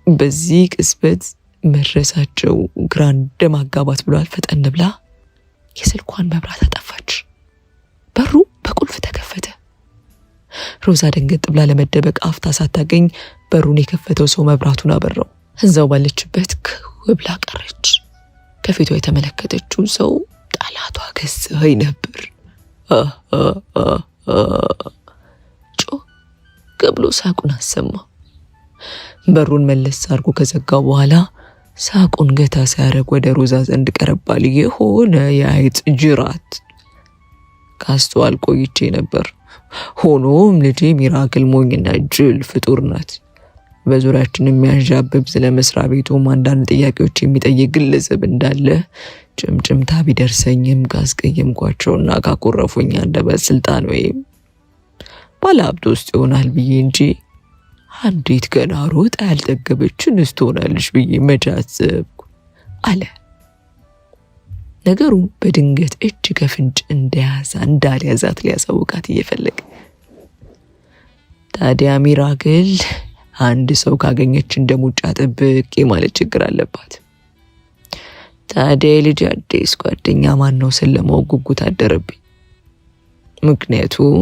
በዚህ ቅስበት መድረሳቸው ግራ እንደማጋባት ብሏል። ፈጠን ብላ የስልኳን መብራት አጠፋች። በሩ በቁልፍ ተከፈተ። ሮዛ ደንገጥ ብላ ለመደበቅ አፍታ ሳታገኝ በሩን የከፈተው ሰው መብራቱን አበራው። እዛው ባለችበት ብላ ቀረች። ከፊቷ የተመለከተችው ሰው ጠላቷ ገዛኸኝ ነበር። ጮክ ብሎ ሳቁን አሰማ። በሩን መለስ አድርጎ ከዘጋው በኋላ ሳቁን ገታ ሲያደርግ ወደ ሮዛ ዘንድ ቀረባል። የሆነ የአይጥ ጅራት ካስተዋል ቆይቼ ነበር። ሆኖም ልጄ ሚራክል ሞኝና ጅል ፍጡር ናት። በዙሪያችን የሚያንዣብብ ስለ መስሪያ ቤቱም አንዳንድ ጥያቄዎች የሚጠይቅ ግለሰብ እንዳለ ጭምጭምታ ቢደርሰኝም ካስቀየምኳቸውና ካኮረፉኝ አንደበት ስልጣን ወይም ባለሀብት ውስጥ ይሆናል ብዬ እንጂ አንዲት ገና ሮጣ ያልጠገበች እንስት ትሆናለች ብዬ መቼ አሰብኩ አለ። ነገሩ በድንገት እጅ ከፍንጭ እንዳልያዛት ሊያሳውቃት እየፈለገ ታዲያ ሚራክል አንድ ሰው ካገኘች እንደ ሙጫ ጥብቅ ማለት ችግር አለባት። ታዲያ የልጅ አዲስ ጓደኛ ማን ነው ስለማው ጉጉት አደረብኝ። ምክንያቱም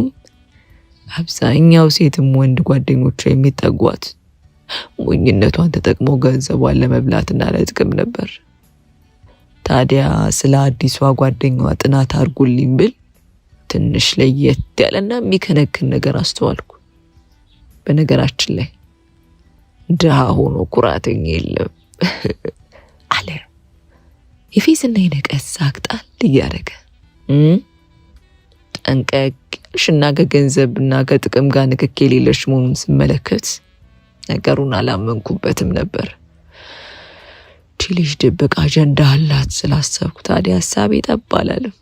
አብዛኛው ሴትም ወንድ ጓደኞቿ የሚጠጓት ሞኝነቷን ተጠቅመው ገንዘቧን ለመብላትና ለጥቅም ነበር። ታዲያ ስለ አዲሷ ጓደኛዋ ጥናት አድርጉልኝ ብል ትንሽ ለየት ያለና የሚከነክን ነገር አስተዋልኩ። በነገራችን ላይ ድሃ ሆኖ ኩራተኛ የለም አለ የፌዝና የነቀስ ሳቅ ጣል እያደረገ። ጠንቀቅ ያልሽና ከገንዘብና ከጥቅም ጋር ንክክ የሌለሽ መሆኑን ስመለከት ነገሩን አላመንኩበትም ነበር። ልጅ ድብቅ አጀንዳ አላት ስላሰብኩ ታዲያ ሀሳቤ ጠብ አላለም።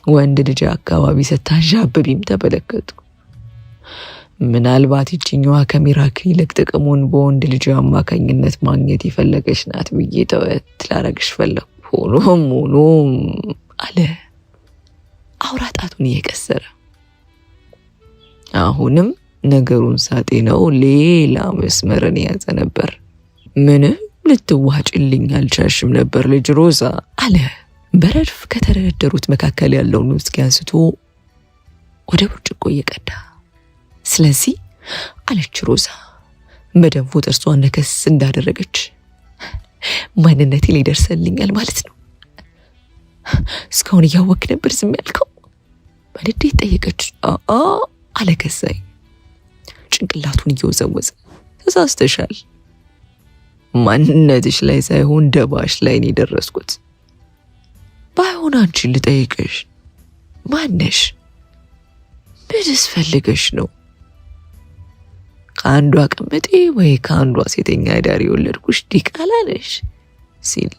ወንድ ልጅ አካባቢ ስታዣብቢም ተመለከትኩ። ምናልባት ይችኛዋ ከሚራክል ይልቅ ጥቅሙን በወንድ ልጅ አማካኝነት ማግኘት የፈለገች ናት ብዬ ተወት ላረግሽ ፈለግኩ። ሆኖም አለ አውራ ጣቱን እየቀሰረ። አሁንም ነገሩን ሳጤነው ሌላ መስመርን የያዘ ነበር። ምንም ልትዋጭልኝ አልቻልሽም ነበር ልጅ ሮዛ አለ በረድፍ ከተደረደሩት መካከል ያለውን ውስኪ አንስቶ ወደ ብርጭቆ እየቀዳ። ስለዚህ አለች ሮዛ በደንቡ ጥርሷን ነከስ እንዳደረገች ማንነቴ ላይ ደርሰልኛል ማለት ነው። እስካሁን እያወቅ ነበር ዝም ያልከው በንዴት ጠየቀች። አለ ከሳይ ጭንቅላቱን እየወዘወዘ። ተሳስተሻል። ማንነትሽ ላይ ሳይሆን ደባሽ ላይ ነው የደረስኩት። ባይሆን አንቺን ልጠይቅሽ ማነሽ? ምንስ ፈልገሽ ነው? ከአንዷ ቅምጤ ወይ ከአንዷ ሴተኛ ዳር የወለድኩሽ ዲቃላ ነሽ ሲል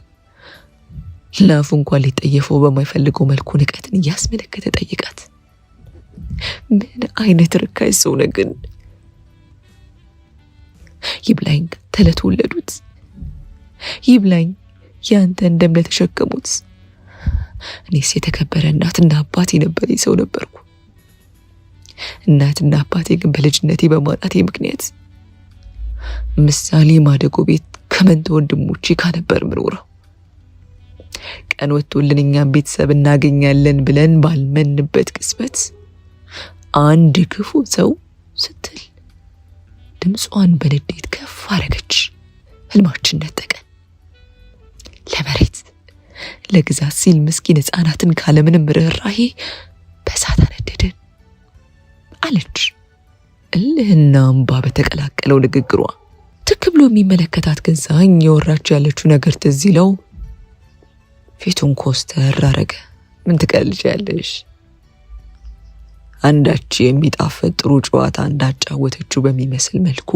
ላፉ እንኳን ሊጠየፈው በማይፈልገው መልኩ ንቀትን እያስመለከተ ጠይቃት። ምን አይነት ርካሽ ሰው ነህ ግን? ይብላኝ ተለተወለዱት፣ ይብላኝ ያንተን ደም ለተሸከሙት። እኔስ የተከበረ እናትና አባቴ ነበር ሰው ነበርኩ። እናትና አባቴ ግን በልጅነቴ በማጣቴ ምክንያት ምሳሌ ማደጎ ቤት ከመንተ ወንድሞቼ ጋር ነበር ምኖረው። ቀን ወጥቶልን እኛም ቤተሰብ እናገኛለን ብለን ባልመንበት ቅጽበት አንድ ክፉ ሰው ስትል ድምጿን በንዴት ከፍ አረገች። ህልማችን ነጠቀን። ለመሬት ለግዛት ሲል ምስኪን ሕፃናትን ካለምንም ርኅራሄ በሳት አነደድን አለች እልህና እምባ በተቀላቀለው ንግግሯ። ትክ ብሎ የሚመለከታት ገዛኸኝ የወራች ያለችው ነገር ትዝ ይለው ፊቱን ኮስተር አረገ። ምን ትቀልጃለሽ? አንዳች የሚጣፈጥ ጥሩ ጨዋታ እንዳጫወተችው በሚመስል መልኩ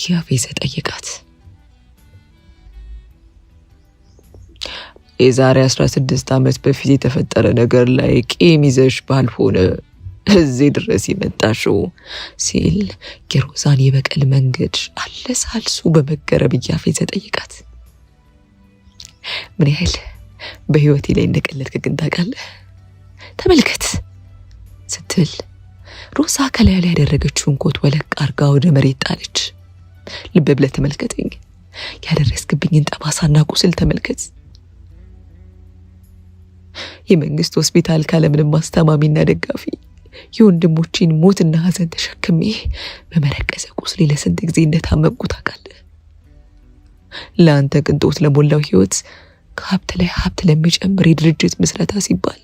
ያፌዘ ጠይቃት። የዛሬ 16 ዓመት በፊት የተፈጠረ ነገር ላይ ቂም ይዘሽ ባልሆነ እዚህ ድረስ የመጣሽው ሲል የሮዛን የበቀል መንገድ አለሳልሱ በመገረም ያፌዘ ጠይቃት። ምን ያህል በህይወቴ ላይ እንደቀለድክ ግን ታውቃለህ? ተመልከት ስትል ሮዛ ከላይ ላይ ያደረገችውን ኮት ወለቅ አርጋ ወደ መሬት ጣለች። ልብ ብለህ ተመልከተኝ። ያደረስክብኝን ጠባሳና ቁስል ተመልከት። የመንግስት ሆስፒታል ካለምንም ማስተማሚና ደጋፊ የወንድሞቼን ሞትና ሐዘን ተሸክሜ በመረቀዘ ቁስሌ ለስንት ጊዜ እንደታመምኩ ታውቃለህ? ለአንተ ቅንጦት ለሞላው ህይወት ከሀብት ላይ ሀብት ለሚጨምር የድርጅት ምስረታ ሲባል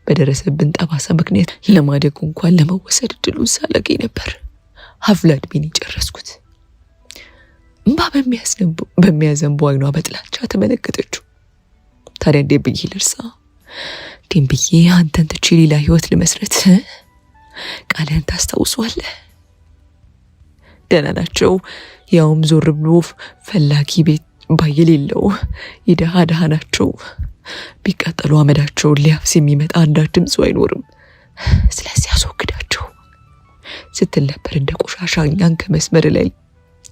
በደረሰብን ጠባሳ ምክንያት ለማደግ እንኳን ለመወሰድ እድሉን ሳላገኝ ነበር አፍላ ዕድሜን የጨረስኩት። እንባ በሚያዘንቡ አይኗ በጥላቻ ተመለከተችው። ታዲያ እንዴት ብዬ ልርሳ? እንዴት ብዬ አንተን ትቼ ሌላ ህይወት ልመስረት? ቃልህን ታስታውሷለህ? ደህና ናቸው፣ ያውም ዞር ብሎ ፈላጊ ቤት ባየሌለው የደሃ ደሃ ናቸው። ቢቃጠሉ አመዳቸውን ሊያፍስ የሚመጣ አንዳችም ሰው አይኖርም። ስለዚህ አስወግዳቸው ስትል ነበር እንደ ቆሻሻ እኛን ከመስመር ላይ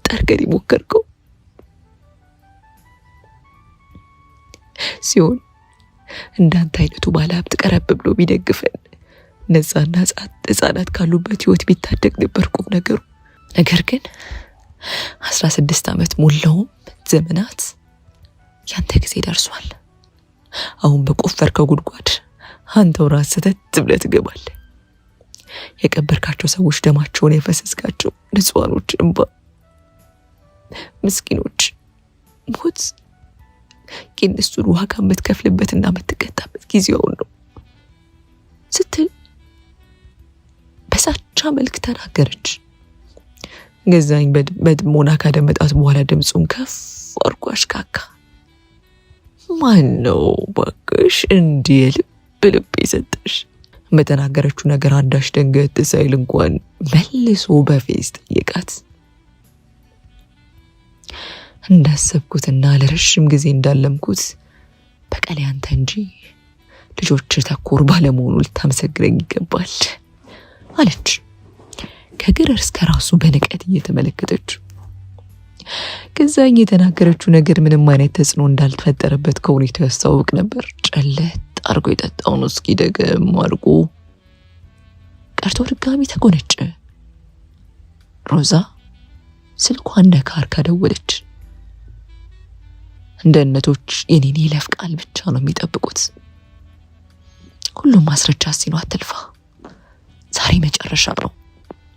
ጠርገን የሞከርከው ሲሆን እንዳንተ አይነቱ ባለሀብት ቀረብ ብሎ ቢደግፈን ነፃና ህጻናት ካሉበት ህይወት ቢታደግ ነበር ቁም ነገሩ። ነገር ግን 16 ዓመት ሞላውም ዘመናት ያንተ ጊዜ ደርሷል። አሁን በቆፈርከው ጉድጓድ አንተው ራስህ ተት ብለህ ትገባለህ። የቀበርካቸው ሰዎች ደማቸውን የፈሰስካቸው ንጹሃኖች እንባ ምስኪኖች ሞት የእነሱን ዋጋ የምትከፍልበትና የምትቀጣበት ጊዜውን ነው ስትል በሳቻ መልክ ተናገረች። ገዛኝ በጥሞና ካደመጣት በኋላ ድምፁን ከፍ አድርጎ አሽካካ። ማን ነው ባክሽ እንዲህ ልብ የሰጠሽ? በተናገረችው ነገር አንዳች ደንገጥ ሳይል እንኳን መልሶ በፌዝ ጠየቃት። እንዳሰብኩትና ለረጅም ጊዜ እንዳለምኩት በቀል ያንተ እንጂ ልጆች ተኮር ባለመሆኑ ልታመሰግረኝ ይገባል አለች፣ ከግር እስከ ራሱ በንቀት እየተመለከተች። ገዛኝ የተናገረችው ነገር ምንም አይነት ተጽዕኖ እንዳልተፈጠረበት ከሁኔታው ያስታውቅ ነበር። ጨለት አርጎ የጠጣውን ውስኪ ደገም አድርጎ ቀርቶ ድጋሚ ተጎነጨ። ሮዛ ስልኳን ነካ አርጋ ደወለች። እንደ እነቶች የኔን ይለፍ ቃል ብቻ ነው የሚጠብቁት። ሁሉም ማስረጃ ሲኖ አትልፋ፣ ዛሬ መጨረሻ ነው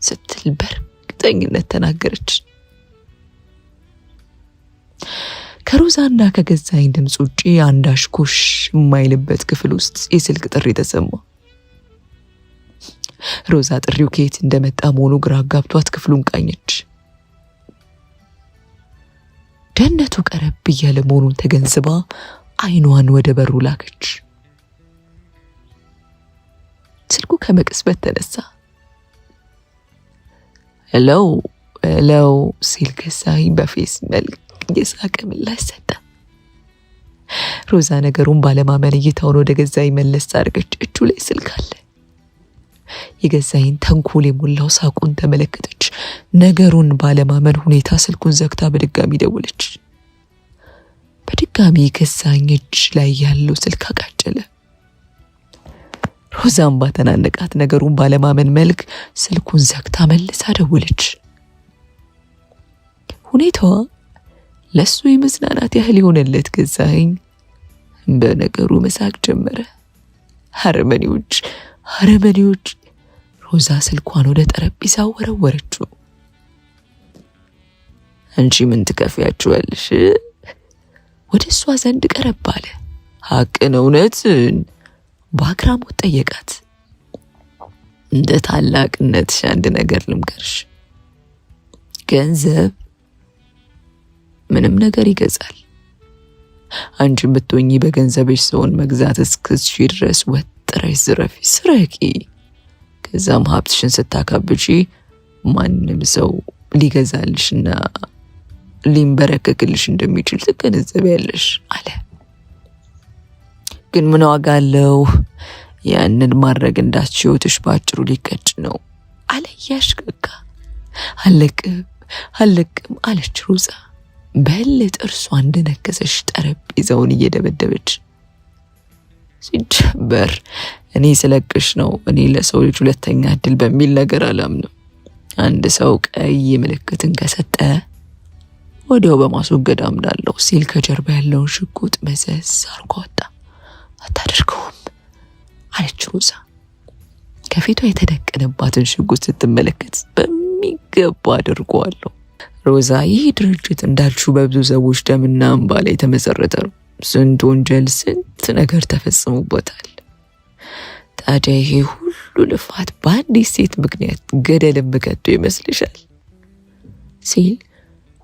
ስትል በእርግጠኝነት ተናገረች። ከሮዛና ከገዛኝ ድምፅ ውጪ አንዳች ኮሽ የማይልበት ክፍል ውስጥ የስልክ ጥሪ ተሰማ። ሮዛ ጥሪው ከየት እንደመጣ መሆኑ ግራ ጋብቷት ክፍሉን ቃኘች። ደህንነቱ ቀረብ እያለ መሆኑን ተገንዝባ አይኗን ወደ በሩ ላከች። ስልኩ ከመቅስበት ተነሳ። ሄሎ ሲል ገዛኝ በፌስ መልክ የሳቀ ምላሽ ሰጠ። ሮዛ ነገሩን ባለማመን እይታውን ወደ ገዛኝ መለስ አድርገች። እጁ ላይ ስልክ አለ። የገዛኝን ተንኮል የሞላው ሳቁን ተመለከተች። ነገሩን ባለማመን ሁኔታ ስልኩን ዘግታ በድጋሚ ደወለች። በድጋሚ ገዛኝ እጅ ላይ ያለው ስልክ አቃጨለ። ሮዛም ባተናነቃት ነገሩን ባለማመን መልክ ስልኩን ዘግታ መልሳ ደወለች። ሁኔታዋ ለሱ የመዝናናት ያህል የሆነለት ገዛኝ በነገሩ መሳቅ ጀመረ። አረመኔዎች! ሮዛ ስልኳን ወደ ጠረጴዛ ወረወረችው። አንቺ ምን ትከፍያቸዋለሽ? ወደ እሷ ዘንድ ቀረብ አለ። ሀቅን እውነትን በአግራሞት ጠየቃት። እንደ ታላቅነትሽ አንድ ነገር ልምከርሽ፣ ገንዘብ ምንም ነገር ይገዛል። አንቺም ብትሆኚ በገንዘብሽ ሰውን መግዛት እስክትሺ ድረስ ወጥረሽ ዝረፊ፣ ስረቂ። ከዛም ሀብትሽን ስታካብጪ ማንም ሰው ሊገዛልሽና ሊንበረከክልሽ እንደሚችል ትገነዘቢያለሽ አለ። ግን ምን ዋጋ አለው? ያንን ማድረግ እንዳትችይ ሕይወትሽ ባጭሩ ሊቀጭ ነው አለ እያሽከካ። አለቅም አለች ሮዛ በል ጥርሷ እንደነከሰች ጠረጴዛውን እየደበደበች። ሲጀበር እኔ ስለቅሽ ነው። እኔ ለሰው ልጅ ሁለተኛ እድል በሚል ነገር አላምንም። አንድ ሰው ቀይ ምልክትን ከሰጠ ወዲያው በማስወገድ አምናለሁ ሲል ከጀርባ ያለውን ሽጉጥ መዘዝ አርጎ ወጣ። አታደርገውም አለች ሮዛ ከፊቷ የተደቀነባትን ሽጉጥ ስትመለከት። በሚገባ አድርገዋለሁ ሮዛ፣ ይህ ድርጅት እንዳልሽው በብዙ ሰዎች ደምና እንባ ላይ የተመሰረተ ነው። ስንት ወንጀል፣ ስንት ነገር ተፈጽሞበታል። ታዲያ ይሄ ሁሉ ልፋት በአንዲት ሴት ምክንያት ገደል የምከተው ይመስልሻል? ሲል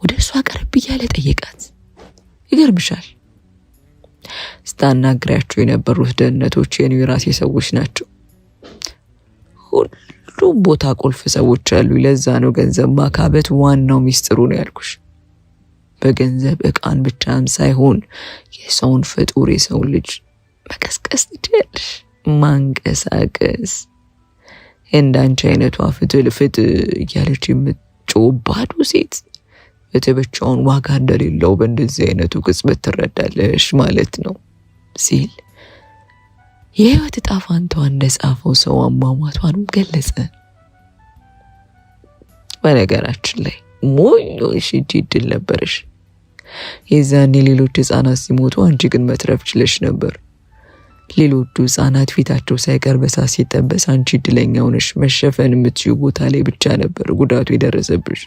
ወደ እሷ ቀረብ እያለ ጠየቃት። ይገርምሻል፣ ስታናግሪያቸው የነበሩት ደህንነቶች የኔ የራሴ ሰዎች ናቸው። ሁሉም ቦታ ቁልፍ ሰዎች አሉ። ለዛ ነው ገንዘብ ማካበት ዋናው ሚስጥሩ ነው ያልኩሽ። በገንዘብ ዕቃን ብቻም ሳይሆን የሰውን ፍጡር የሰውን ልጅ መቀስቀስ ትችያለሽ፣ ማንቀሳቀስ። እንዳንቺ አይነቷ ፍትል እያለች የምትጮህ ባዶ ሴት ፍትህ ብቻውን ዋጋ እንደሌለው በእንደዚህ አይነቱ ቅጽበት ትረዳለሽ ማለት ነው ሲል የህይወት ዕጣ ፈንታዋ እንደጻፈው ሰው አሟሟቷንም ገለጸ። በነገራችን ላይ ሞኞሽ እድል ነበረሽ። የዛኔ ሌሎች ህፃናት ሲሞቱ አንቺ ግን መትረፍ ችለሽ ነበር። ሌሎቹ ህፃናት ፊታቸው ሳይቀር በሳት ሲጠበስ አንቺ እድለኛ ሆነሽ መሸፈን የምትችይው ቦታ ላይ ብቻ ነበር ጉዳቱ የደረሰብሽ።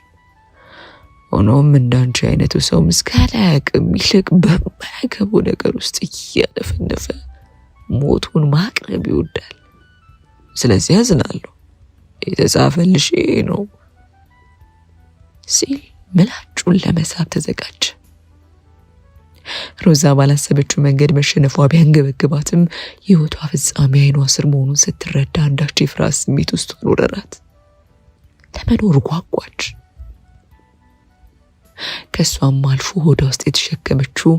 ሆኖም እንዳንቺ አይነቱ ሰው ምስጋና አያውቅም። ይልቅ በማያገባው ነገር ውስጥ እያለፈነፈ ሞቱን ማቅረብ ይወዳል። ስለዚህ ያዝናለሁ፣ የተጻፈልሽ ነው ሲል ምላጩን ለመሳብ ተዘጋጀ። ሮዛ ባላሰበችው መንገድ መሸነፏ ቢያንገበግባትም የህይወቷ ፍጻሜ አይኗ ስር መሆኑን ስትረዳ አንዳች የፍርሃት ስሜት ውስጥ ኖረራት። ለመኖር ጓጓች። ከሷም አልፎ ሆዷ ውስጥ የተሸከመችው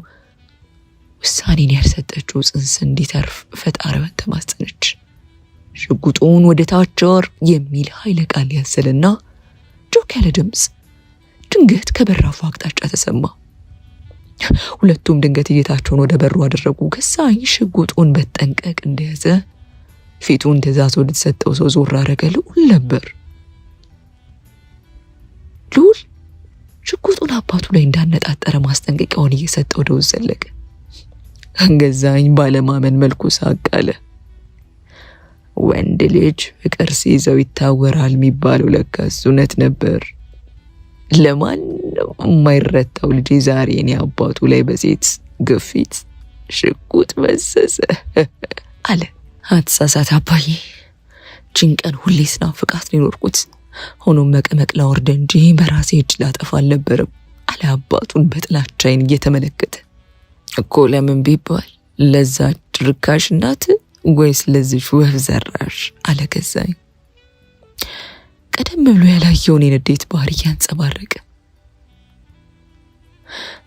ውሳኔን ያልሰጠችው ጽንስ እንዲተርፍ ፈጣሪዋን ተማጸነች። ሽጉጡን ወደ ታች የሚል ኃይለ ቃል ያዘለና ጮክ ያለ ድምፅ ድንገት ከበራፉ አቅጣጫ ተሰማ። ሁለቱም ድንገት እይታቸውን ወደ በሩ አደረጉ። ገዛኸኝ ሽጉጡን በጠንቀቅ እንደያዘ ፊቱን ትዕዛዝ ወደ ተሰጠው ሰው ዞር አደረገ። ልዑል ነበር። ልዑል ሽጉጡን አባቱ ላይ እንዳነጣጠረ ማስጠንቀቂያውን እየሰጠው ወደ ውስጥ ዘለቀ። ገዛኸኝ ባለማመን መልኩ ሳቅ አለ። ወንድ ልጅ ፍቅር ሲይዘው ይታወራል የሚባለው ለካስ እውነት ነበር። ለማንም የማይረታው ልጅ ዛሬ እኔ አባቱ ላይ በሴት ግፊት ሽጉጥ መሰሰ አለ። አትሳሳት አባዬ፣ ጭንቀን ሁሌ ስናፍቃት ነው የኖርኩት። ሆኖም መቀመቅ ላወርድ እንጂ በራሴ እጅ ላጠፋ አልነበረም አለ አባቱን በጥላቻ ዓይን እየተመለከተ። እኮ ለምን ቢባል ለዛች ርካሽ እናት ወይስ ለዚች ወፍ ዘራሽ አለ ገዛኸኝ ቀደም ብሎ ያላየውን የንዴት ባህሪ ያንጸባረቀ።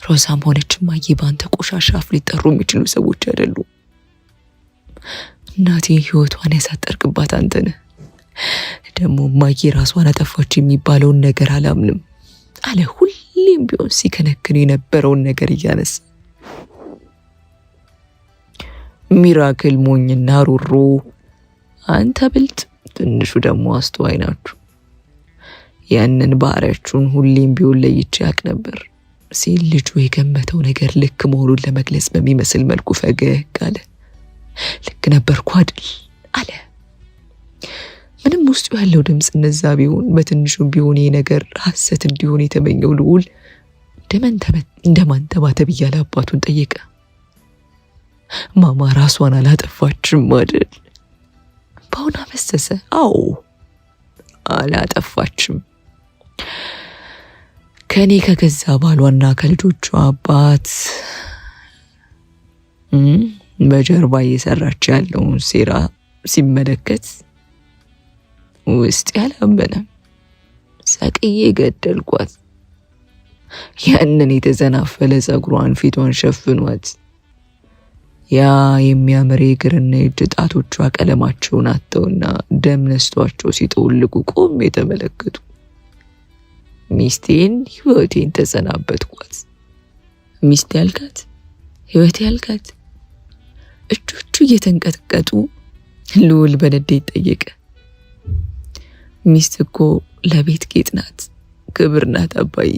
ሮዛም ሆነች እማዬ ባንተ ቆሻሻ አፍ ሊጠሩ የሚችሉ ሰዎች አይደሉም። እናቴ ህይወቷን ያሳጠርክባት አንተ ነህ። ደግሞ እማዬ ራሷን አጠፋች የሚባለውን ነገር አላምንም አለ ሁሌም ቢሆን ሲከነክን የነበረውን ነገር እያነሳ። ሚራክል ሞኝና ሩሩ፣ አንተ ብልጥ፣ ትንሹ ደግሞ አስተዋይ ናችሁ። ያንን ባህሪያችሁን ሁሌም ቢሆን ለይቼ ያውቅ ነበር ሲል ልጁ የገመተው ነገር ልክ መሆኑን ለመግለጽ በሚመስል መልኩ ፈገግ አለ። ልክ ነበርኩ አይደል አለ። ምንም ውስጡ ያለው ድምፅ እነዛ ቢሆን በትንሹም ቢሆን ይሄ ነገር ሐሰት እንዲሆን የተመኘው ልዑል እንደማንተባተብ እያለ አባቱን ጠየቀ። ማማ ራሷን አላጠፋችም አይደል? በአሁን አፈሰሰ። አዎ አላጠፋችም። ከኔ ከገዛ ባሏና ከልጆቿ አባት በጀርባ እየሰራች ያለውን ሴራ ሲመለከት ውስጥ ያላመነም ሰቅዬ ገደልኳት። ያንን የተዘናፈለ ጸጉሯን ፊቷን ሸፍኗት ያ የሚያምር የእግርና የእጅ ጣቶቿ ቀለማቸውን አጥተውና ደም ነስቷቸው ሲጠወልጉ ቆም የተመለከቱ ሚስቴን ህይወቴን ተሰናበትኳት። ሚስቴ ያልካት ህይወቴ ያልካት? እጆቹ እየተንቀጥቀጡ ልዑል በንዴት ጠየቀ። ሚስት እኮ ለቤት ጌጥ ናት፣ ክብር ናት አባዬ።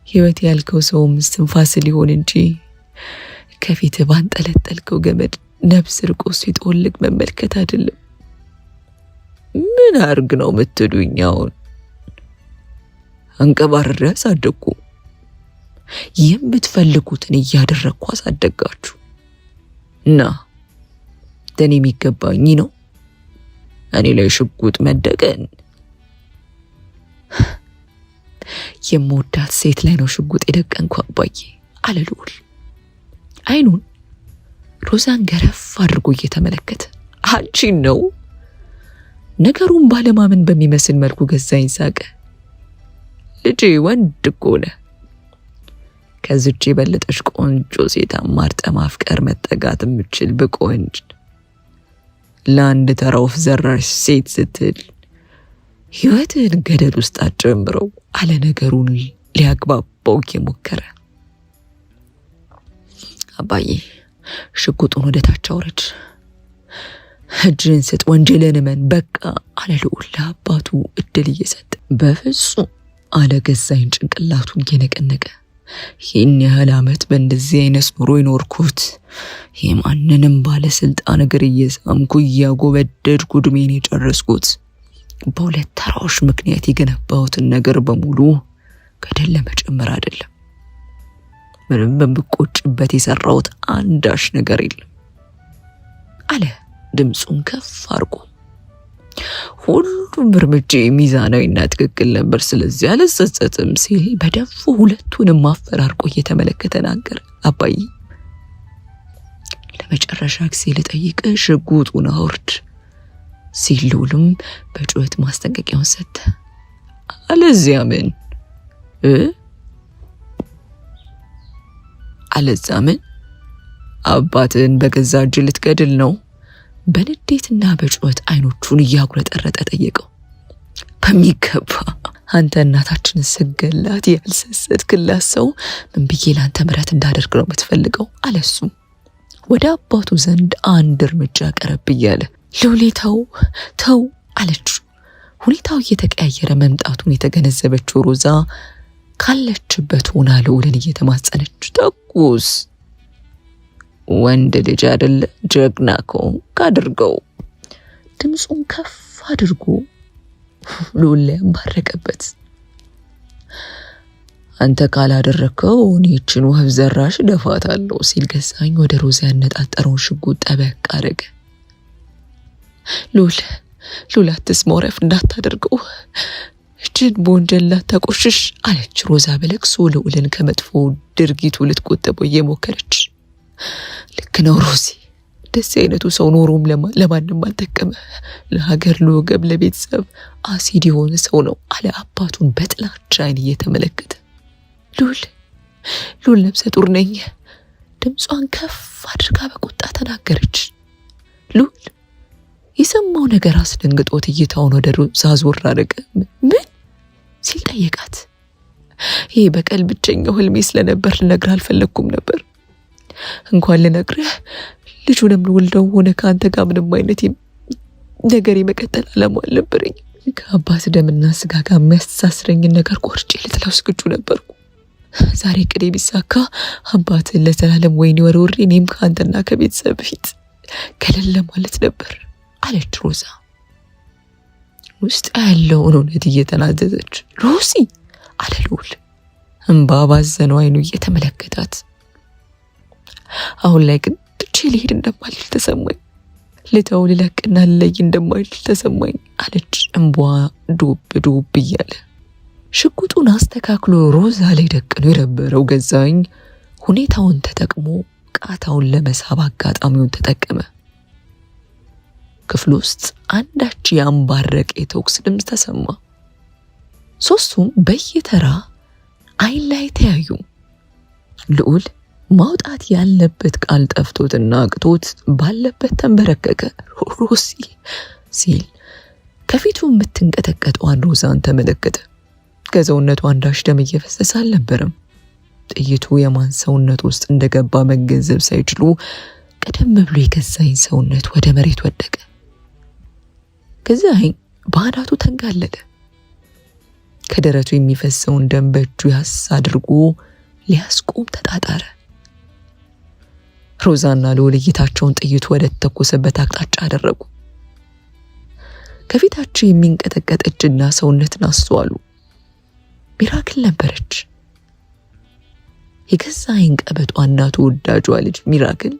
ህይወቴ ያልከው ሰውም እስትንፋስ ሊሆን እንጂ ከፊት ባንጠለጠልከው ገመድ ነፍስ ርቆ ሲጠወልግ መመልከት አይደለም። ምን አርግ ነው የምትሉኝ? አሁን አንቀባርሬ አሳደግኩ። የምትፈልጉትን እያደረግኩ አሳደጋችሁ እና ለኔ የሚገባኝ ነው እኔ ላይ ሽጉጥ መደቀን? የምወዳት ሴት ላይ ነው ሽጉጥ የደቀንኩ አባዬ አለ ልዑል አይኑን ሮዛን ገረፍ አድርጎ እየተመለከተ። አንቺን ነው? ነገሩን ባለማመን በሚመስል መልኩ ገዛኸኝ ሳቀ። ልጄ ወንድ እኮ ነህ። ከዚች የበለጠች ቆንጆ ሴት አማርጠ ማፍቀር መጠጋት የምችል ብቁ ወንድ ለአንድ ተራ ወፍ ዘራሽ ሴት ስትል ሕይወትን ገደል ውስጥ አጨምረው አለ ነገሩን ሊያግባባው እየሞከረ። አባዬ ሽጉጡን ወደ ታች አውረድ፣ እጅን ስጥ፣ ወንጀልን እመን በቃ አለ ልዑል ለአባቱ እድል እየሰጠ። በፍጹም አለ ገዛኸኝ ጭንቅላቱን እየነቀነቀ። ይህን ያህል ዓመት በእንደዚህ አይነት ኑሮ ይኖርኩት የማንንም ባለስልጣን እግር እየሳምኩ እያጎበደድኩ ዕድሜን የጨረስኩት በሁለት ተራዎች ምክንያት የገነባሁትን ነገር በሙሉ ገደል ለመጨመር አይደለም። ምንም በምቆጭበት የሰራሁት አንዳች ነገር የለም አለ ድምፁን ከፍ አድርጎ። ሁሉም እርምጃ ሚዛናዊና ትክክል ነበር፣ ስለዚህ አልጸጸትም ሲል በደንቡ ሁለቱንም ማፈራርቆ እየተመለከተ ናገረ። አባዬ ለመጨረሻ ጊዜ ልጠይቅ፣ ሽጉጡን አውርድ ሲል ልዑልም በጩኸት ማስጠንቀቂያውን ሰጠ። አለዚያ ምን አለዛ ምን? አባትን በገዛ እጅ ልትገድል ነው? በንዴትና በጩኸት አይኖቹን እያጉረጠረጠ ጠየቀው። በሚገባ አንተ እናታችንን ስገላት ያልሰሰትክላት ሰው ምን ብዬ ላንተ ምሕረት እንዳደርግ ነው የምትፈልገው? አለሱ ወደ አባቱ ዘንድ አንድ እርምጃ ቀረብ እያለ። ልዑሌ ተው አለችው። ሁኔታው እየተቀያየረ መምጣቱን የተገነዘበችው ሮዛ ካለችበት ሆና ልዑልን እየተማጸነች ተኩስ፣ ወንድ ልጅ አይደለ? ጀግና ከሆንክ አድርገው። ድምፁን ከፍ አድርጎ ልዑል ላይ አንባረቀበት። አንተ ካላደረከው እኔ ይህችን ወፍ ዘራሽ ደፋታለሁ ሲል ገዛኸኝ ወደ ሮዛ ያነጣጠረውን ሽጉጥ ጠበቅ አደረገ። ልዑል አትስማ፣ ረፍ እንዳታደርገው፣ እጅን በወንጀል ላታቆሽሽ አለች ሮዛ በለቅሶ ልዑልን ከመጥፎ ድርጊቱ ልትቆጠበው እየሞከረች። ልክ ነው ሮዚ፣ እንደዚህ አይነቱ ሰው ኖሮም ለማንም አልጠቀመ፣ ለሀገር፣ ለወገብ፣ ለቤተሰብ አሲድ የሆነ ሰው ነው አለ አባቱን በጥላቻ አይን እየተመለከተ። ልዑል ነፍሰ ጡር ነኝ፣ ድምጿን ከፍ አድርጋ በቁጣ ተናገረች። ልዑል የሰማው ነገር አስደንግጦት እይታውን ወደ ሮዛ ዞር አደረገ። ምን ሲል ጠየቃት። ይሄ በቀል ብቸኛው ህልሜ ስለነበር ልነግርህ አልፈለግኩም ነበር። እንኳን ልነግርህ ልጁንም ልወልደው ሆነ ከአንተ ጋር ምንም አይነት ነገር የመቀጠል ዓላማ አልነበረኝ። ከአባት ደምና ስጋ ጋር የሚያስተሳስረኝን ነገር ቆርጬ ልጥለው ዝግጁ ነበርኩ። ዛሬ ቅዴ ቢሳካ አባትን ለዘላለም ወይኔ ወርውሬ እኔም ከአንተና ከቤተሰብ ፊት ገለል ማለት ነበር አለች ሮዛ ውስጥ ያለውን እውነት እየተናዘዘች። ሮዚ አለ ልዑል እንባ ባዘነው አይኑ እየተመለከታት። አሁን ላይ ግን ትቼ ልሄድ እንደማልል ተሰማኝ፣ ልተው ልለቅና ልለይ እንደማልል ተሰማኝ አለች እንቧ ዱብ እያለ። ሽጉጡን አስተካክሎ ሮዛ ላይ ደቅኖ የነበረው ገዛኸኝ ሁኔታውን ተጠቅሞ ቃታውን ለመሳብ አጋጣሚውን ተጠቀመ። ክፍል ውስጥ አንዳች ያንባረቀ የተኩስ ድምፅ ተሰማ። ሶስቱም በየተራ አይን ላይ ተያዩ። ልዑል ማውጣት ያለበት ቃል ጠፍቶትና አቅቶት ባለበት ተንበረከከ። ሮዚ ሲል ከፊቱ የምትንቀጠቀጠዋን ሮዛን ተመለከተ። ከሰውነቱ አንዳች ደም እየፈሰሰ አልነበረም። ጥይቱ የማን ሰውነት ውስጥ እንደገባ መገንዘብ ሳይችሉ ቀደም ብሎ የገዛኸኝ ሰውነት ወደ መሬት ወደቀ። ገዛኸኝ በአናቱ ተንጋለለ። ከደረቱ የሚፈሰውን ደም በእጁ ያስ አድርጎ ሊያስቆም ተጣጣረ። ሮዛና ልዑል እይታቸውን ጥይቱ ወደ ተተኮሰበት አቅጣጫ አደረጉ። ከፊታቸው የሚንቀጠቀጥ እጅና ሰውነትን አስተዋሉ። ሚራክል ነበረች። የገዛኸኝ ቀበጧና ተወዳጇ ልጅ ሚራክል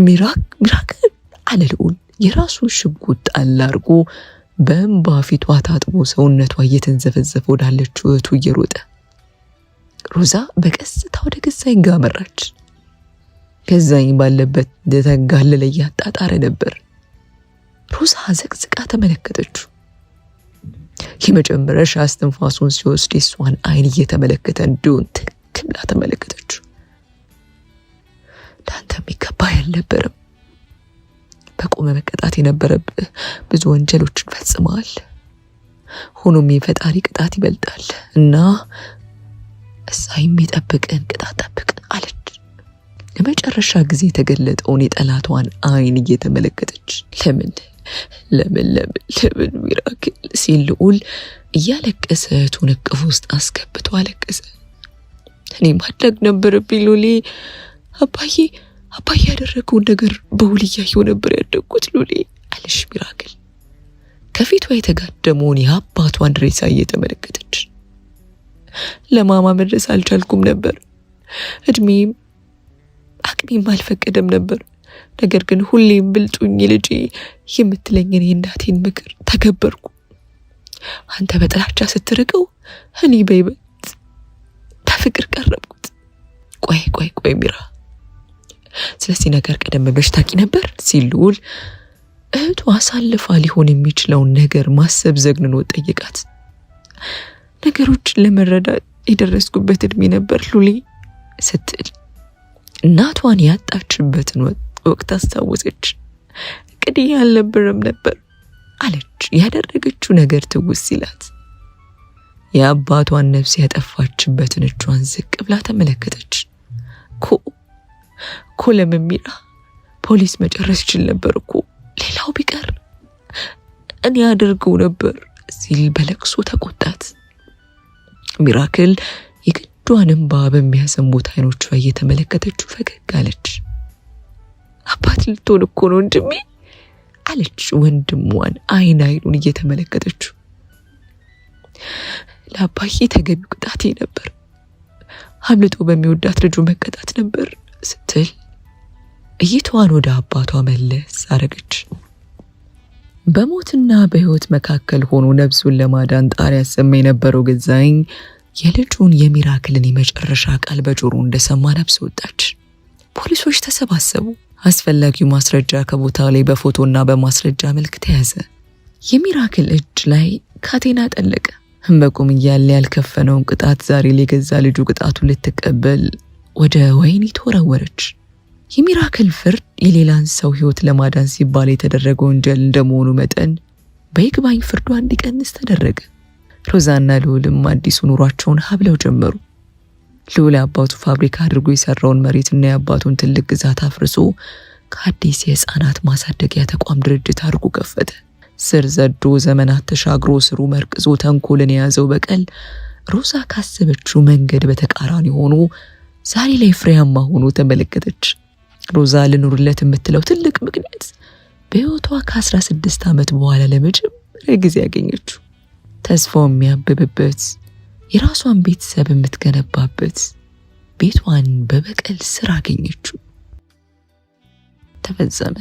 ሚራክል አለ ልዑል የራሱን ሽጉጥ ጣል አድርጎ በእንባ ፊቷ ታጥቦ ሰውነቷ እየተንዘፈዘፈ ወዳለችው እህቱ እየሮጠ ሮዛ በቀስታ ወደ ገዛኝ ጋር አመራች። ገዛኝ ባለበት እንደተንጋለለ እያጣጣረ ነበር። ሮዛ ዘቅዝቃ ተመለከተችው። የመጨረሻ እስትንፋሱን ሲወስድ የሷን አይን እየተመለከተ እንዲሆን ትክ ብላ ተመለከተችው። ዳንተ የሚገባ አልነበረም። በቆመ መቀጣት የነበረብህ ብዙ ወንጀሎችን ፈጽመዋል። ሆኖም የፈጣሪ ቅጣት ይበልጣል እና እዛ የሚጠብቅን ቅጣት ጠብቅ አለች። ለመጨረሻ ጊዜ የተገለጠውን የጠላቷን አይን እየተመለከተች ለምን ሚራክል ሲል ልዑል እያለቀሰ እህቱን እቅፍ ውስጥ አስገብቶ አለቀሰ። እኔ ማድረግ ነበረብኝ ሉሊ። አባዬ ያደረገውን ነገር በውል እያየሁ ነበር ያደግኩት ሉሊ አለሽ ሚራክል ከፊቷ የተጋደመውን የአባቷን ሬሳ እየተመለከተች። ለማማ መድረስ አልቻልኩም ነበር። እድሜም አቅሜም አልፈቀደም ነበር። ነገር ግን ሁሌም ብልጡኝ ልጄ የምትለኝን የእናቴን ምክር ተገበርኩ። አንተ በጥላቻ ስትርቀው እኔ በይበልጥ በፍቅር ቀረብኩት። ቆይ ሚራ፣ ስለዚህ ነገር ቀደም ብለሽ ታውቂ ነበር ሲል ልዑል እህቱ አሳልፋ ሊሆን የሚችለውን ነገር ማሰብ ዘግንኖ ጠየቃት። ነገሮችን ለመረዳት የደረስኩበት እድሜ ነበር ሉሊ ስትል እናቷን ያጣችበትን ወቅት አስታወሰች። እንግዲህ ያልነበረም ነበር አለች። ያደረገችው ነገር ትውስ ሲላት የአባቷን ነፍስ ያጠፋችበትን እጇን ዝቅ ብላ ተመለከተች። ኮ ለምን ሚራ፣ ፖሊስ መጨረስ ይችል ነበር እኮ። ሌላው ቢቀር እኔ አድርገው ነበር ሲል በለቅሶ ተቆጣት። ሚራክል የግዷን እንባ በሚያሰሙት አይኖቿ እየተመለከተችው ፈገግ አለች። አባት ልትሆን እኮ ነው ወንድሜ አለች ወንድሟን አይኑን እየተመለከተችው። ለአባዬ ተገቢው ቅጣቴ ነበር፣ አምልጦ በሚወዳት ልጁ መቀጣት ነበር ስትል እይቷን ወደ አባቷ መለስ አረገች። በሞትና በሕይወት መካከል ሆኖ ነፍሱን ለማዳን ጣር ያሰማ የነበረው ገዛኝ የልጁን የሚራክልን የመጨረሻ ቃል በጆሮ እንደሰማ ነፍስ ወጣች። ፖሊሶች ተሰባሰቡ። አስፈላጊው ማስረጃ ከቦታው ላይ በፎቶና በማስረጃ መልክ ተያዘ። የሚራክል እጅ ላይ ካቴና ጠለቀ። በቁም እያለ ያልከፈነውን ቅጣት ዛሬ ላይ ገዛ ልጁ ቅጣቱን ልትቀበል ወደ ወህኒ ተወረወረች። የሚራክል ፍርድ የሌላን ሰው ሕይወት ለማዳን ሲባል የተደረገ ወንጀል እንደመሆኑ መጠን በይግባኝ ፍርዱ እንዲቀንስ ተደረገ። ሮዛና ልዑልም አዲሱ ኑሯቸውን ሀብለው ጀመሩ። ልዑል አባቱ ፋብሪካ አድርጎ የሰራውን መሬትና የአባቱን ትልቅ ግዛት አፍርሶ ከአዲስ የህፃናት ማሳደጊያ ተቋም ድርጅት አድርጎ ከፈተ። ስር ዘዶ ዘመናት ተሻግሮ ስሩ መርቅዞ ተንኮልን የያዘው በቀል ሮዛ ካሰበችው መንገድ በተቃራኒ ሆኖ ዛሬ ላይ ፍሬያማ ሆኖ ተመለከተች። ሮዛ ልኑርለት የምትለው ትልቅ ምክንያት በህይወቷ ከ16 ዓመት በኋላ ለመጀመሪያ ጊዜ ያገኘችው ተስፋው የሚያብብበት የራሷን ቤተሰብ የምትገነባበት ቤቷን በበቀል ስራ አገኘችው። ተፈጸመ።